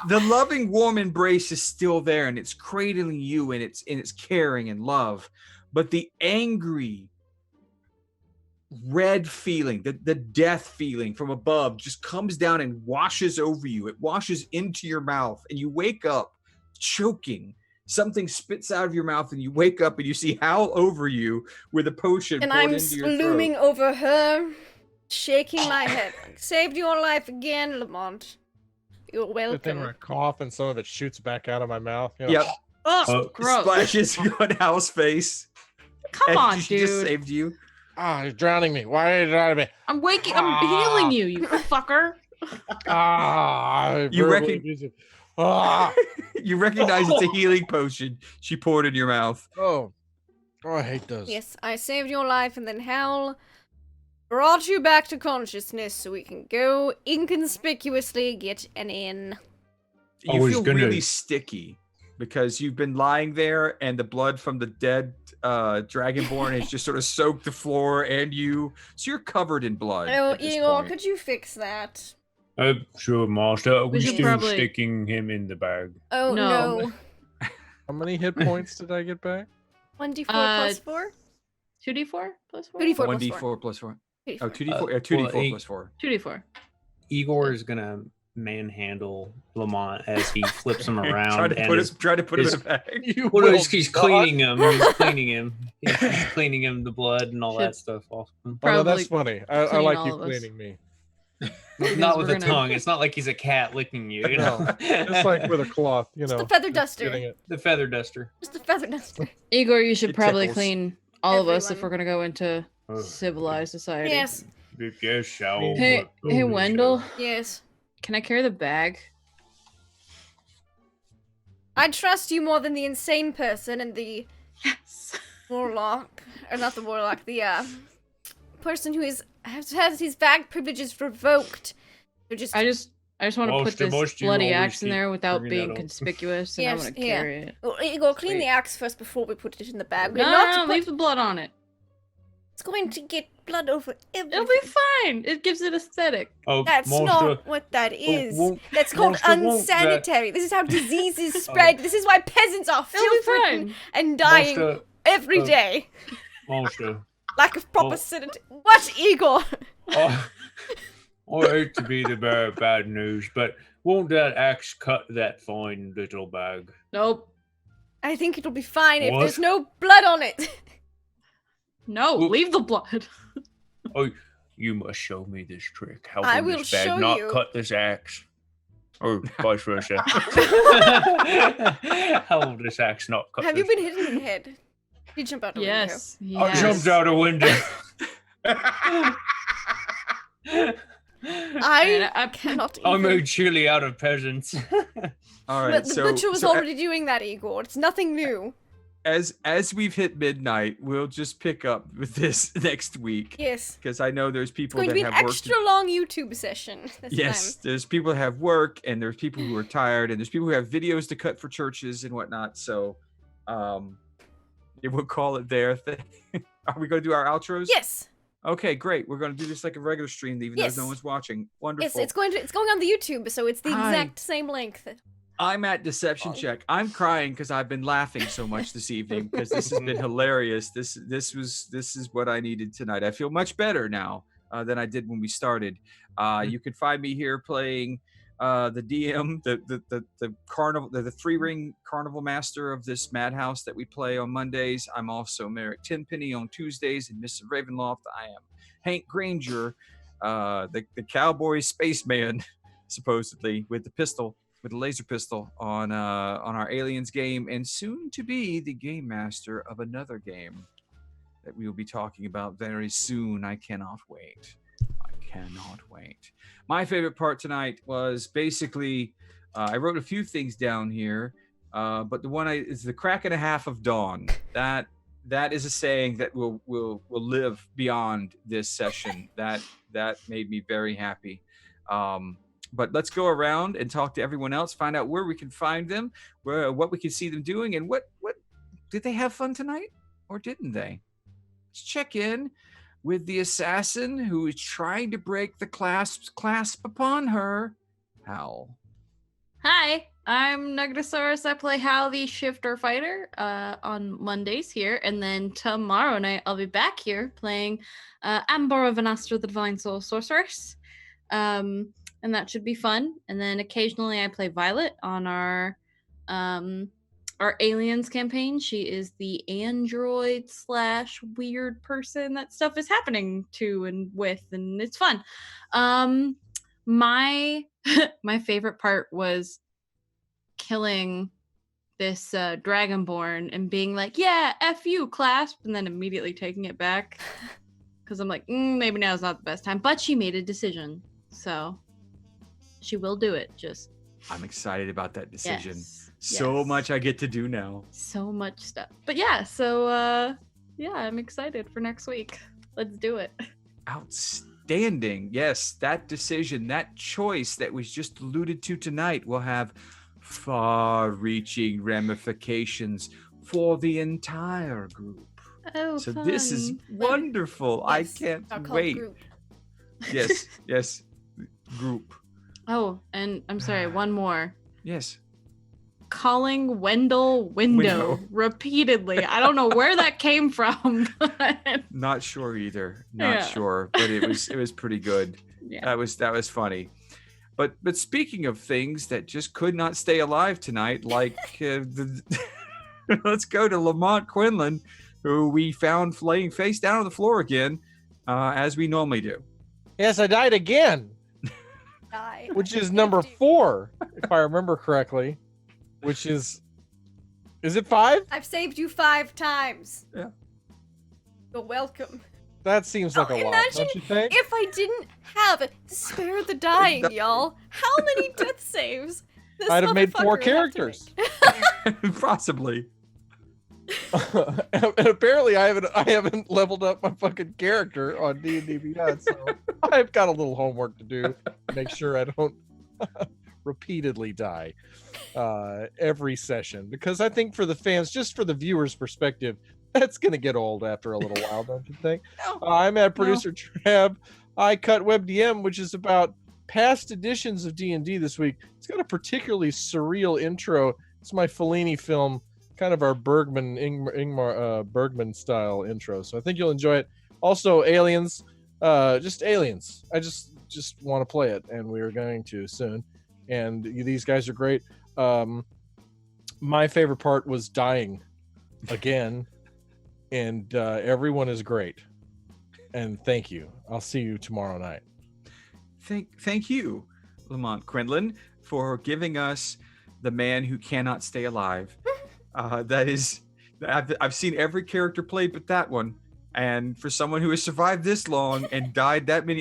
The loving warm embrace is still there, and it's cradling you, and it's caring and love, but the angry red feeling, the death feeling from above just comes down and washes over you. It washes into your mouth, and you wake up choking. Something spits out of your mouth, and you wake up and you see Hal over you with a potion And poured I'm into your looming throat. over her, shaking my head. Saved your life again, Lamont. You're Good thing when I welcome. cough and some of it shoots back out of my mouth. You know? Yep, Oh, gross. splashes on Hal's face. Come and on, she just dude. saved you. Ah, he's drowning me. Why are you drowning me? I'm healing you, you fucker. Ah, You verbally reckon- abusive. Ah, You recognize it's a healing potion she poured in your mouth. oh, I hate those. Yes, I saved your life, and then Hal brought you back to consciousness so we can go inconspicuously get an inn. You I was feel gonna- really sticky because you've been lying there, and the blood from the dead dragonborn has just sort of soaked the floor and you. So you're covered in blood. Oh, at this Igor, point. could you fix that? Sure, Master. We We're should still probably- sticking him in the bag. Oh, No. no. How many hit points did I get back? 1d4 Uh, plus 4? 2d4 plus 4? 2d4 plus 1d4 4. plus 4. 2d4. Oh, 2d4. 2d4 well, plus 4. 2d4. Igor is gonna manhandle Lamont as he flips him around. Try to and put is- him in is- a bag. You Well, no, will he's not. cleaning him. He's cleaning him. He's cleaning him, the blood and all that stuff off him. Oh, no, Probably that's funny. I clean like all you of us. cleaning me. Not with we're a gonna- tongue. It's not like he's a cat licking you. You know, Just like with a cloth, you Just know. a feather just getting duster. it. the feather duster. Just a feather duster. Igor, you should It probably tickles. clean all of us if Everyone. we're gonna go into Oh, civilized society. Yes, yes, I'll. Hey, hey, Wendell, yes. can I carry the bag? I trust you more than the insane person and the Yes. warlock. Or not the warlock, the, person who has his bag privileges revoked. Who just I just want to put this you bloody always axe in keep there without bringing being that up. conspicuous, and Yes, I want to yeah. carry it. Well, Igor, clean Sweet. the axe first before we put it in the bag. We're No, not no, to no, put- leave the blood on it. It's going to get blood over everything. It'll be fine. It gives it aesthetic. Oh, That's monster. not what that is. won't- That's called monster won't that- unsanitary. This is how diseases spread. This is why peasants are It'll be filth-ridden fine. and dying Monster, every day. Also, Lack of proper sanity. What, Igor? I hate to be the bearer of bad news, but won't that axe cut that fine little bag? Nope. I think it'll be fine if What? there's no blood on it. No, Well- leave the blood. Oh, you must show me this trick. How I will will this bag show not you. cut this axe? Or vice versa. How will this axe not cut Have this? you been hit in the head? You jump out a Yes. I Yes. jumped out a window. I cannot I even. made chili out of peasants. All right. But the so, butcher was so already doing that, Igor. It's nothing new. as we've hit midnight, we'll just pick up with this next week Yes. because I know there's It's people going to that be an have work. extra long YouTube session this Yes, time. there's people that have work, and there's people who are tired, and there's people who have videos to cut for churches and whatnot. So, we'll call it there. Are we going to do our outros? Yes. Okay, great. We're going to do this like a regular stream, even though Yes. no one's watching. Yes, Wonderful. it's going on the YouTube, so it's the Hi. exact same length. I'm at Deception Check. I'm crying because I've been laughing so much this evening because this has been hilarious. This is what I needed tonight. I feel much better now than I did when we started. You can find me here playing the DM, the carnival, the 3-ring carnival master of this madhouse that we play on Mondays. I'm also Merrick Tenpenny on Tuesdays and Mr. Ravenloft. I am Hank Granger, the cowboy spaceman, supposedly with the pistol. With a laser pistol on our Aliens game, and soon to be the game master of another game that we will be talking about very soon. I cannot wait. I cannot wait. My favorite part tonight was basically I wrote a few things down here, but the one is the crack and a half of dawn. That is a saying that will live beyond this session. That made me very happy. But let's go around and talk to everyone else, find out where we can find them, what we can see them doing, and what did they have fun tonight or didn't they? Let's check in with the assassin who is trying to break the clasp upon her. Hal. Hi, I'm Nugatosaurus. I play Hal the Shifter Fighter on Mondays here, and then tomorrow night I'll be back here playing Amber Vanastra, the Divine Soul Sorceress. And that should be fun. And then occasionally I play Violet on our Aliens campaign. She is the android / weird person that stuff is happening to and with, and it's fun. My favorite part was killing this Dragonborn and being like, yeah, F you, clasp, and then immediately taking it back. Because I'm like, maybe now's not the best time. But she made a decision. So she will do it. Just I'm excited about that decision. yes, So yes. much I get to do now. So much stuff. But yeah, so I'm excited for next week. Let's do it. Outstanding. Yes, that decision, that choice that was just alluded to tonight will have far-reaching ramifications for the entire group. Oh, So this is fun. wonderful. Yes, I can't I'll call wait. group. Yes, group. Oh, and I'm sorry, one more. Yes. Calling Wendell window repeatedly. I don't know where that came from. But Not sure either. Not Yeah. sure, but it was pretty good. yeah. That was funny. But speaking of things that just could not stay alive tonight, like let's go to Lamont Quinlan, who we found laying face down on the floor again, as we normally do. Yes, I died again, Die. which is number 4, if I remember correctly. Which is it 5? I've saved you 5 times. Yeah. You're welcome. That seems like a lot, imagine don't you think? If I didn't have Spare the Dying, y'all, how many death saves? This I'd have made 4 motherfucker would have to characters. make? Possibly. And apparently I haven't leveled up my fucking character on D&D Beyond, so I've got a little homework to do to make sure I don't repeatedly die every session, because I think for the fans, just for the viewers' perspective, that's gonna get old after a little while, don't you think? I'm at producer Trab. I cut WebDM, which is about past editions of D&D this week. It's got a particularly surreal intro. It's my Fellini film kind of our Bergman style intro. So I think you'll enjoy it. Also, aliens, just aliens. I just want to play it, and we are going to soon. And these guys are great. My favorite part was dying again, and everyone is great. And thank you. I'll see you tomorrow night. Thank you, Lamont Quinlan, for giving us the man who cannot stay alive. That is, I've seen every character played but that one. And for someone who has survived this long and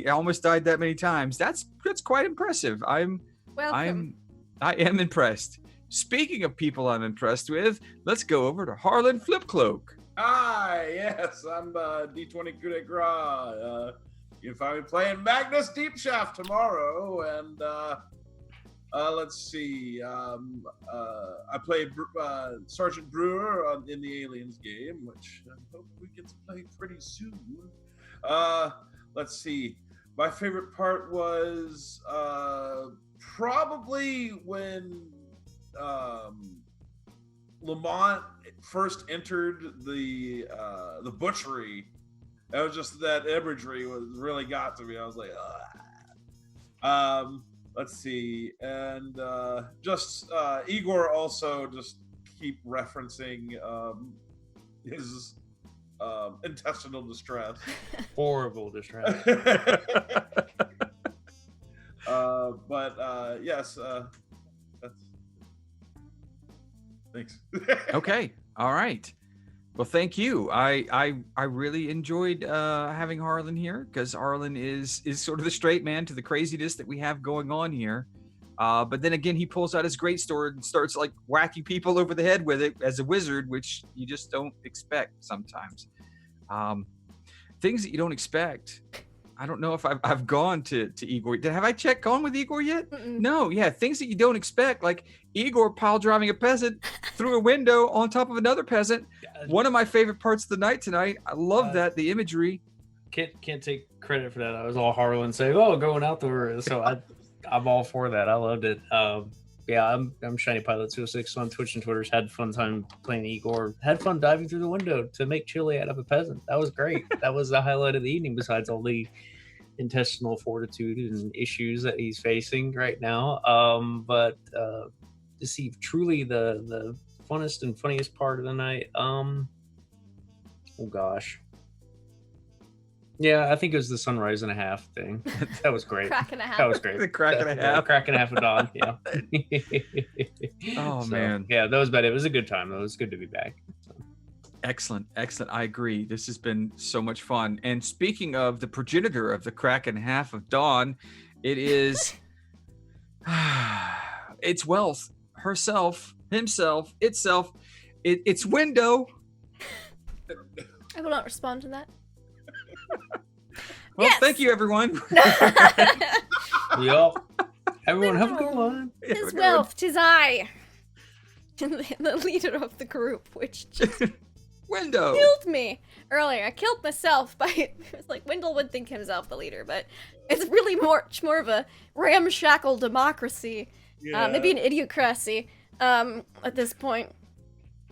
almost died that many times, that's quite impressive. I am impressed. Speaking of people I'm impressed with, let's go over to Harlan Flipcloak. Hi, yes, I'm D20 Coup de Grace. You can find me playing Magnus Deep Shaft tomorrow, and let's see. I played Sergeant Brewer in the Aliens game, which I hope we get to play pretty soon. Let's see. My favorite part was probably when Lamont first entered the butchery. That was just that imagery really got to me. I was like, let's see, and just Igor also just keep referencing his intestinal distress. Horrible distress. But yes, that's... Thanks. Okay, all right. Well, thank you. I really enjoyed having Harlan here, because Harlan is sort of the straight man to the craziness that we have going on here. But then again, he pulls out his great sword and starts like whacking people over the head with it as a wizard, which you just don't expect sometimes. Things that you don't expect. I don't know if I've gone to Igor. Have I gone with Igor yet? Mm-mm. No. Yeah, things that you don't expect, like Igor pile driving a peasant through a window on top of another peasant. One of my favorite parts of the night tonight. I love that, the imagery. Can't take credit for that. I was all Harlan saying, "Oh, going out there." So I'm all for that. I loved it. Yeah, I'm Shiny Pilot 206 on Twitch and Twitter's. Had fun time playing Igor. Had fun diving through the window to make chili out of a peasant. That was great. That was the highlight of the evening. Besides all the intestinal fortitude and issues that he's facing right now, but to see truly the funnest and funniest part of the night. Oh gosh. Yeah, I think it was the sunrise and a half thing. That was great. Crack and a half. That was great. The crack and a Yeah, half. crack and a half of dawn. Yeah. Oh, man. Yeah, that was bad. It was a good time. It was good to be back. So. Excellent. I agree. This has been so much fun. And speaking of the progenitor of the crack and a half of dawn, it is it's Wealth herself, himself, itself. It's Window. I will not respond to that. Well, Yes! thank you, everyone. Yup. Everyone have a good one. Tis Wealth, tis I. The leader of the group, which just Window. killed me earlier. I killed myself by, it was like Wendell would think himself the leader, but it's really much more of a ramshackle democracy. Maybe an idiocracy at this point.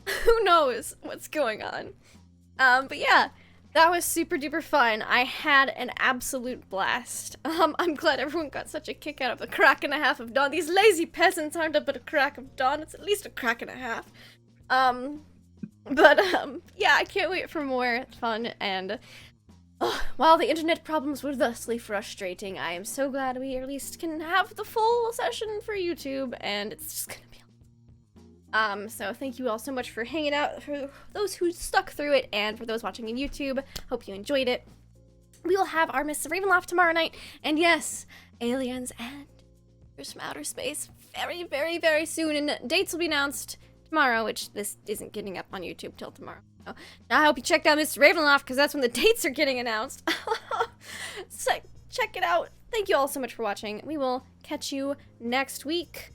Who knows what's going on? But yeah, that was super duper fun. I had an absolute blast. I'm glad everyone got such a kick out of the crack and a half of dawn. These lazy peasants aren't up at a crack of dawn. It's at least a crack and a half. Yeah, I can't wait for more fun. And while the internet problems were thusly frustrating, I am so glad we at least can have the full session for YouTube, and it's just gonna be so thank you all so much for hanging out, for those who stuck through it, and for those watching on YouTube. Hope you enjoyed it. We will have our Mists of Ravenloft tomorrow night, and yes, aliens and from outer space very, very, very soon, and dates will be announced tomorrow, which this isn't getting up on YouTube till tomorrow. So now I hope you check out Mists of Ravenloft, because that's when the dates are getting announced. So check it out. Thank you all so much for watching. We will catch you next week.